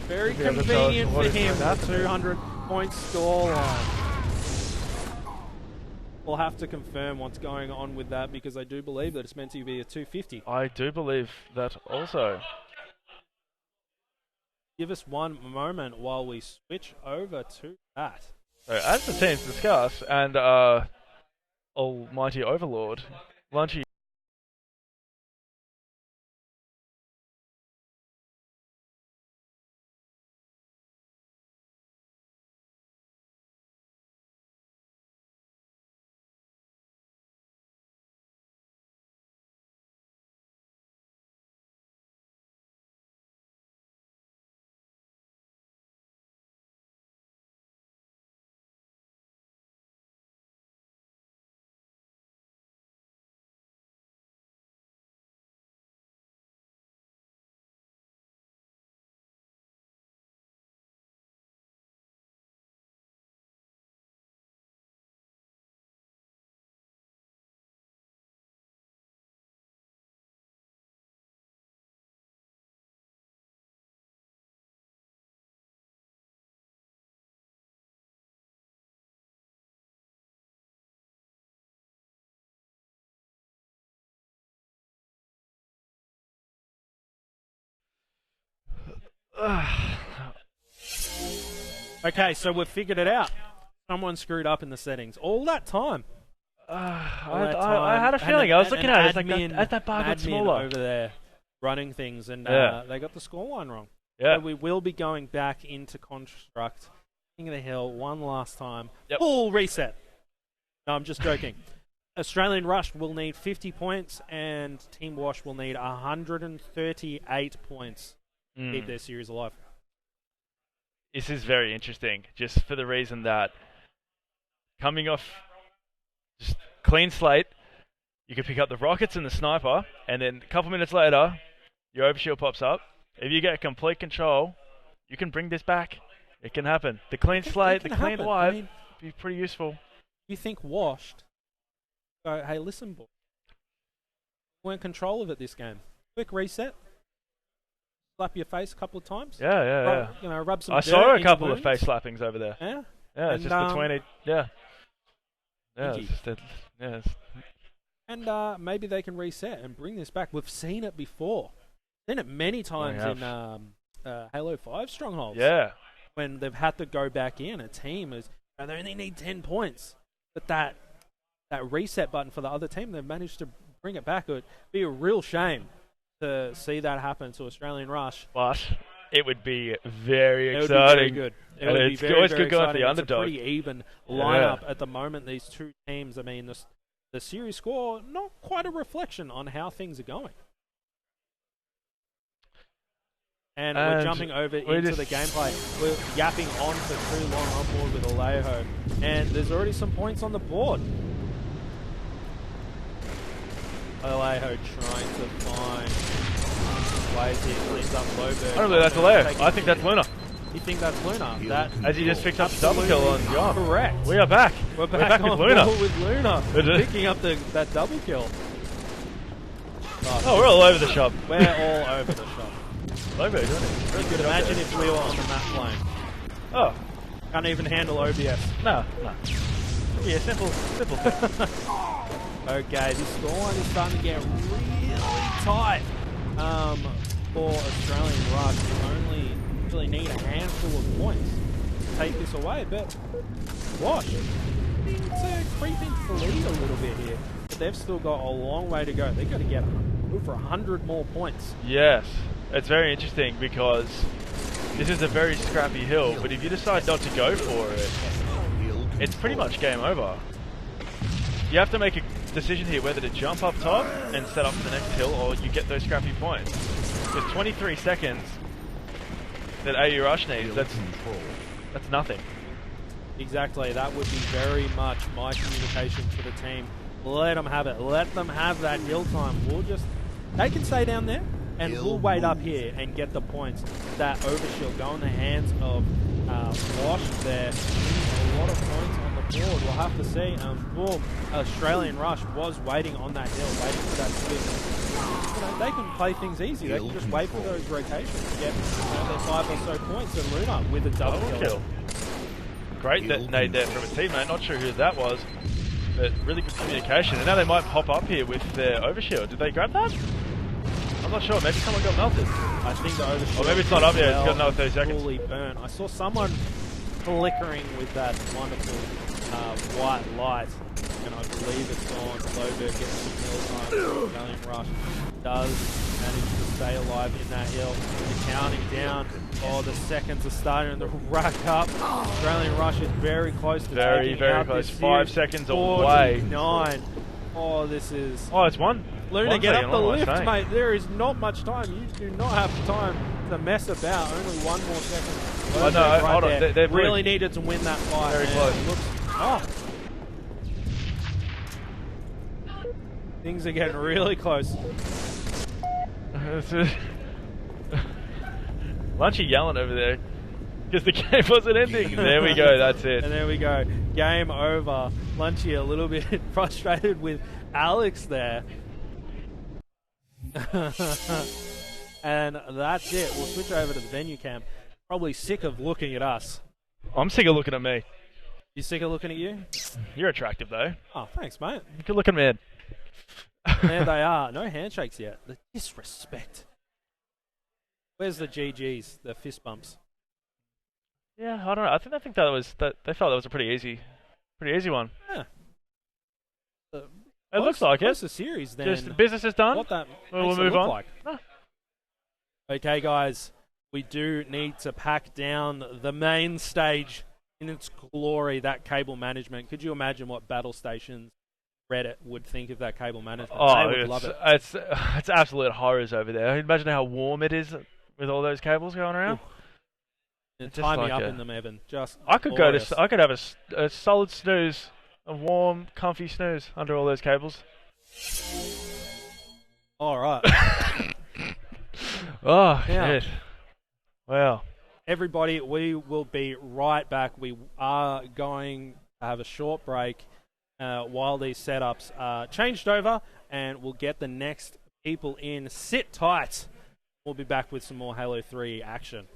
Very convenient for him, the 200-point scoreline. We'll have to confirm what's going on with that because I do believe that it's meant to be a 250. I do believe that also. Give us one moment while we switch over to that. So, as the teams discuss, and Almighty Overlord, Lunchy. Okay, so we've figured it out. Someone screwed up in the settings. All that time. I had a feeling. I was looking at it. It's like as that bar got smaller over there, running things, and they got the scoreline wrong. Yeah. So we will be going back into Construct. King of the Hill one last time. Yep. Full reset. No, I'm just joking. Australian Rush will need 50 points, and Team Wash will need 138 points to keep their series alive. This is very interesting, just for the reason that coming off just clean slate, you can pick up the rockets and the sniper, and then a couple minutes later, your overshield pops up. If you get complete control, you can bring this back. It can happen. The clean slate, the clean wipe, be pretty useful. You think Washed? Go, hey, listen, boy. We're in control of it this game. Quick reset. Slap your face a couple of times. Yeah. You know, rub some. I dirt saw a into couple of wounds. face slappings over there. Yeah. Yeah, it's just between it. Yeah. Yeah. Thank It's just And maybe they can reset and bring this back. We've seen it before. Seen it many times in Halo 5 strongholds. Yeah. When they've had to go back in, a team is they only need 10 points, but that reset button for the other team, they've managed to bring it back. It would be a real shame to see that happen to Australian Rush. But it would be very exciting. It would be very good. It would be it's very, always very good going for exciting. the underdog. It's a pretty even lineup at the moment. These two teams. I mean, the series score not quite a reflection on how things are going. And we're jumping over into the gameplay. We're yapping on for too long on board with Alejo. And there's already some points on the board. Alejo trying to find ways here. Cleans up Lowberg. I don't believe that's Alejo. I think that's Luna. You think that's Luna? As he just picked up the double kill on John. Correct. We are back. We're back with on Luna. board with Luna. Picking up that double kill. Oh, we're all over the shop. We're all over the shop. Lowberg, isn't it? Really good. Imagine if we were on the map playing. Oh. Can't even handle OBS. No. Yeah, simple. Okay, this scoreline is starting to get really tight for Australian Rush. They only really need a handful of points to take this away, but Wash needs to creep into the lead a little bit here. But they've still got a long way to go. They've got to get over 100 more points. Yes, it's very interesting because this is a very scrappy hill, but if you decide not to go for it, it's pretty much game over. You have to make a decision here whether to jump up top and set up for the next hill, or you get those scrappy points. Because 23 seconds that AU Rush needs, that's nothing. Exactly, that would be very much my communication to the team. Let them have it. Let them have that hill time. They can stay down there, and we'll wait up here and get the points. That overshield go in the hands of Wash there. A lot of points on the board. We'll have to see. Boom. Australian Rush was waiting on that hill, waiting for that swing. They can play things easy. They can just wait for those rotations to get their 5 or so points. And Luna with a double kill. Great nade there from a teammate. Not sure who that was, but really good communication. And now they might pop up here with their overshield. Did they grab that? I'm not sure. Maybe someone got melted. I think the overshield. Or maybe it's not up yet. It's got another 30 seconds. Fully burnt. I saw someone flickering with that wonderful white light, and I believe it's gone. Lobo gets some hill time. Australian Rush does manage to stay alive in that hill. They're counting down. Oh, the seconds are starting to rack up. Australian Rush is very close to taking very out close. this 5 seconds away. 49. Oh, this is... Oh, it's one. Luna, get up the lift, mate. There is not much time. You do not have time to mess about. Only 1 more second. Oh, no, hold on. They're really needed to win that fight. Very close. Oh. Things are getting really close. Lunchy yelling over there because the game wasn't ending. There we go, that's it. And there we go. Game over. Lunchy a little bit frustrated with Alex there. And that's it. We'll switch over to the venue cam. Probably sick of looking at us. I'm sick of looking at me. You sick of looking at you? You're attractive though. Oh, thanks, mate. Good looking man. There they are. No handshakes yet. The disrespect. Where's the GGs? The fist bumps. Yeah, I don't know. I think that was that. They felt that was a pretty easy one. Yeah. It looks like it. A series then. Just the business is done. What that we'll move on. Like. Okay, guys. We do need to pack down the main stage in its glory. That cable management. Could you imagine what battle stations Reddit would think of that cable management? Oh, they would love it. It's absolute horrors over there. Imagine how warm it is with all those cables going around. Tie me up in them, Evan. Just I could have a solid snooze, a warm, comfy snooze under all those cables. All right. Oh, shit. Wow. Everybody, we will be right back. We are going to have a short break while these setups are changed over, and we'll get the next people in. Sit tight. We'll be back with some more Halo 3 action.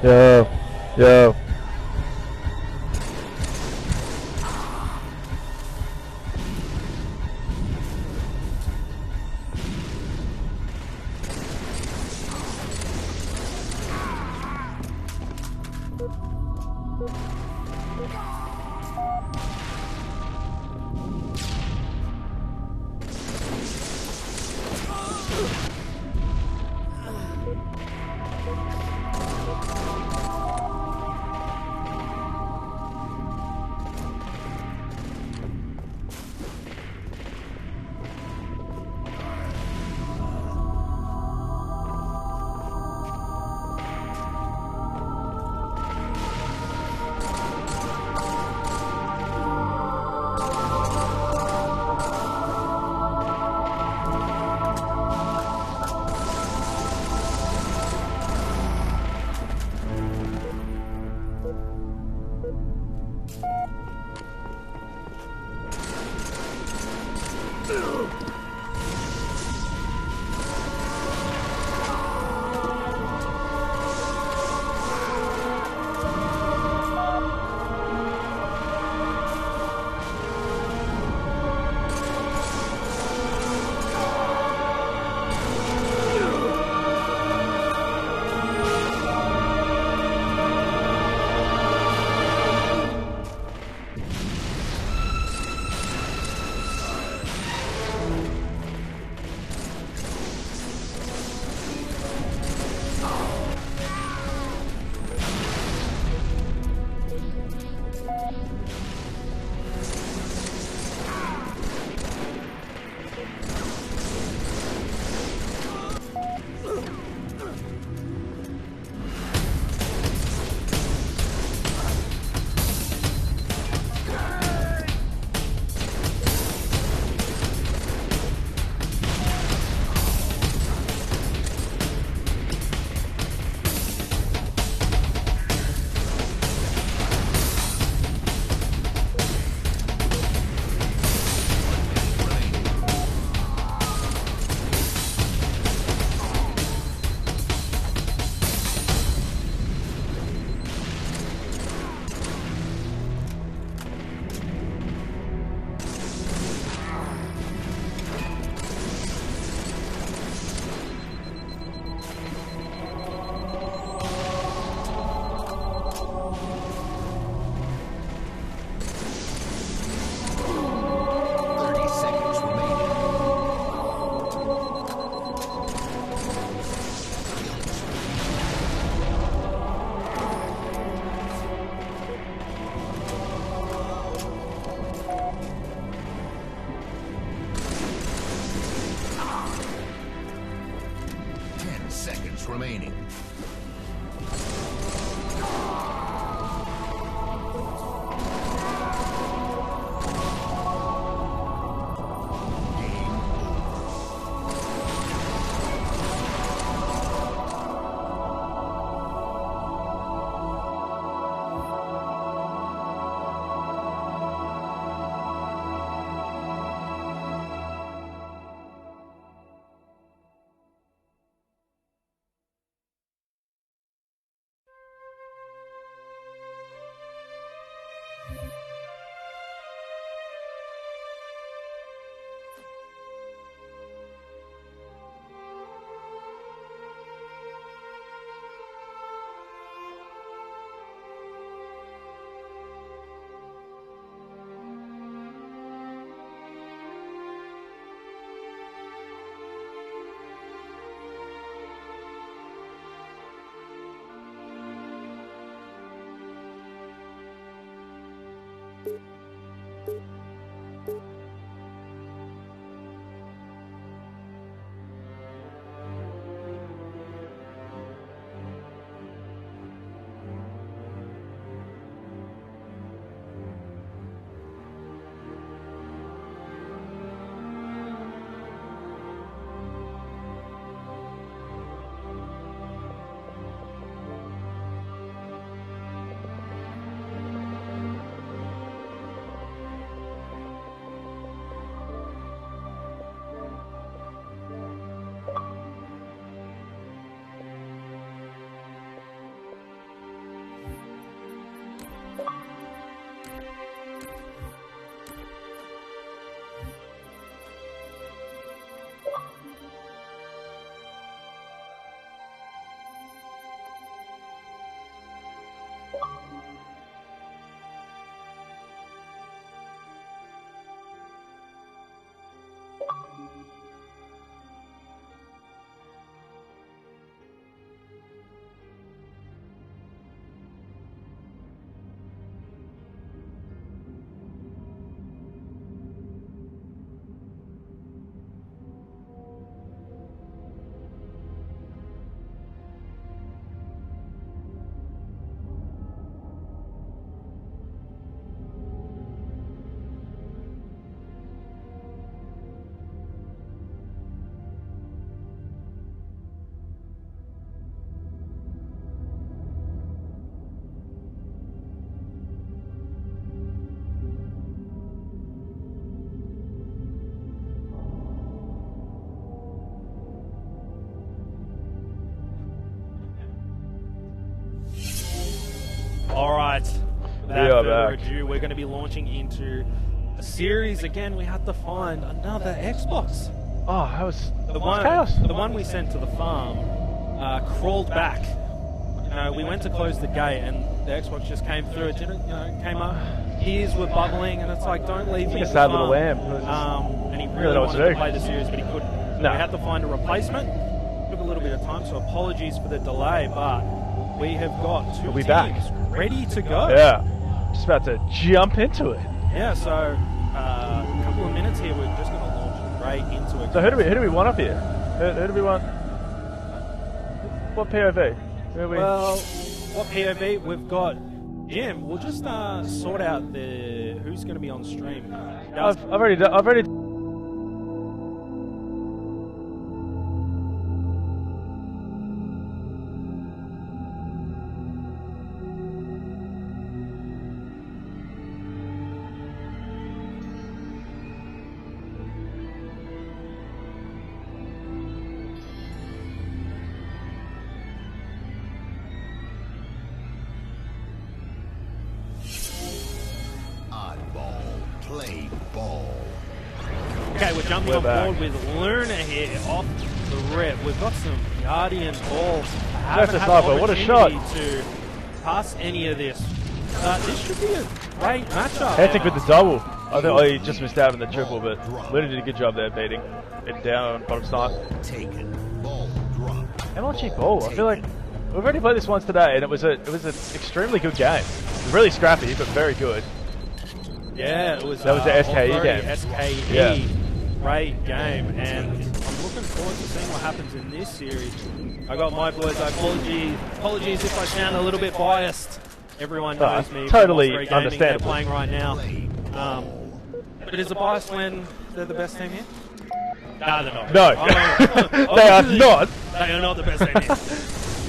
Yo, yo. All right. Without further ado, we're going to be launching into a series again. We had to find another Xbox. Oh, that was chaos. The one we sent to the farm crawled back. You know, we went to close the gate, and the Xbox just came through. It didn't, came up. Ears were bubbling, and it's like, don't leave me. It's a sad little lamb. And he really wanted to play the series, but he couldn't. So we had to find a replacement. Took a little bit of time, so apologies for the delay, but we have got two teams ready to go. Yeah, just about to jump into it. Yeah, so a couple of minutes here, we're just going to launch right into it. So who do we want up here? Who do we want? What POV? Well, what POV? We've got Jim. We'll just sort out the who's going to be on stream. I've already. Okay, we're jumping on board with Luna here off the rip. We've got some Guardian balls. What a shot! To pass any of this. This should be a great matchup. Hectic with the double. I think he just missed out on the triple, but Luna did a good job there beating it down on bottom snipe. MLG ball. I feel like we've already played this once today, and it was an extremely good game. It was really scrappy, but very good. Yeah, it was. That was the SKE game. SKE. Yeah. Great game, and I'm looking forward to seeing what happens in this series. I got my boys. Apologies if I sound a little bit biased. Everyone knows me. Totally understandable. They're understandable. playing right now. But is it biased when they're the best team here? No, they're not. No, they are not. They are not the best team here.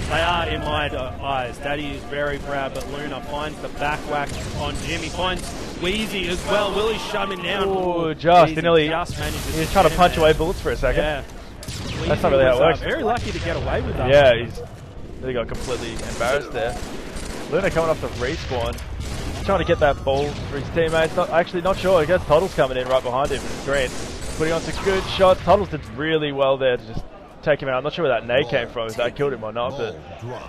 They are in my eyes. Daddy is very proud, but Luna finds the back whack on Jim. He finds Wheezy as well. Willie's shut him down. Oh, just nearly. He was trying to punch away bullets for a second. Yeah. That's not really how it works. Very lucky to get away with that. Yeah, he got completely embarrassed there. Luna coming off the respawn, trying to get that ball for his teammates. Not sure. I guess Toddles coming in right behind him. Green putting on some good shots. Toddles did really well there to just take him out. I'm not sure where that nade came from, if that killed him or not, but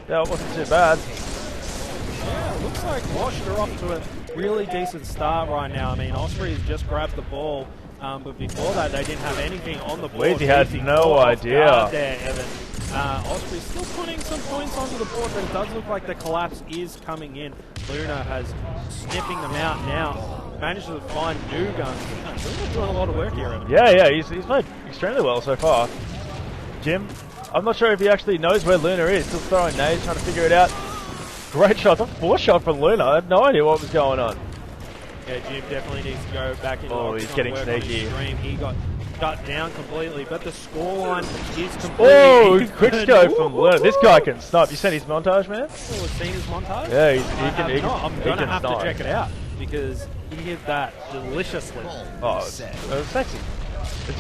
yeah, it wasn't too bad. Yeah, it looks like Washed are off to a really decent start right now. I mean, Osprey's just grabbed the ball, but before that, they didn't have anything on the board. Weezy had no idea. There, Evan. Osprey's still putting some points onto the board, but it does look like the collapse is coming in. Luna has sniffing them out now. Manages to find new guns. Luna's doing a lot of work here, Evan. Yeah, he's played extremely well so far. Jim, I'm not sure if he actually knows where Luna is. Still throwing nades, trying to figure it out. Great shot. That's a 4-shot from Luna. I had no idea what was going on. Yeah, Jim definitely needs to go back into Oh, he's getting sneaky. He got shut down completely, but the scoreline is completely quick scope from Luna. This guy can snipe. You seen his montage, man? Oh, we've seen his montage? Yeah, I'm going to have to check it out because he hit that deliciously. Oh, it was sexy. It's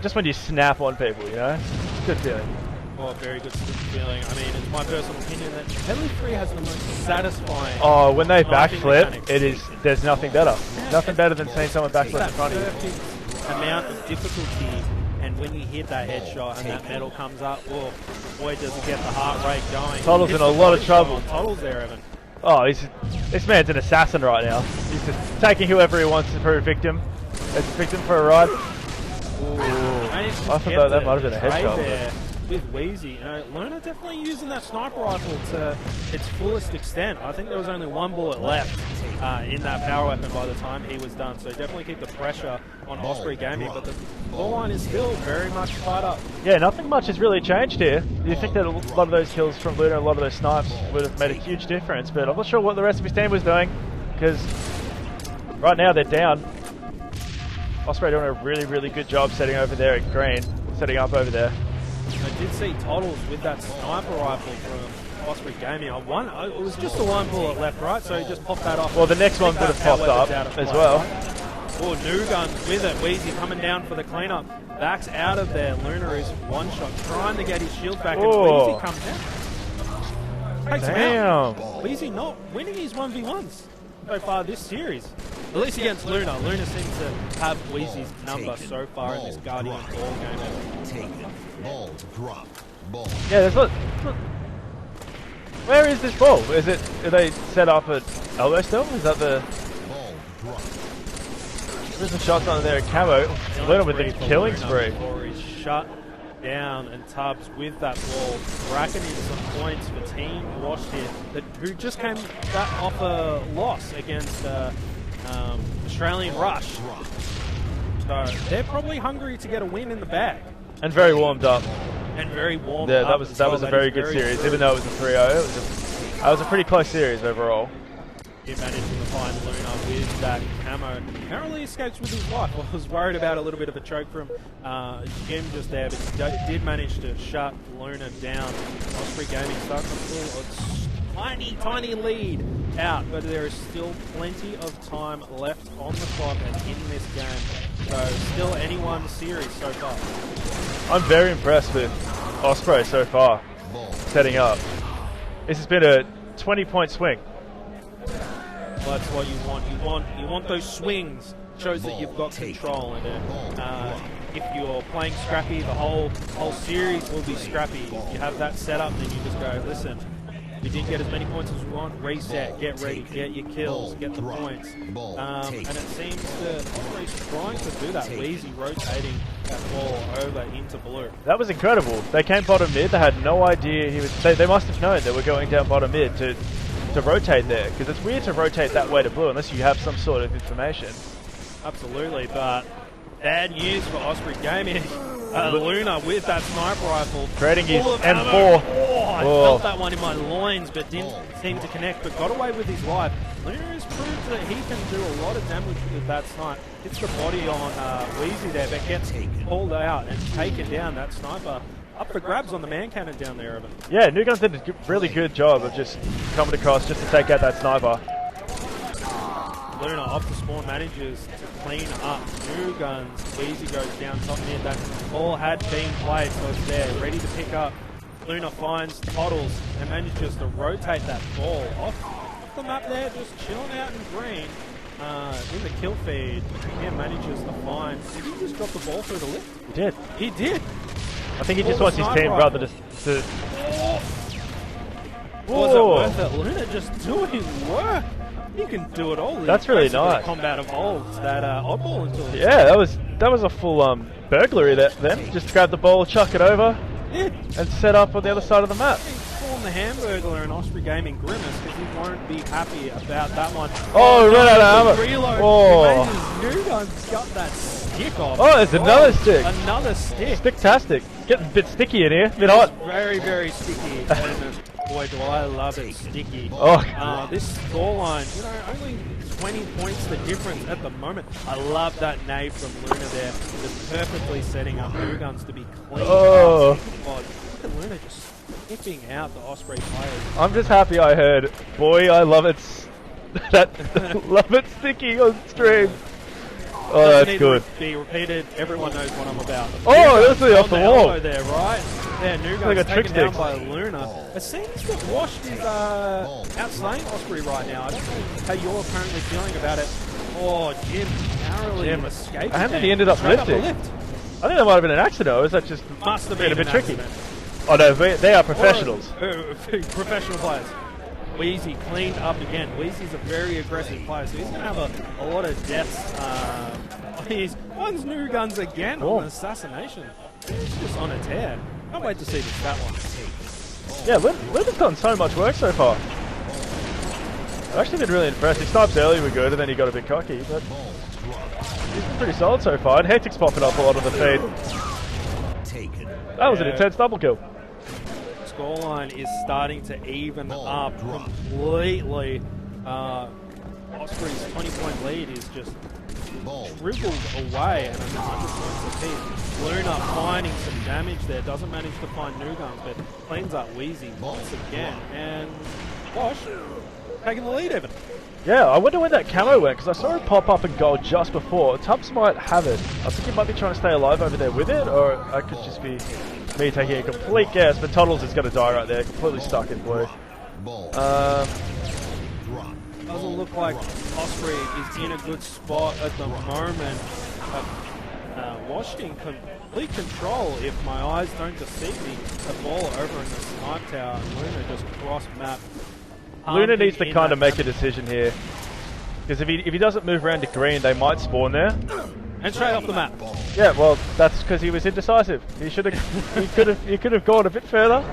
just when you snap on people, you know? Good feeling. Oh, very good feeling. I mean, it's my personal opinion that Heavily 3 has the most satisfying. Oh, when they backflip, mechanics. there's nothing better. Yeah, Nothing better than seeing someone backflip in front of you. Perfect amount of difficulty, and when you hit that headshot and that metal comes up, oh, boy, does it get the heart rate going. Toddle's in a lot of trouble. Toddle's there, Evan. Oh, this man's an assassin right now. He's just taking whoever he wants for a victim. As a victim for a ride. I thought that might have been a headshot. With Wheezy, you know, Luna definitely using that sniper rifle to its fullest extent. I think there was only one bullet left in that power weapon by the time he was done. So definitely keep the pressure on Osprey Gaming, but the ball line is still very much tied up. Yeah, nothing much has really changed here. You think that a lot of those kills from Luna, a lot of those snipes would have made a huge difference, but I'm not sure what the rest of his team was doing, because right now they're down. Osprey doing a really, really good job setting over there at green, setting up over there. I did see Toddles with that sniper rifle from Osprey Gaming. It was just the one bullet left, right? So he just popped that off. Well, the next one could have popped up as well. Oh, new guns with it. Wheezy coming down for the cleanup. Backs out of there. Luna is one shot, trying to get his shield back, and Wheezy comes down. Takes him out. Wheezy not winning his 1v1s so far this series. At least against Luna. Luna seems to have Wheezy's number so far in this Guardian ball game. Ball drop. Ball. Yeah, there's not. Where is this ball? Are they set up at elbow still? Is that the? Ball drop. There's some shots on there at camo. Luna with the killing spree. He's shut down, and Tubbs with that ball, racking in some points for Team Wash here, who just came back off a loss against Australian Rush. So they're probably hungry to get a win in the bag. And very warmed up. And very warmed up. Yeah, that was a very good series, even though it was a 3-0. That was a pretty close series overall. He managed to find Luna with that camo. Apparently escapes with his life. I was worried about a little bit of a choke from Jim just there, but he did manage to shut Luna down. Osprey Gaming starting to pull a tiny lead out, but there is still plenty of time left on the clock and in this game. So still anyone's series so far. I'm very impressed with Osprey so far, setting up. This has been a 20-point swing. Well, that's what you want. You want those swings. Shows that you've got control, and if you're playing scrappy, the whole series will be scrappy. If you have that set up, then you just go, listen, you didn't get as many points as you want, reset, get ready, get your kills, get the points. And it seems that Osprey's trying to do that, Wheezy rotating that ball over into blue. That was incredible. They came bottom mid, they had no idea they must have known they were going down bottom mid to rotate there, because it's weird to rotate that way to blue unless you have some sort of information. Absolutely, but bad news for Osprey Gaming. Luna with that sniper rifle. Creating his M4. I felt that one in my loins, but didn't seem to connect, but got away with his life. Luna has proved that he can do a lot of damage with that snipe. Hits the body on Wheezy there, but gets pulled out and taken down. That sniper up for grabs on the man cannon down there, Evan. Yeah, New Guns did a really good job of just coming across just to take out that sniper. Luna off the spawn manages to clean up New Guns. Wheezy goes down top mid. That all had been played, so it's there, ready to pick up. Luna finds Toddles and manages to rotate that ball off the map there, just chilling out in green. In the kill feed, he manages to find. Did he just drop the ball through the lift? He did. He did. I think he just wants his team brother to... Was it worth it? Luna just doing work. He can do it all. That's really nice. Combat evolved that oddball into it. Yeah, that was a full burglary then. Just grab the ball, chuck it over, and set up on the other side of the map. on the Hamburglar and Osprey Gaming Grimace because he won't be happy about that one. Oh, ran out of ammo. Reload. Oh. New Gun's got that stick off. Oh, there's another stick. Another stick. Sticktastic. Getting a bit sticky in here. A bit hot. Very, very sticky. And boy, do I love it sticky. Oh. This scoreline, only 20 points the difference at the moment. I love that nade from Luna there. Just perfectly setting up New Guns to be clean. Oh. Look at Luna just skipping out the Osprey players. I'm just happy I heard, boy, I love it. Love it sticky on stream. Oh, that's good. Be repeated. Everyone knows what I'm about. Oh, that's really off the wall. There, right? There, New Gun's like a taken down trick by Luna. It seems that Wash is outslaying Osprey right now. I don't know how you're apparently feeling about it. Oh, Jim narrowly escaped. I think he ended up lifting. I think that might have been an accident, or is that just must have been a bit tricky? Accident. Oh no, they are professionals. Professional players. Wheezy cleaned up again. Wheezy's a very aggressive player, so he's going to have a lot of deaths. He's one's New Guns again on an assassination. He's just on a tear. Can't wait to see this stat one. Yeah, Linden's done so much work so far. I've actually been really impressed. His snipes early were good, and then he got a bit cocky, but he's been pretty solid so far. And Hectic's popping up a lot on the feed. That was an intense double kill. Scoreline is starting to even up completely. Osprey's 20-point lead is just dribbled away, and 100 points apiece. Luna finding some damage there, doesn't manage to find New Guns, but cleans up Wheezy once again, and Wash taking the lead even. Yeah, I wonder where that camo went, because I saw it pop up in gold just before. Tubbs might have it. I think he might be trying to stay alive over there with it, or I could just be me taking a complete guess, but Toddles is going to die right there, completely stuck in blue. Doesn't look like Osprey is in a good spot at the moment. Washed in complete control, if my eyes don't deceive me. The ball over in the snipe tower, and Luna just cross-map. Luna needs to kind of make a decision here, because if he doesn't move around to green, they might spawn there. And straight off the map. Yeah, well, that's because he was indecisive. He should have. he could have gone a bit further.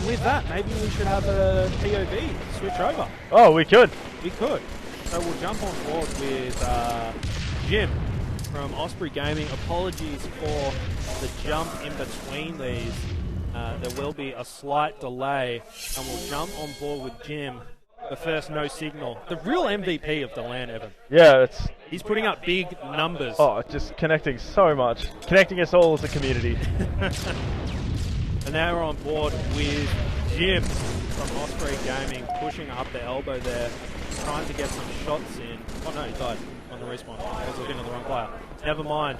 With that, maybe we should have a POV switch over. Oh, we could. We could. So we'll jump on board with Jim from Osprey Gaming. Apologies for the jump in between these. There will be a slight delay, and we'll jump on board with Jim. The first no signal. The real MVP of the LAN, Evan. Yeah, he's putting up big numbers. Oh, just connecting so much. Connecting us all as a community. And now we're on board with Jim from Osprey Gaming, pushing up the elbow there, trying to get some shots in. Oh no, he died on the respawn. I was looking at the wrong player. Never mind.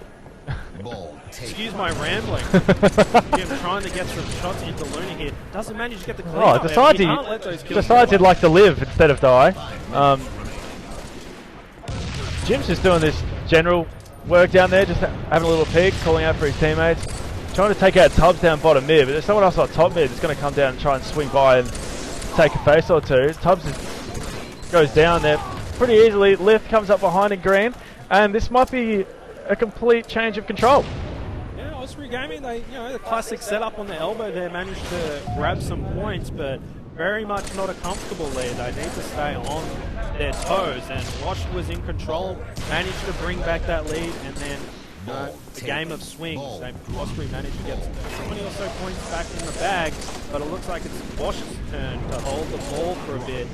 Excuse my rambling. Jim trying to get some shots into Luna here. Doesn't manage to get the clean up. Decides he'd like to live instead of die. Jim's just doing this general work down there, just having a little peek, calling out for his teammates. Trying to take out Tubbs down bottom mid, but there's someone else on top mid that's going to come down and try and swing by and take a face or two. Tubbs goes down there pretty easily. Lift comes up behind in green, and this might be a complete change of control. Yeah, Osprey Gaming, the classic setup on the elbow there, managed to grab some points, but very much not a comfortable lead. They need to stay on their toes, and Wash was in control, managed to bring back that lead, and then the game of swings. Osprey managed to get 20 or so points back in the bag, but it looks like it's Wash's turn to hold the ball for a bit.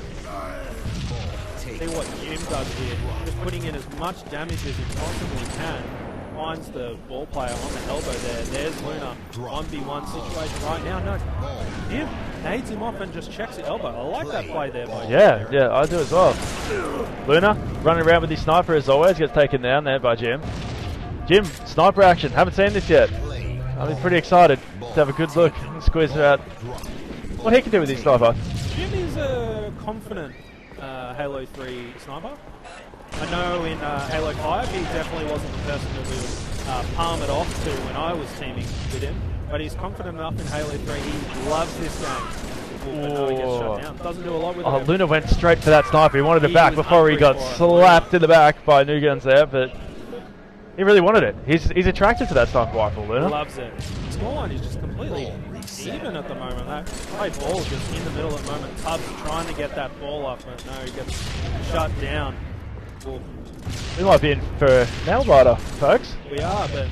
See what Jim does here, just putting in as much damage as he possibly can. Finds the ball player on the elbow there. There's Luna, 1v1 situation right now. No, Jim nades him off and just checks the elbow. I like that play there by Jim. Yeah, I do as well. Luna running around with his sniper as always, gets taken down there by Jim. Jim, sniper action. Haven't seen this yet. I'm pretty excited to have a good look and squeeze out what he can do with his sniper. Jim is a confident Halo 3 sniper. I know in Halo 5 he definitely wasn't the person that we would palm it off to when I was teaming with him, but he's confident enough in Halo 3. He loves this game. But no, he gets shut down. Doesn't do a lot with it. Luna went straight for that sniper. He wanted it back before he got slapped in the back by New Guns there, but he really wanted it. He's attracted to that sniper rifle, Luna. Loves it. Scoreline is just completely even at the moment. That play ball just in the middle at the moment. Tubbs trying to get that ball up, but no, he gets shut down. Ooh. We might be in for a nail biter, folks. We are, but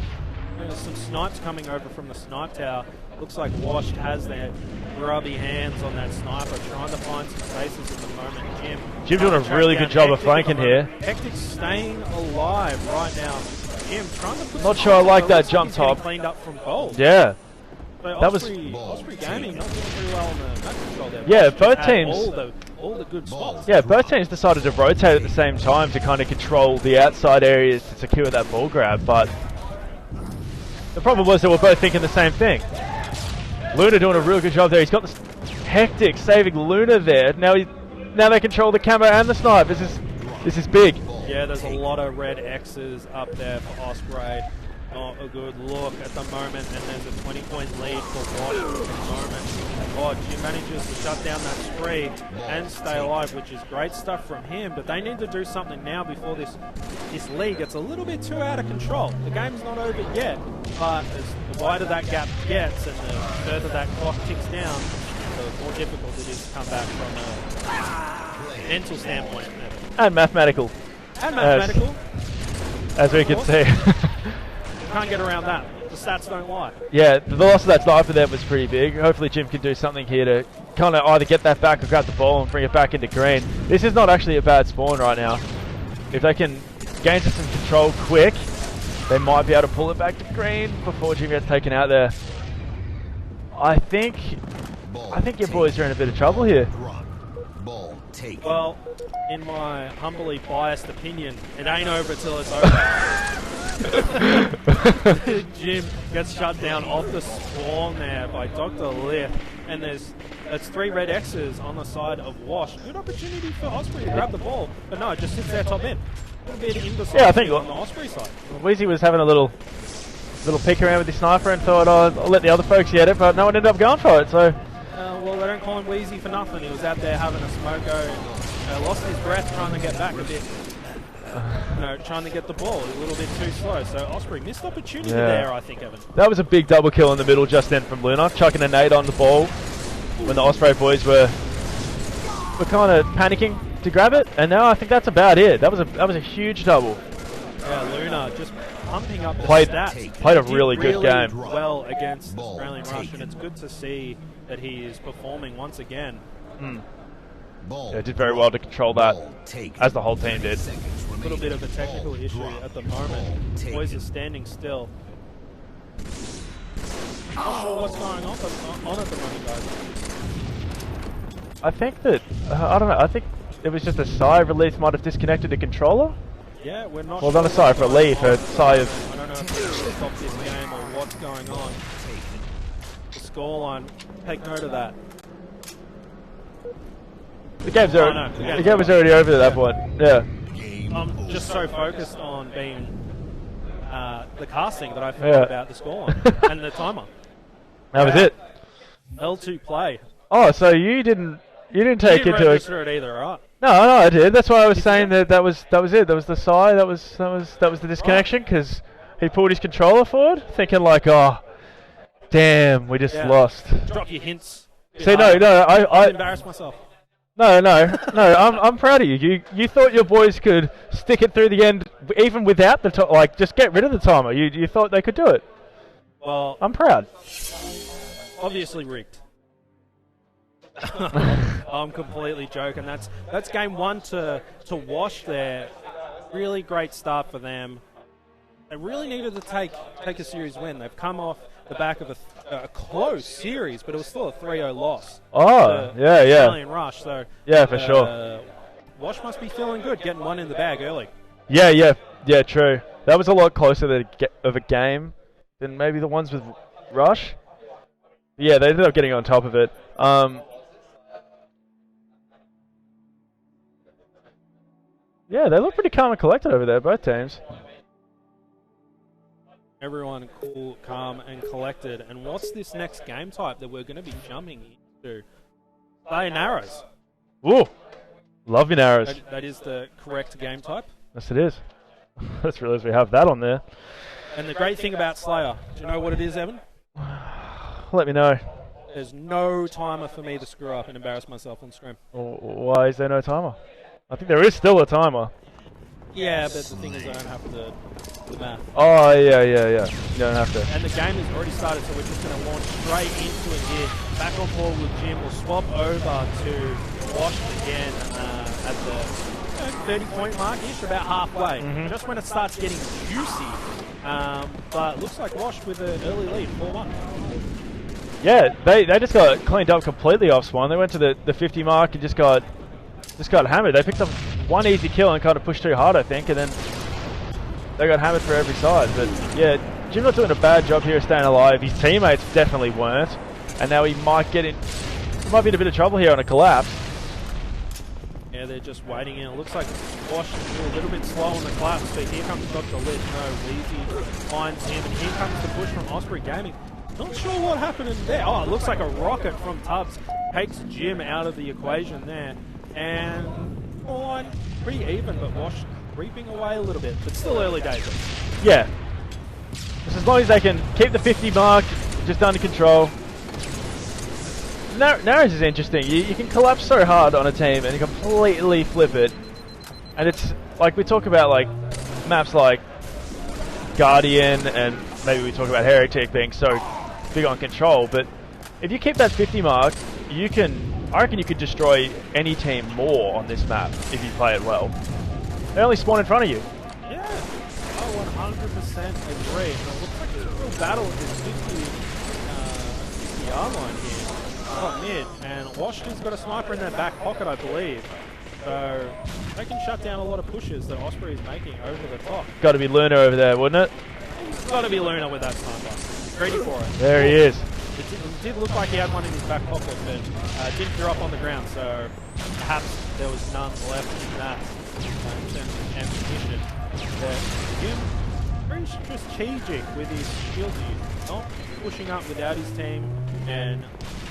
there's some snipes coming over from the snipe tower. Looks like Washed has their grubby hands on that sniper, trying to find some spaces at the moment. Jim doing a really good job of flanking here. Hectic's staying alive right now. Jim trying to put Not sure I like that jump top. Cleaned up from gold. Yeah. So That was Osprey Gaming not doing very well on the match control there. Yeah, Washed both had teams. all the good spots. Yeah, both teams decided to rotate at the same time to kind of control the outside areas to secure that ball grab, but the problem was they were both thinking the same thing. Luna doing a real good job there. He's got the Hectic saving Luna there. Now they control the camera and the snipe. This is big. Yeah, there's a lot of red X's up there for Osprey. Not a good look at the moment, and there's a 20-point lead for Wash at the moment. Oh, Jim manages to shut down that spree and stay alive, which is great stuff from him, but they need to do something now before this lead gets a little bit too out of control. The game's not over yet, but as the wider that gap gets and the further that clock ticks down, the more difficult it is to come back from a mental standpoint. And mathematical. And mathematical. As we can see. Can't get around that. The stats don't lie. Yeah, the loss of that sniper there was pretty big. Hopefully Jim can do something here to kind of either get that back or grab the ball and bring it back into green. This is not actually a bad spawn right now. If they can gain some control quick, they might be able to pull it back to green before Jim gets taken out there. I think your boys are in a bit of trouble here. Well, in my humbly biased opinion, it ain't over till it's over. Jim gets shut down off the spawn there by Dr. Lith, and there's 3 red X's on the side of Wash. Good opportunity for Osprey to grab the ball, but no, it just sits there top end. Yeah, I think on the Osprey side. Weezy was having a little pick around with the sniper and thought, oh, I'll let the other folks get it, but no one ended up going for it. So. Well, they don't call him Wheezy for nothing. He was out there having a smoko, lost his breath trying to get back a bit. Trying to get the ball a little bit too slow. So Osprey missed opportunity there, I think, Evan. That was a big double kill in the middle just then from Luna, chucking a nade on the ball when the Osprey boys were kind of panicking to grab it, and now I think that's about it. That was a huge double. Yeah, Luna just pumping up the stats. Played a really good game. Well against Australian Rush, and it's good to see that he is performing once again. Yeah, did very well to control that, as the whole team did. A little bit of a technical issue at the moment. Boys are standing still. Not sure what's going on at the moment, guys. I think that, I don't know, I think it was just a sigh of relief might have disconnected the controller. Yeah, we're not Well, not a sigh of relief, a sigh of... I don't know if we're stop this game or what's going on. The scoreline, take note of that. The game was already over at that point, yeah. I'm just so focused on being the casting that I forgot about the scoreline and the timer. That was it. L2 play. Oh, so you didn't take into register it either, right? No, I did. That's why I was saying that was it. That was the sigh. That was the disconnection because he pulled his controller forward, thinking like, oh, damn, we just lost. Drop your hints. See, no, I embarrassed myself. No, I'm proud of you. You thought your boys could stick it through the end, even without the like, just get rid of the timer. You thought they could do it. Well, I'm proud. Obviously rigged. I'm completely joking. That's game 1 to Wash there. Really great start for them. They really needed to take a series win. They've come off the back of a close series, but it was still a 3-0 loss. Oh, yeah. Australian Rush, so yeah, for sure. Wash must be feeling good, getting one in the bag early. Yeah, true. That was a lot closer of a game than maybe the ones with Rush. Yeah, they ended up getting on top of it. Yeah, they look pretty calm and collected over there, both teams. Everyone cool, calm, and collected. And what's this next game type that we're going to be jumping into? Bay and arrows. Ooh, love in arrows. That is the correct game type. Yes, it is. Let's realize we have that on there. And the great thing about Slayer, do you know what it is, Evan? Let me know. There's no timer for me to screw up and embarrass myself on stream. Why is there no timer? I think there is still a timer. Yeah, but the thing is I don't have the math. Oh, yeah. You don't have to. And the game has already started, so we're just going to launch straight into it here. Back on board with Jim. We'll swap over to Wash again at the 30-point mark-ish, about halfway. Just when it starts getting juicy. But looks like Wash with an early lead, 4-1. Yeah, they just got cleaned up completely off Swan. They went to the 50 mark and just got hammered. They picked up one easy kill and kind of pushed too hard, I think, and then they got hammered for every side. But yeah, Jim not doing a bad job here of staying alive. His teammates definitely weren't, and now he might be in a bit of trouble here on a collapse. Yeah, they're just waiting in. It looks like Wash is a little bit slow on the collapse, but here comes Dr. Lit. No, Weezy finds him, and here comes the push from Osprey Gaming. Not sure what happened in there. Oh, it looks like a rocket from Tubbs takes Jim out of the equation there. And line pretty even, but Wash creeping away a little bit, but still early days. Yeah. Just as long as they can keep the 50 mark just under control. Narrows is interesting. You can collapse so hard on a team and completely flip it. And it's like we talk about like maps like Guardian, and maybe we talk about Heretic being so big on control, but if you keep that 50 mark, I reckon you could destroy any team more on this map if you play it well. They only spawn in front of you. Yeah, I 100% agree. And it looks like there's a real battle with this 50 yard line here. Top mid, and Washington's got a sniper in their back pocket, I believe. So they can shut down a lot of pushes that Osprey is making over the top. Got to be Luna over there, wouldn't it? It's got to be Luna with that sniper. Ready for it. There he is. It did look like he had one in his back pocket, but didn't drop on the ground, so perhaps there was none left in that in terms of ammunition. But Jim, very strategic with his shield use, not pushing up without his team and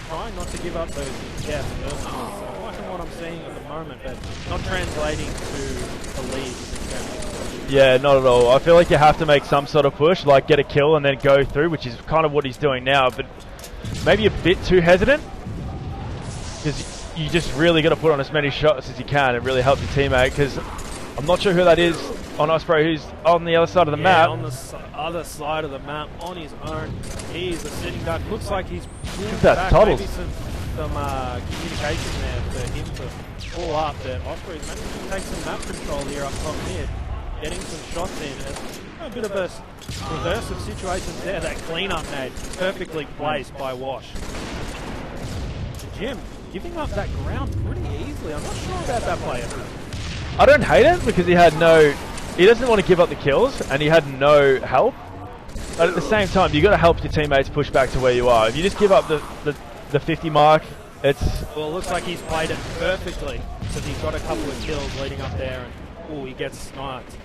trying not to give up those deaths early. So I'm liking what I'm seeing at the moment, but not translating to the lead in this game. Yeah, not at all. I feel like you have to make some sort of push, like get a kill and then go through, which is kind of what he's doing now, but maybe a bit too hesitant, because you just really got to put on as many shots as you can and really help your teammate, because I'm not sure who that is on Osprey who's on the other side of the map. On the other side of the map, on his own. He's a sitting duck. Looks like he's pulled back. Maybe some communication there for him to pull up. But Osprey's managed to take some map control here up top mid, getting some shots in. A bit of a reverse of situations there. That clean-up nade perfectly placed by Wash. Jim giving up that ground pretty easily. I'm not sure about that player. I don't hate it because he doesn't want to give up the kills and he had no help. But at the same time, you got to help your teammates push back to where you are. If you just give up the 50 mark, it's... Well, it looks like he's played it perfectly because he's got a couple of kills leading up there and, he gets sniped.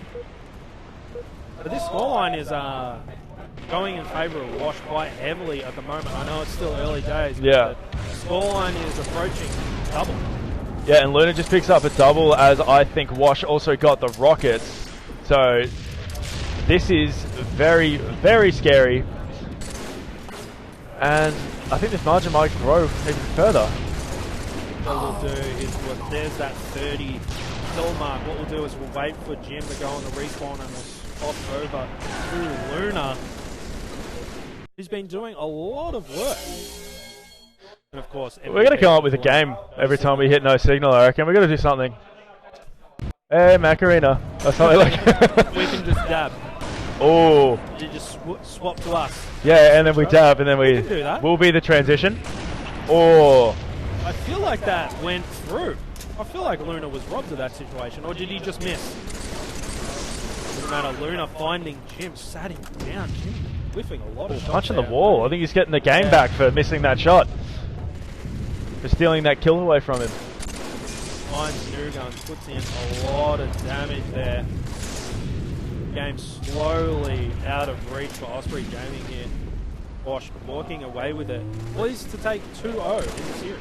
But this scoreline is going in favour of Wash quite heavily at the moment. I know it's still early days, yeah. But the scoreline is approaching double. Yeah, and Luna just picks up a double, as I think Wash also got the rockets. So this is very, very scary. And I think this margin might grow even further. What we'll do is, there's that 30 kill mark. What we'll do is we'll wait for Jim to go on the respawn and we'll swap over to Luna, who's been doing a lot of work. And of course, we're going to come up with a game every time we hit no signal, I reckon. We're going to do something. Hey, Macarena. Or something like we can just dab. Oh. You just swap to us. Yeah, and then we dab, and then we can do that. We'll be the transition. Oh. I feel like that went through. I feel like Luna was robbed of that situation, or did he just miss? Doesn't matter. Luna finding Jim, sat him down. Jim whiffing a lot of shots. Punching the wall. I think he's getting the game back for missing that shot. For stealing that kill away from him. Finds Nugun, puts in a lot of damage there. Game slowly out of reach for Osprey Gaming here. Wash walking away with it. Poised to take 2-0 in the series.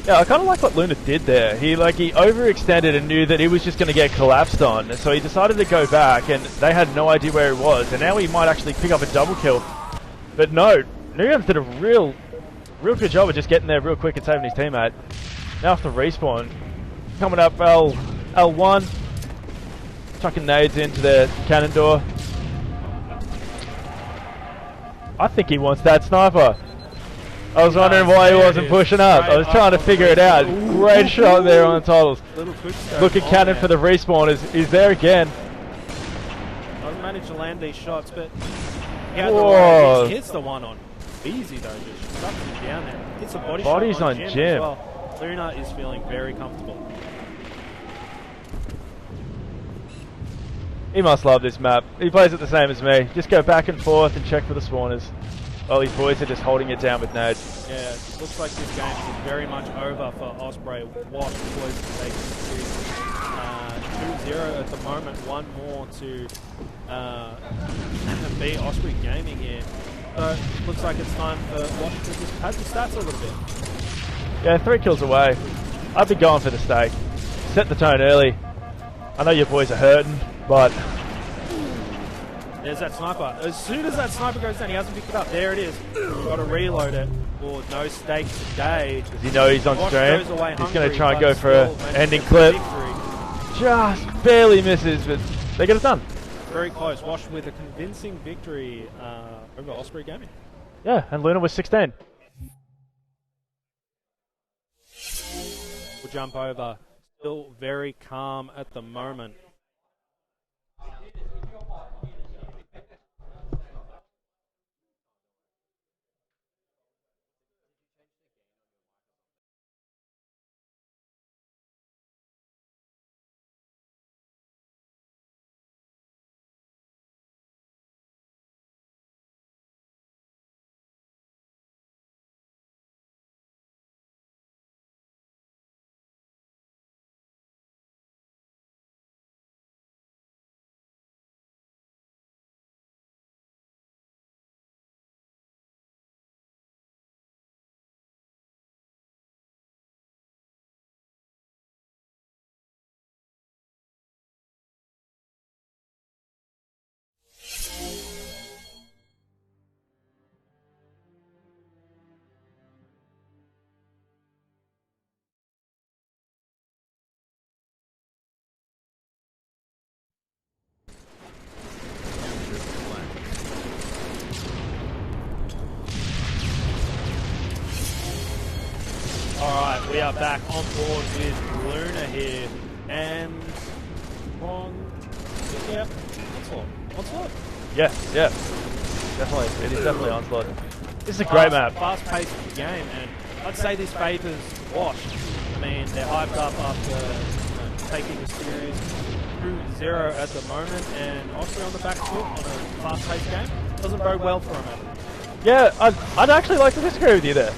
Yeah, I kind of like what Luna did there. He overextended and knew that he was just going to get collapsed on, so he decided to go back, and they had no idea where he was, and now he might actually pick up a double kill. But no, Nugun did a real real good job of just getting there real quick and saving his teammate. Now off the respawn. Coming up L1. Chucking nades into their cannon door. I think he wants that sniper. I was wondering why he wasn't pushing up. I was trying to figure it out. Great shot there on the titles. Look at cannon for the respawn. Is there again. Doesn't manage to land these shots, but Whoa. he hits the one on easy though. Just shuts him down there. Hits a Body's shot on Jim. Jim. As well. Luna is feeling very comfortable. He must love this map. He plays it the same as me. Just go back and forth and check for the spawners. Well, these boys are just holding it down with nades. Yeah, it looks like this game is very much over for Osprey. Wash boys to take it 2-0 at the moment. One more to beat Osprey Gaming here. So it looks like it's time for Wash to just pad the stats a little bit. Yeah, 3 kills away. I'd be going for the stake. Set the tone early. I know your boys are hurting, but there's that sniper. As soon as that sniper goes down, he hasn't picked it up. There it is. Got to reload it. Or no stake today. Does he know he's on Wash stream? goes away He's going to hungry, try and but go for an still ending manages clip. victory. Just barely misses, but they get it done. Very close. Wash with a convincing victory over Osprey Gaming. Yeah, and Luna was 16. We'll jump over. Still very calm at the moment. Alright, we are back on board with Luna here, and Onslaught. Yeah. Definitely. It is definitely Onslaught. This is a great map. Fast-paced game, and I'd say this favours Wash. I mean, they're hyped up after taking the series 2-0 at the moment, and Osprey on the back foot on a fast-paced game doesn't bode well for them. Yeah, I'd actually like to disagree with you there.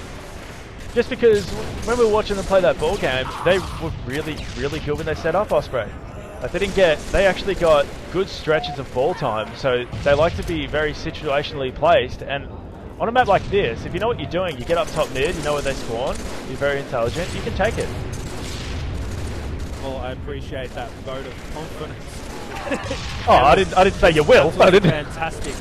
Just because when we were watching them play that ball game, they were really, really good when they set up Osprey. Like they actually got good stretches of ball time, so they like to be very situationally placed. And on a map like this, if you know what you're doing, you get up top mid, you know where they spawn, you're very intelligent, you can take it. Well, I appreciate that vote of confidence. Oh, I didn't say you will. I didn't. Fantastic.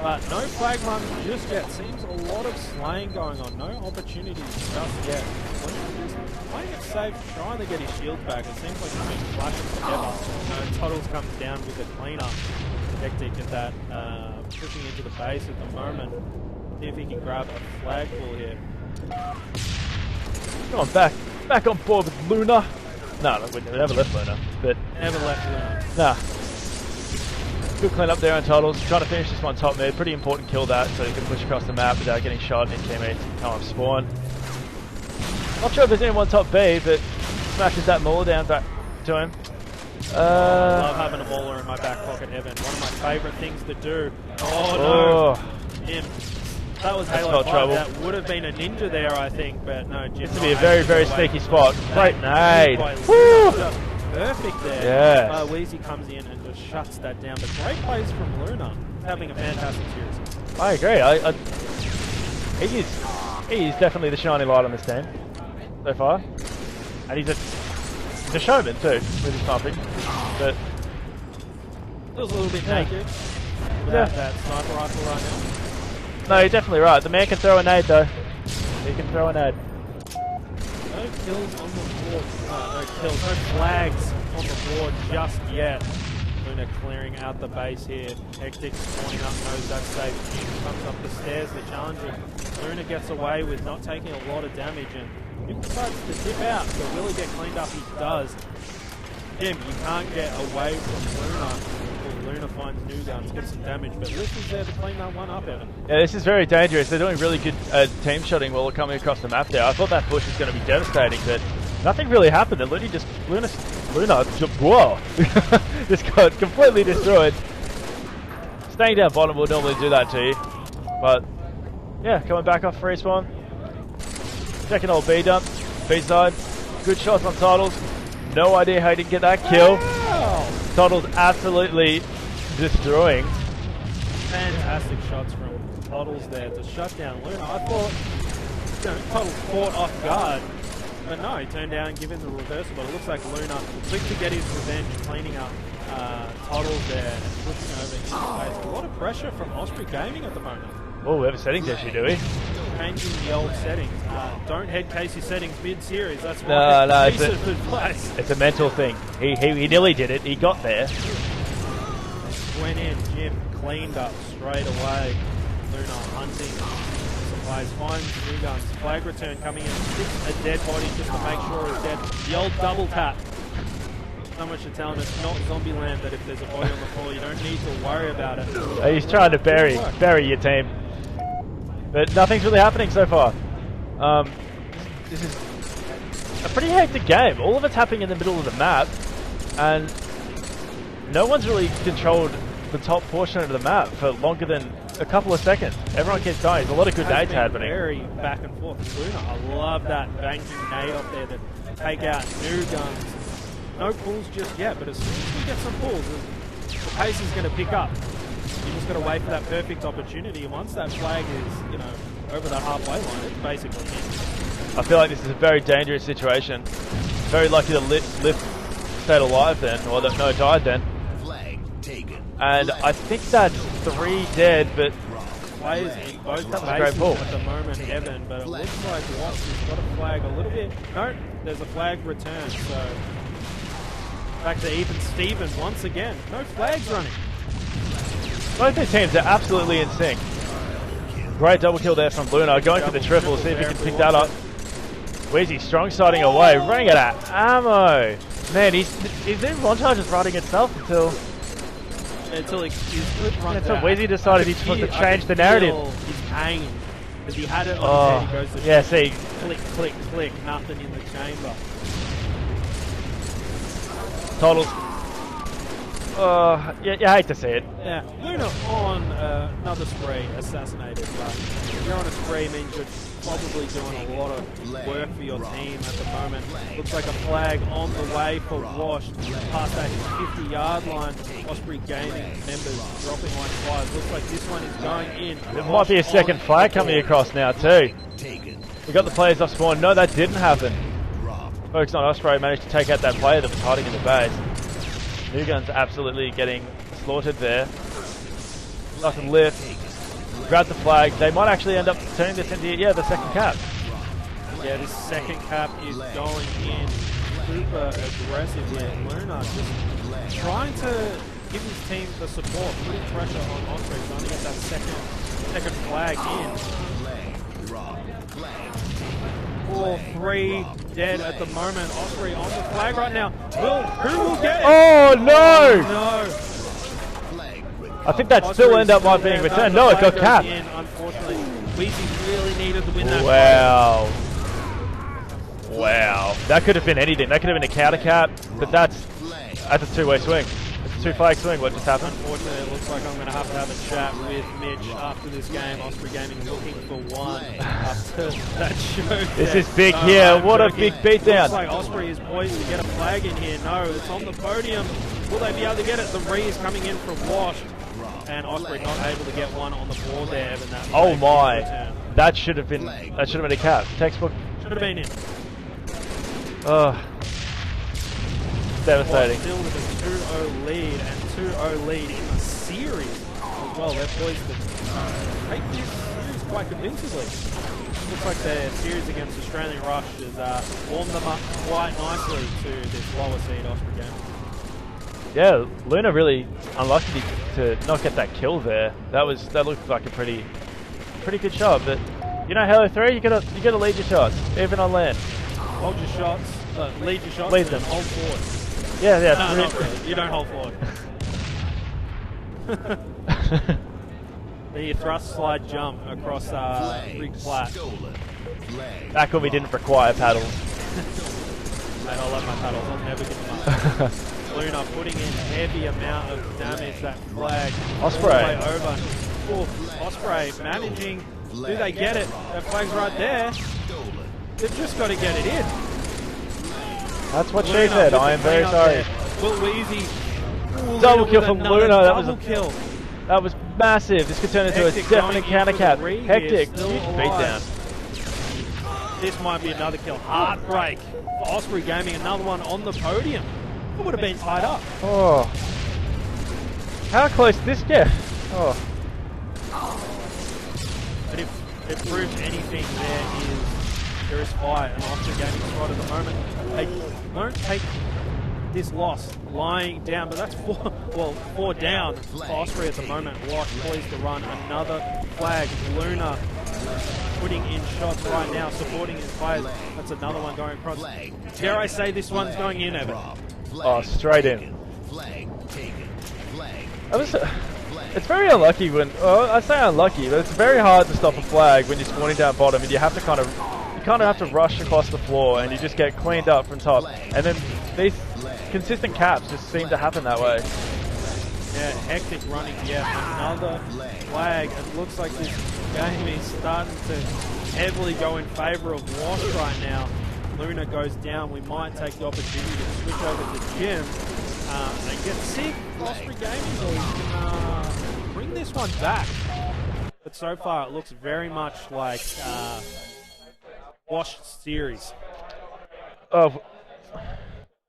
No flag runs just yet. Seems a lot of slaying going on. No opportunities just yet. Just playing it safe, trying to get his shield back. It seems like he's been flashing forever. Toddles comes down with a cleanup. Hectic at that. Pushing into the base at the moment. See if he can grab a flagpole here. Come on, back on board with Luna. No, we never left Luna. But never left Luna. Nah. Good clean up there on totals. Trying to finish this one top mid. Pretty important kill that, so you can push across the map without getting shot and teammates come up spawn. Not sure if there's anyone top B, but smashes that mauler down back to him. I love having a mauler in my back pocket, Evan. One of my favourite things to do. Oh no! Jim. That was Halo 5. Trouble. That would have been a ninja there, I think, but no, Jim. This would be a very, very sneaky spot. Great nade. Perfect there. Yes. Weezy comes in and just shuts that down. But great plays from Luna. Having a fantastic series. I agree. He is definitely the shining light on this team so far. And he's a showman too, with his pumping. But feels a little bit naked without that sniper rifle right now. No, you're definitely right. The man can throw a nade though. He can throw an ad. No kills on the board. No flags on the board just yet. Luna clearing out the base here. Hectic spawning up, knows that's safe. Jim comes up the stairs, the challenger. Luna gets away with not taking a lot of damage, and Jim decides to dip out to really get cleaned up. He does. Jim, you can't get away from Luna. Well, Luna finds new guns, gets some damage, but Lift is there to clean that one up, Evan. Yeah, this is very dangerous. They're doing really good team shotting while they're coming across the map there. I thought that push was going to be devastating, but nothing really happened. And Luna, whoa, just got completely destroyed. Staying down bottom will normally do that to you, but yeah, coming back off free spawn. Second old B dump, B side, good shots on Titles. No idea how he didn't get that kill. Titles absolutely destroying. Fantastic shots from Titles there to shut down Luna. I thought Titles caught off guard. But no, he turned down and gave him the reversal, but it looks like Luna quick to get his revenge, cleaning up Titles there and pushing over his face. A lot of pressure from Osprey Gaming at the moment. Oh, we have a settings issue, do we? Changing the old settings. Don't head Casey settings mid-series, that's no, why it's a mental thing. He nearly did it, he got there. Went in, Jim cleaned up straight away. Luna hunting. Supplies, finds new guns. Flag return coming in. A dead body just to make sure it's dead. The old double tap. So much to tell him it's not Zombieland that if there's a body on the floor, you don't need to worry about it. He's trying to bury your team. But nothing's really happening so far. This is a pretty hectic game. All of it's happening in the middle of the map, and no one's really controlled the top portion of the map for longer than a couple of seconds. Everyone keeps dying. There's a lot of good nades happening. Very back and forth. Luna, I love that banking nade up there to take out new guns. No pulls just yet, but as soon as we get some pulls, the pace is going to pick up. You just got to wait for that perfect opportunity, and once that flag is, over the halfway line, it's basically in. I feel like this is a very dangerous situation. Very lucky that Lift stayed alive then, or that no died then. Flag taken. And I think that's 3 dead, but players in both that was a great pull at the moment, Evan, but it looks like Watts has got a flag a little bit. No, there's a flag return, so back to even Steven once again. No flags running. Both these teams are absolutely in sync. Great double kill there from Luna. Going for the triple, see if he can pick that up. Wheezy strong siding away, running out of ammo. Man, his new montage is running itself until Wheezy decided he just wants to change the narrative. His pain. Because he had it on his head, he goes to see. Click, click, click, nothing in the chamber. Totals. You hate to see it. Yeah, Luna on another spree, assassinated, but if you're on a spree, means you're probably doing a lot of work for your team at the moment. Looks like a flag on the way for Wash, past that 50-yard line. Osprey Gaming members dropping like flies. Looks like this one is going in. There might be a second flag coming across now too. We got the players off spawn. No, that didn't happen. Folks on Osprey managed to take out that player that was hiding in the base. New Gun's absolutely getting slaughtered there. Nice and lift. Grab the flag. They might actually end up turning this into, the second cap. Yeah, this second cap is going in super aggressively. Luna just trying to give his team the support, putting pressure on Osprey, trying to get that second flag in. 4-3 dead at the moment. Osprey on the flag right now. Who will get it? Oh no! No. I think that Osprey still end up not being returned. No, it got capped. Unfortunately, Wheezy really needed to win that. Wow. Wow. That could have been anything. That could have been a counter cap, but that's a two-way swing. It's a 2-flag swing. What just happened? Unfortunately, it looks like I'm going to have a chat with Mitch after this game. Osprey Gaming looking for one after that show. This is big here. What a big beatdown. Looks like Osprey is poised to get a flag in here. No, it's on the podium. Will they be able to get it? The Ree is coming in from Wash. And Osprey not able to get one on the board there. Evan, that oh my. That should have been a cap. Textbook. Should have been in. Oh. Devastating. Still with a 2-0 lead, and 2-0 lead in the series as well. They're poised to take this series quite convincingly. looks like their series against Australian Rush has warmed them up quite nicely to this lower seed Osprey game. Yeah, Luna really unlucky to not get that kill there. That looked like a pretty good shot, but you know, Halo 3, you gotta lead your shots, even on LAN. Hold your shots, lead your shots, lead them. Hold forward. Yeah. No, not really. You don't hold forward. The thrust slide jump across Rig Plat. Back when we didn't require paddles. Mate, I love my paddles. I'll never give them up. Luna putting in heavy amount of damage. That flag Osprey all the way over. Oh, Osprey managing. Do they get it? That flag's right there. They've just got to get it in. That's what she said. I am very sorry. Will Weezy. Double kill from Luna. That was a kill. That was massive. This could turn into Hectic a definite counter cap. Hectic. Still Huge beatdown. This might be another kill. Heartbreak for Osprey Gaming. Another one on the podium. It would have been tied up. Oh. How close did this get? Oh. But if it proves anything, there is fire and Osprey Gaming spot at the moment. They don't take this loss lying down, but that's four down for Osprey at the moment. Wash poised to run another flag. Luna putting in shots right now, supporting his players. That's another one going across. Dare I say this one's going in, Evan? Oh, straight in. It's very unlucky when, I say unlucky, but it's very hard to stop a flag when you're spawning down bottom and you have to kind of have to rush across the floor and you just get cleaned up from top. And then these consistent caps just seem to happen that way. Yeah, hectic running. Yeah, another flag. It looks like this game is starting to heavily go in favour of Wash right now. Luna goes down. We might take the opportunity to switch over to Jim and get sick. Osprey Gaming, so we can bring this one back. But so far, it looks very much like Wash series. Oh,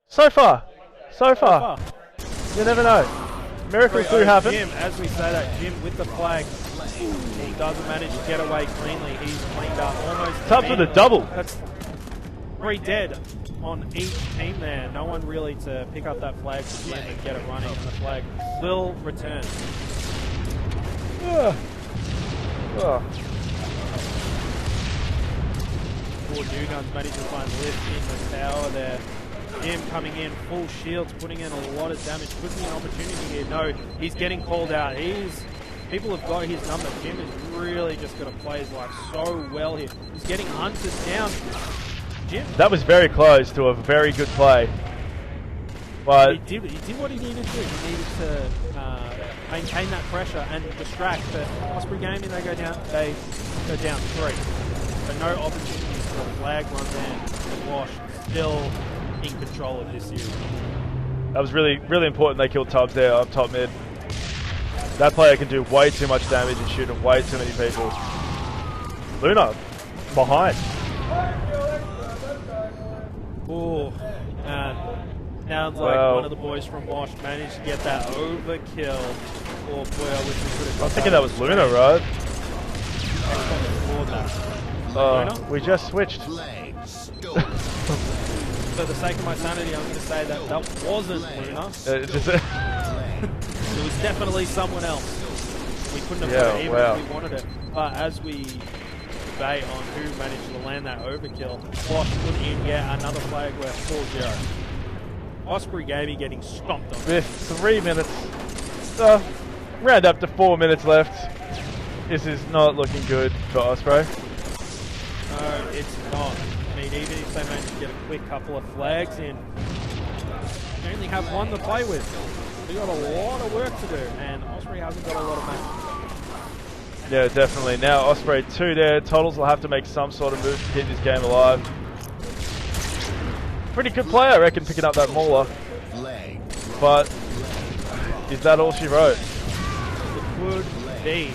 so far. You never know. Miracles do happen. Jim, as we say that, Jim with the flag. He doesn't manage to get away cleanly. He's cleaned up almost. Tubbs with a double. That's 3 dead on each team there. No one really to pick up that flag for Jim and get it running, and the flag will return. Four new guns managed to find lift in the tower there. Jim coming in, full shields, putting in a lot of damage, could be an opportunity here. No, he's getting called out. People have got his number. Jim is really just going to play his life so well here. He's getting hunted down. Jim. That was very close to a very good play. But he did what he needed to do. He needed to maintain that pressure and distract. But Osprey Gaming, they go down 3. So no opportunities for a flag run there. And Wash still in control of this series. That was really, really important. They killed Tubbs there up top mid. That player can do way too much damage and shoot at way too many people. Luna, behind. Oh, sounds like one of the boys from Wash managed to get that overkill. Oh boy, I wish we could have. I'm thinking that was Luna, right? Luna? We just switched. For the sake of my sanity, I'm going to say that wasn't Luna. It was definitely someone else. We couldn't have got it even if we wanted it. But as we debate on who managed to land that overkill, Wash put in yet another flag worth 4-0. Osprey Gaming getting stomped on. With 3 minutes, round up to 4 minutes left. This is not looking good for Osprey. No, it's not. I mean, even if they manage to get a quick couple of flags in, they only have one to play with. They've got a lot of work to do, and Osprey hasn't got a lot of matches. Yeah, definitely. Now Osprey 2 there. Toddles will have to make some sort of move to keep this game alive. Pretty good play, I reckon, picking up that mauler. But is that all she wrote? It would be.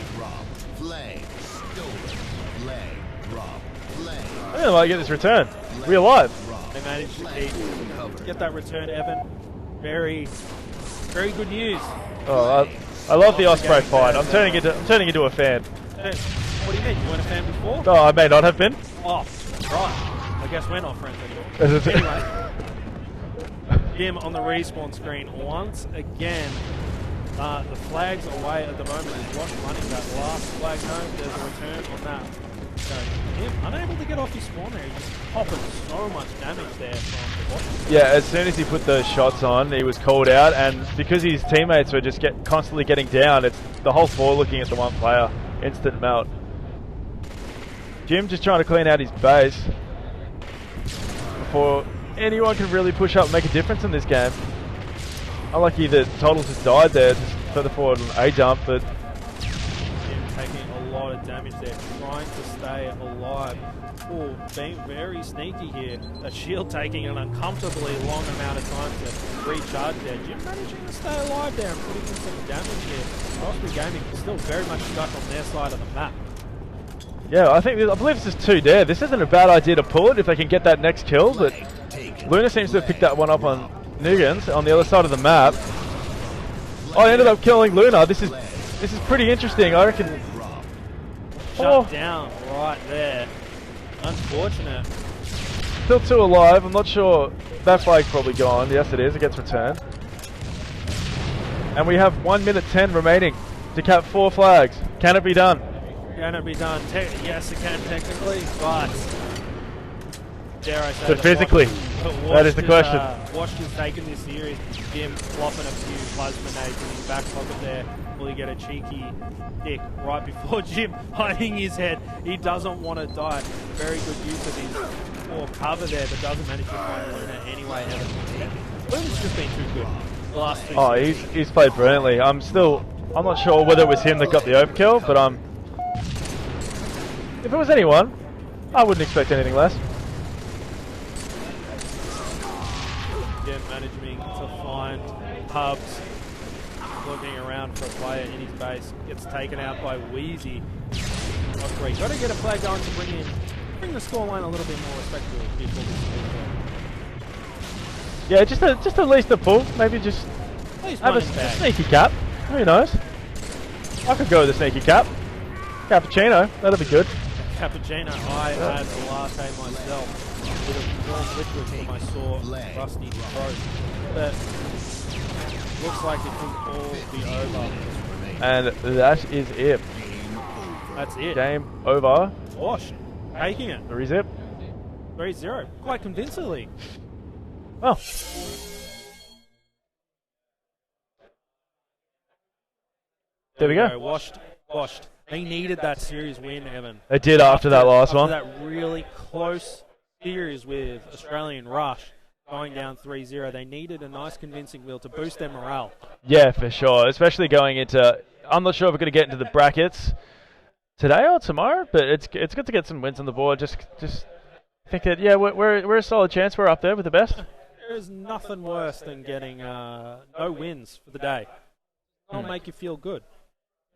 I really like to get this return. We're alive. They managed to get that return, Evan. Very, very good news. Oh, I love the Osprey fight. I'm turning into a fan. What do you mean? You weren't a fan before? No, I may not have been. Oh, right. I guess we're not friends anymore. Anyway. Him on the respawn screen once again. The flag's away at the moment. Is Wash running that last flag home? There's a return on that. So him unable to get off his spawn there. He's just popping so much damage there from Wash. Yeah, as soon as he put those shots on, he was called out, and because his teammates were just constantly getting down, it's the whole floor looking at the one player. Instant melt. Jim just trying to clean out his base before anyone can really push up and make a difference in this game. Unlucky that Totals has died there, just further forward on A jump, but Jim taking a lot of damage there, trying to stay alive. Oh, being very sneaky here. A shield taking an uncomfortably long amount of time to recharge there. Jim managing to stay alive there and putting in some damage here. Osprey Gaming is still very much stuck on their side of the map. yeah, I believe this is 2 dead. This isn't a bad idea to pull it if they can get that next kill, but Luna seems to have picked that one up on Nugans on the other side of the map. Oh, he ended up killing Luna. This is pretty interesting. I reckon. Shut down right there. Unfortunate. Still 2 alive. I'm not sure. That flag's probably gone. Yes, it is. It gets returned. And we have 1 minute 10 remaining to cap 4 flags. Can it be done? Can it be done? Yes, it can technically, but dare I say, But physically, that is the question. Wash has taken this series. Jim flopping a few plasma nades in his back pocket there. Will he get a cheeky dick right before Jim hiding his head? He doesn't want to die. Very good use of his poor cover there, but doesn't manage to find Luna anyway. Luna's just been too good the last 2 series. He's played brilliantly. I'm not sure whether it was him that got the overkill, but if it was anyone, I wouldn't expect anything less. Again, managing to find pubs, looking around for a player in his base, gets taken out by Wheezy. Osprey got to get a flag going to bring the scoreline a little bit more respectable before this. Yeah, just at least a pull. Maybe just have a sneaky cap. Who knows? I could go with a sneaky cap. Cappuccino, that'd be good. Cappuccino, I had a latte myself. A bit of warm liquid for my sore, rusty throat. But looks like it could all be over. And that is it. That's it. Game over. Wash, taking it. 3-zip. 3-0, quite convincingly. Well. There we go. Washed. They needed that series win, Evan. They did after that last one. After that really close series with Australian Rush going down 3-0, they needed a nice convincing win to boost their morale. Yeah, for sure. Especially going into... I'm not sure if we're going to get into the brackets today or tomorrow, but it's good to get some wins on the board. Just think that, yeah, we're a solid chance. We're up there with the best. There is nothing worse than getting no wins for the day. It'll make you feel good.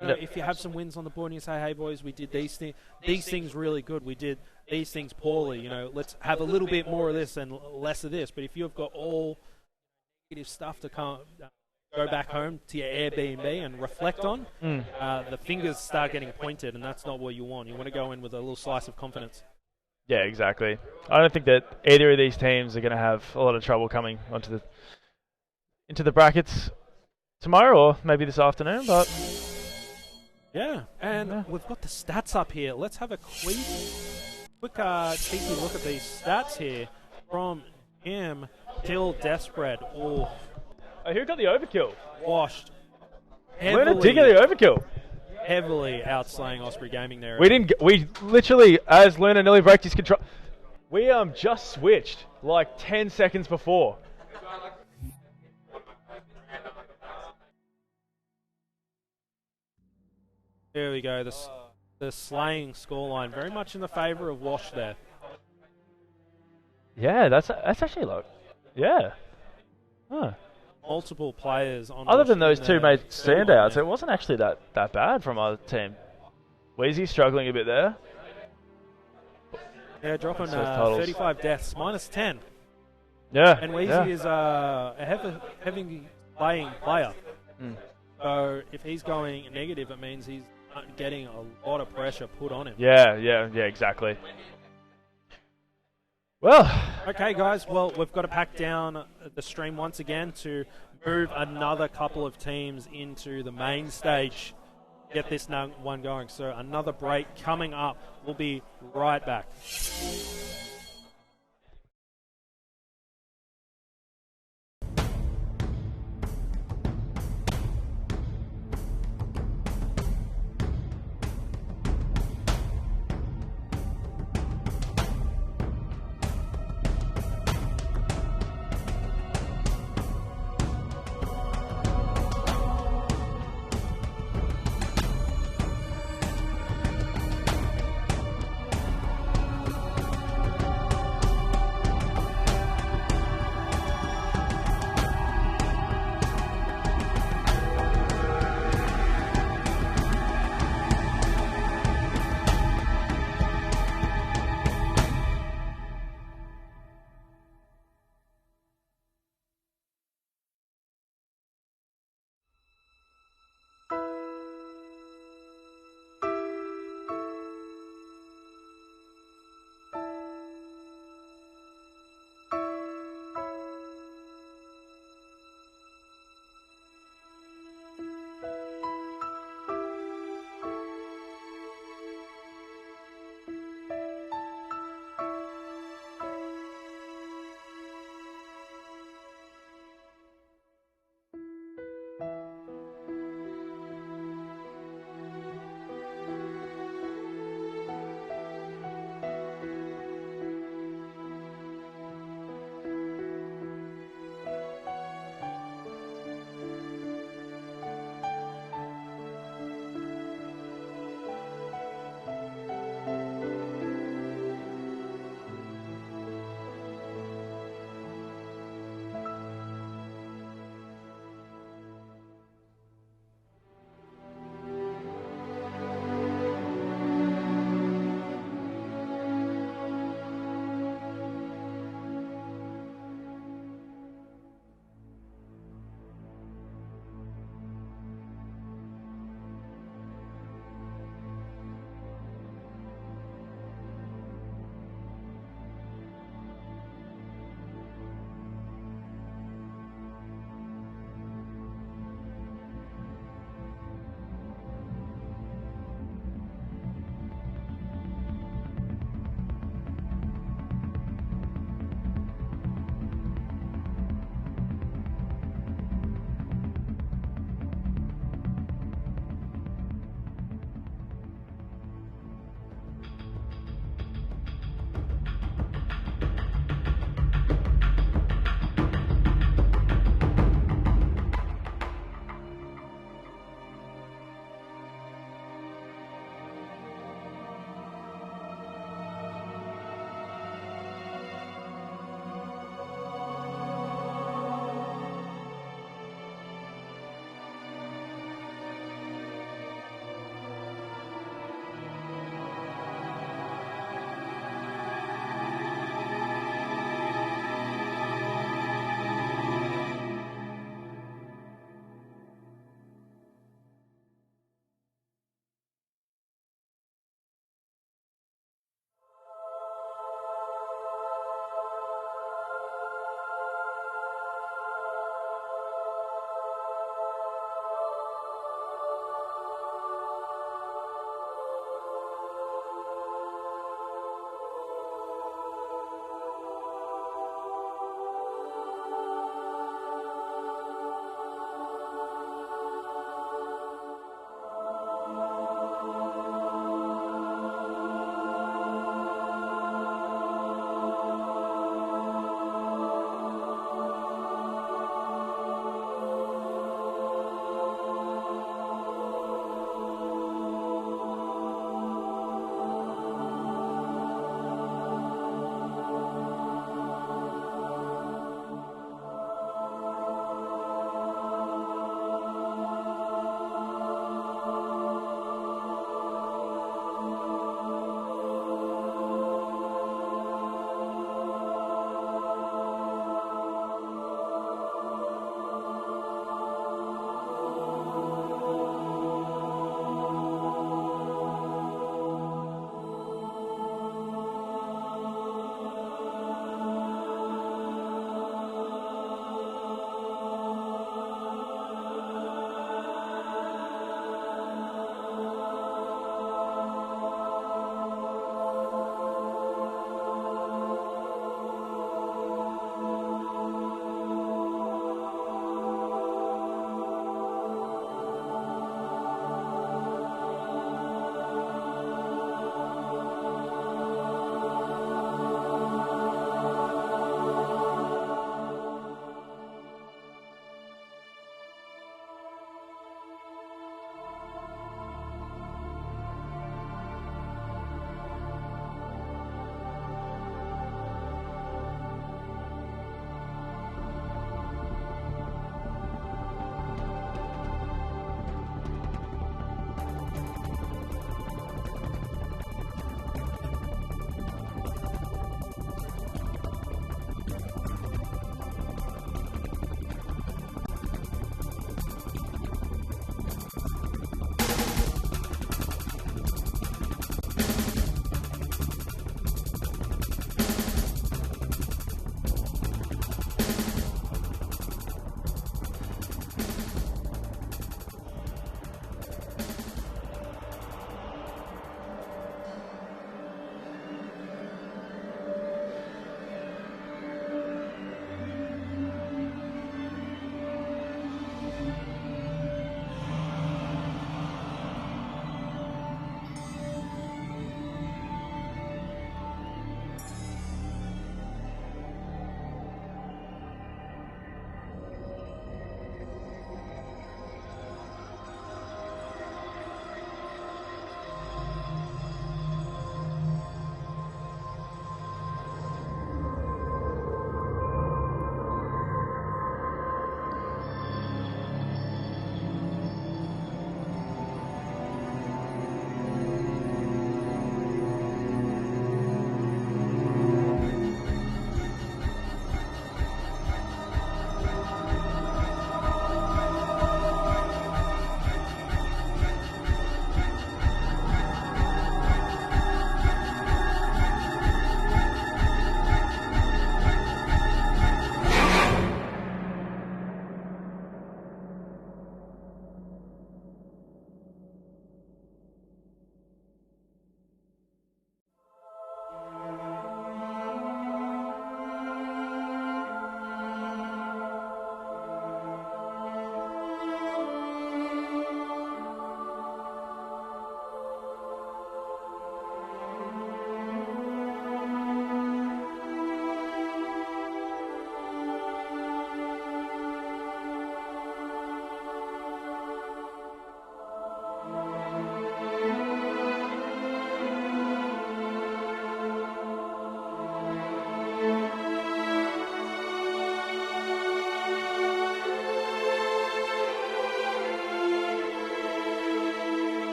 You know, if you have some wins on the board and you say, hey boys, we did these things really good, we did these things poorly, you know, let's have a little bit more of this and less of this. But if you've got all negative stuff to go back home to your Airbnb and reflect on, the fingers start getting pointed, and that's not what you want. You want to go in with a little slice of confidence. Yeah, exactly. I don't think that either of these teams are going to have a lot of trouble coming into the brackets tomorrow or maybe this afternoon, but... Yeah, and we've got the stats up here. Let's have a quick cheeky look at these stats here from him till death spread. Oh, who got the overkill? Washed. Luna did get the overkill. Heavily outslaying Osprey Gaming there. We literally, as Luna nearly broke his control, we just switched like 10 seconds before. There we go. The slaying scoreline very much in the favour of Wash there. Yeah, that's actually like, yeah. Huh. Multiple players on. Other than those two made standouts, it wasn't actually that bad from our team. Wheezy struggling a bit there. Yeah, dropping 35 deaths, -10. Yeah. And Wheezy is a heavy playing player. So if he's going negative, it means he's getting a lot of pressure put on him. Yeah, exactly. Well, okay, guys. Well, we've got to pack down the stream once again to move another couple of teams into the main stage. Get this one going. So another break coming up. We'll be right back.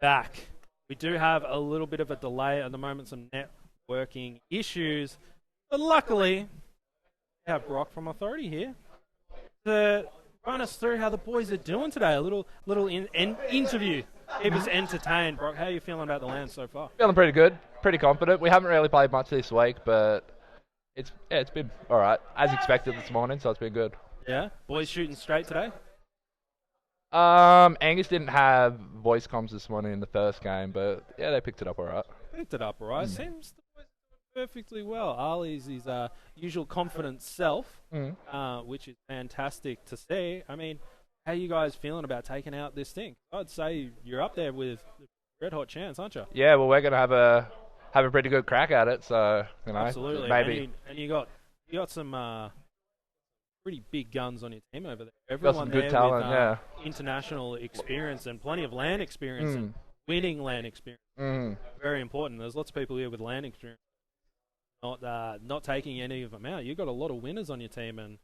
back. We do have a little bit of a delay at the moment, some networking issues, but luckily we have Brock from Authority here to run us through how the boys are doing today. A little interview. Keep us entertained. Brock, how are you feeling about the LAN so far? Feeling pretty good, pretty confident. We haven't really played much this week, but it's been all right, as expected this morning, so it's been good. Yeah, boys shooting straight today. Angus didn't have voice comms this morning in the first game, but yeah, they picked it up all right. Picked it up all right. Seems the boys are doing perfectly well. Ali's his usual confident self, which is fantastic to see. I mean, how are you guys feeling about taking out this thing? I'd say you're up there with a red hot chance, aren't you? Yeah, well, we're gonna have a pretty good crack at it, so you know, absolutely. Maybe. And you got some pretty big guns on your team over there. Got some good talent, yeah. International experience and plenty of LAN experience and winning LAN experience. Very important. There's lots of people here with LAN experience, not taking any of them out. You've got a lot of winners on your team, and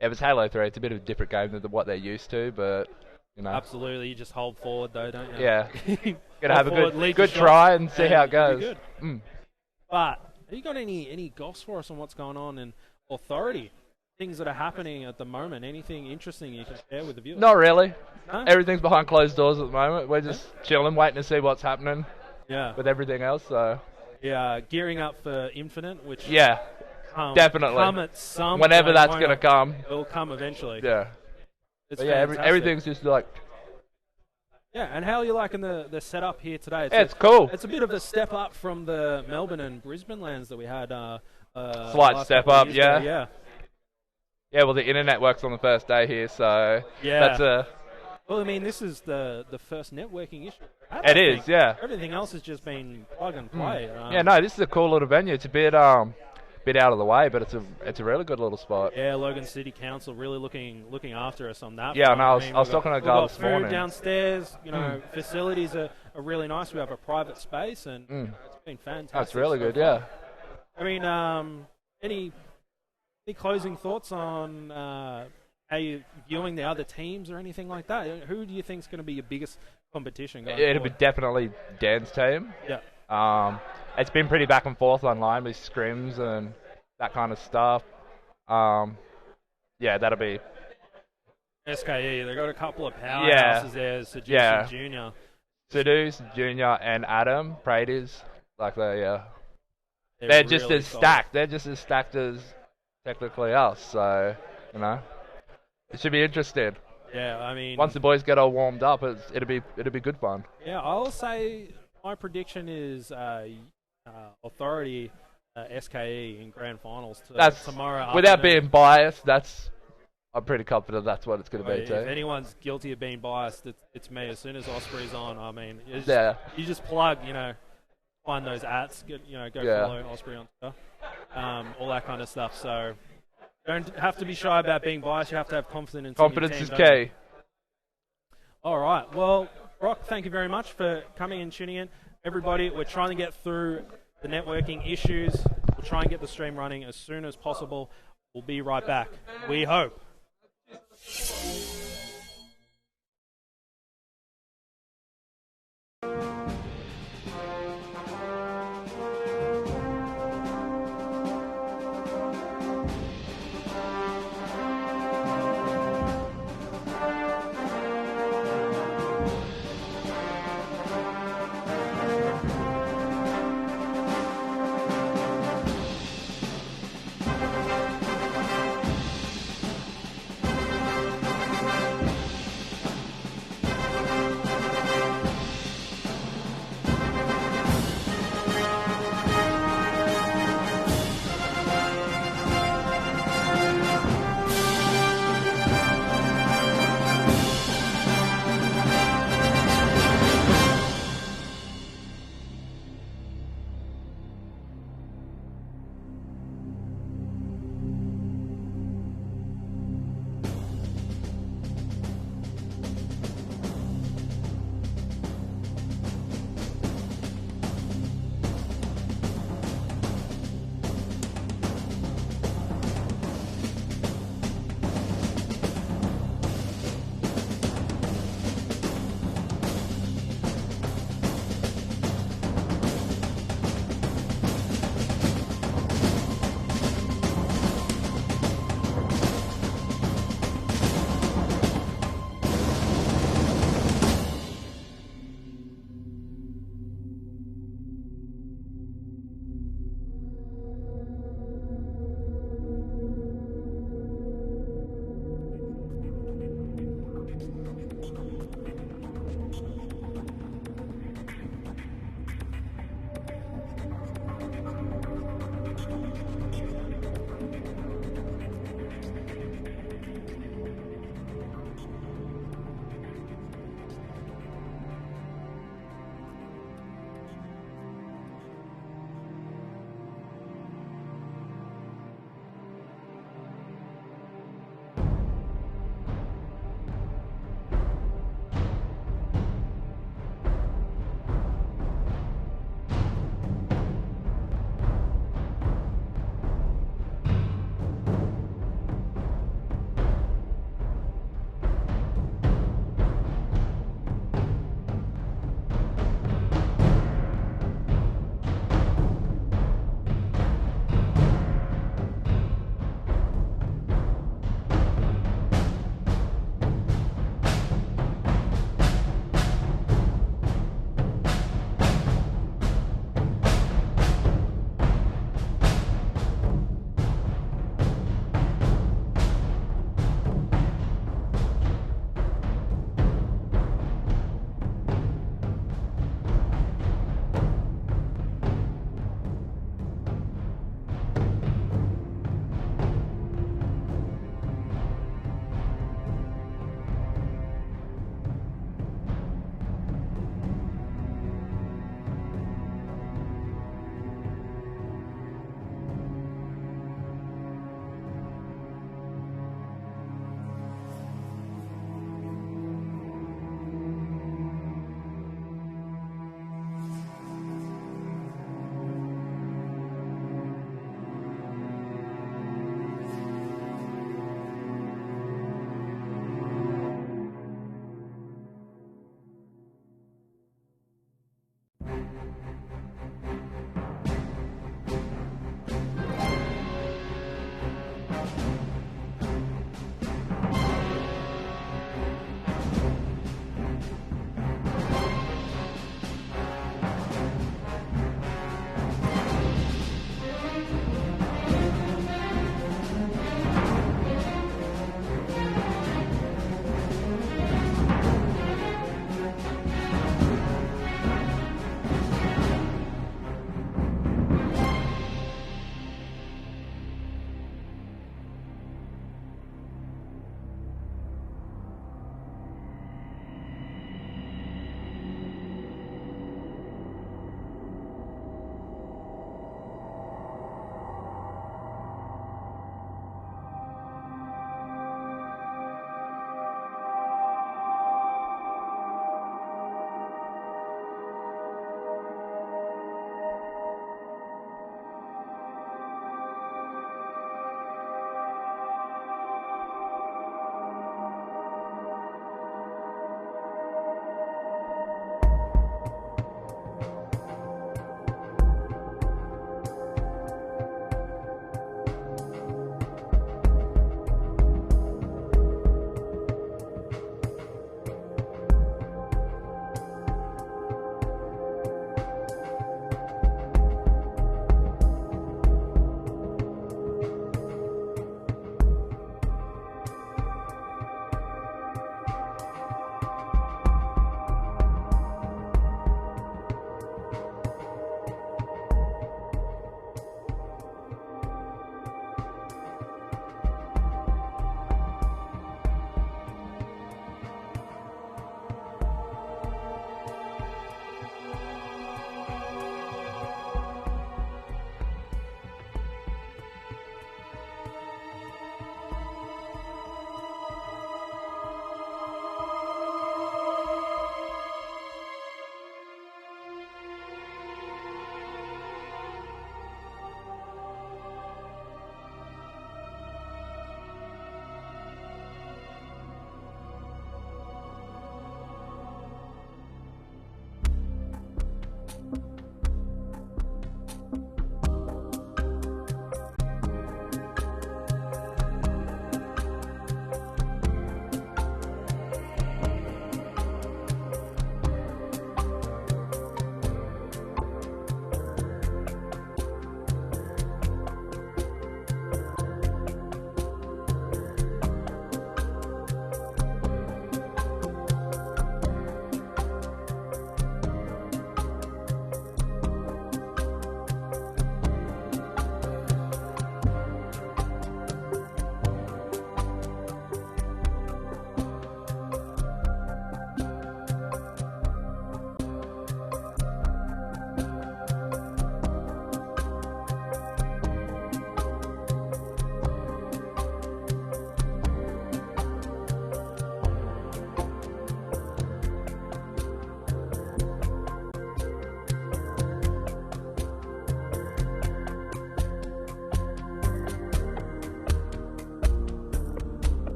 yeah, it's Halo 3. It's a bit of a different game than what they're used to, but you know. Absolutely, you just hold forward though, don't you? Yeah. Gotta have a good try and see how it goes. But have you got any goss for us on what's going on in Authority? Things that are happening at the moment. Anything interesting you can share with the viewers? Not really. No? Everything's behind closed doors at the moment. We're just chilling, waiting to see what's happening. Yeah. With everything else, so. Yeah, gearing up for Infinite, which definitely. Come at some whenever point, that's gonna come. It'll come eventually. Yeah. It's everything's just like. Yeah, and how are you liking the setup here today? It's cool. It's a bit of a step up from the Melbourne and Brisbane LANs that we had. Slight step up, yeah. Yeah. Yeah, well, the internet works on the first day here, so that's a. Well, I mean, this is the first networking issue. It is, yeah. Everything else has just been plug and play. Yeah, no, this is a cool little venue. It's a bit out of the way, but it's a really good little spot. Yeah, Logan City Council really looking after us on that. Yeah, front. no, I was talking to a guy this morning. Food downstairs, you know, facilities are really nice. We have a private space, and it's been fantastic. That's really good, yeah. I mean, any closing thoughts on how you're viewing the other teams or anything like that? Who do you think is going to be your biggest competition going It'll forward? be definitely Dan's team. Yeah. It's been pretty back and forth online with scrims and that kind of stuff. Yeah, that'll be. SKE, they've got a couple of powerhouses there, Seduce Jr. Seduce Jr. and Adam Prater's, like they're They're just really as solid. stacked. They're just as stacked as technically us. So you know, it should be interesting. Yeah, I mean, once the boys get all warmed up, it'll be good fun. Yeah, I'll say my prediction is Authority SKE in grand finals tomorrow. Without being biased, I'm pretty confident that's what it's going to be too. If anyone's guilty of being biased, it's me. As soon as Osprey's on, I mean, you just plug, find those ats, go follow Osprey on Twitter, all that kind of stuff. So don't have to be shy about being biased. You have to have confidence. Confidence in your is team, key. All right. Well, Brock, thank you very much for coming and tuning in. Everybody, we're trying to get through the networking issues. We'll try and get the stream running as soon as possible. We'll be right back. We hope.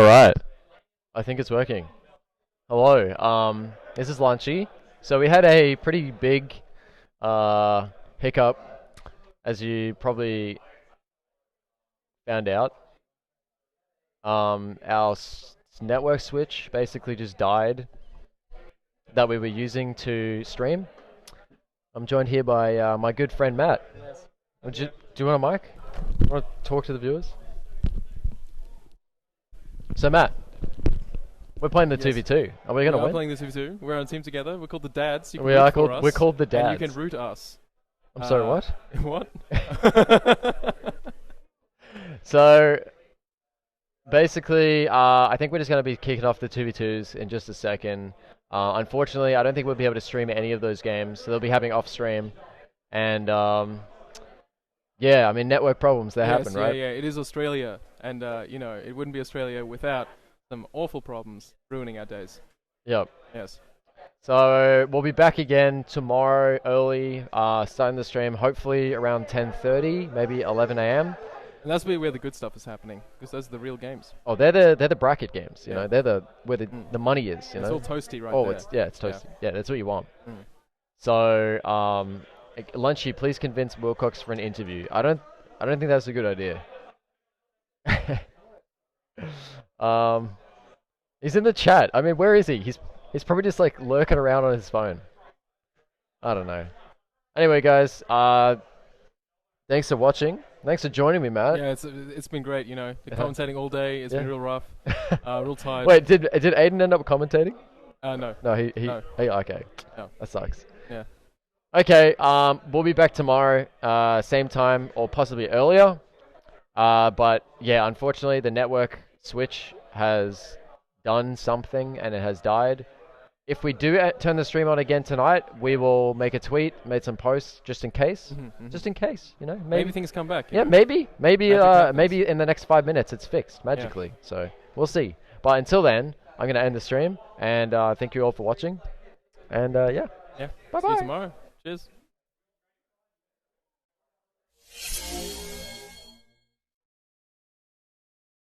Alright. I think it's working. Hello. This is Lunchy. So we had a pretty big hiccup, as you probably found out. Our network switch basically just died that we were using to stream. I'm joined here by my good friend Matt. Do you want a mic? Want to talk to the viewers? So Matt, we're playing the 2v2. Are we going to win? We're playing the 2v2. We're on a team together. We're called the Dads. You can We're root called the Dads. And you can root us. I'm sorry, what? What? So, basically, I think we're just going to be kicking off the 2v2s in just a second. Unfortunately, I don't think we'll be able to stream any of those games, so they'll be having off-stream. And, yeah, I mean, network problems, they happen, right? Yeah, it is Australia. And, you know, it wouldn't be Australia without some awful problems ruining our days. Yep. Yes. So, we'll be back again tomorrow early, starting the stream hopefully around 10:30, maybe 11 a.m. And that's where the good stuff is happening, because those are the real games. Oh, they're the bracket games, you know. They're where the money is, you know. It's all toasty right Oh, there. it's toasty. Yeah, that's what you want. So, Lunchy, please convince Wilcox for an interview. I don't think that's a good idea. He's in the chat. I mean, where is he? He's probably just like lurking around on his phone. I don't know. Anyway, guys, thanks for watching. Thanks for joining me, Matt. Yeah, it's been great, you know. Been commentating all day. It's been real rough. Real tired. Wait, did Aiden end up commentating? No. No, he No. Okay. No. That sucks. Yeah. Okay, we'll be back tomorrow, same time or possibly earlier. But yeah, unfortunately, the network switch has done something and it has died. If we do turn the stream on again tonight, we will make a tweet, make some posts just in case. Just in case, you know. Maybe things come back. Yeah, maybe in the next 5 minutes it's fixed magically. Yeah. So we'll see. But until then, I'm going to end the stream and thank you all for watching. And yeah. Yeah. Bye bye. See you tomorrow. Cheers.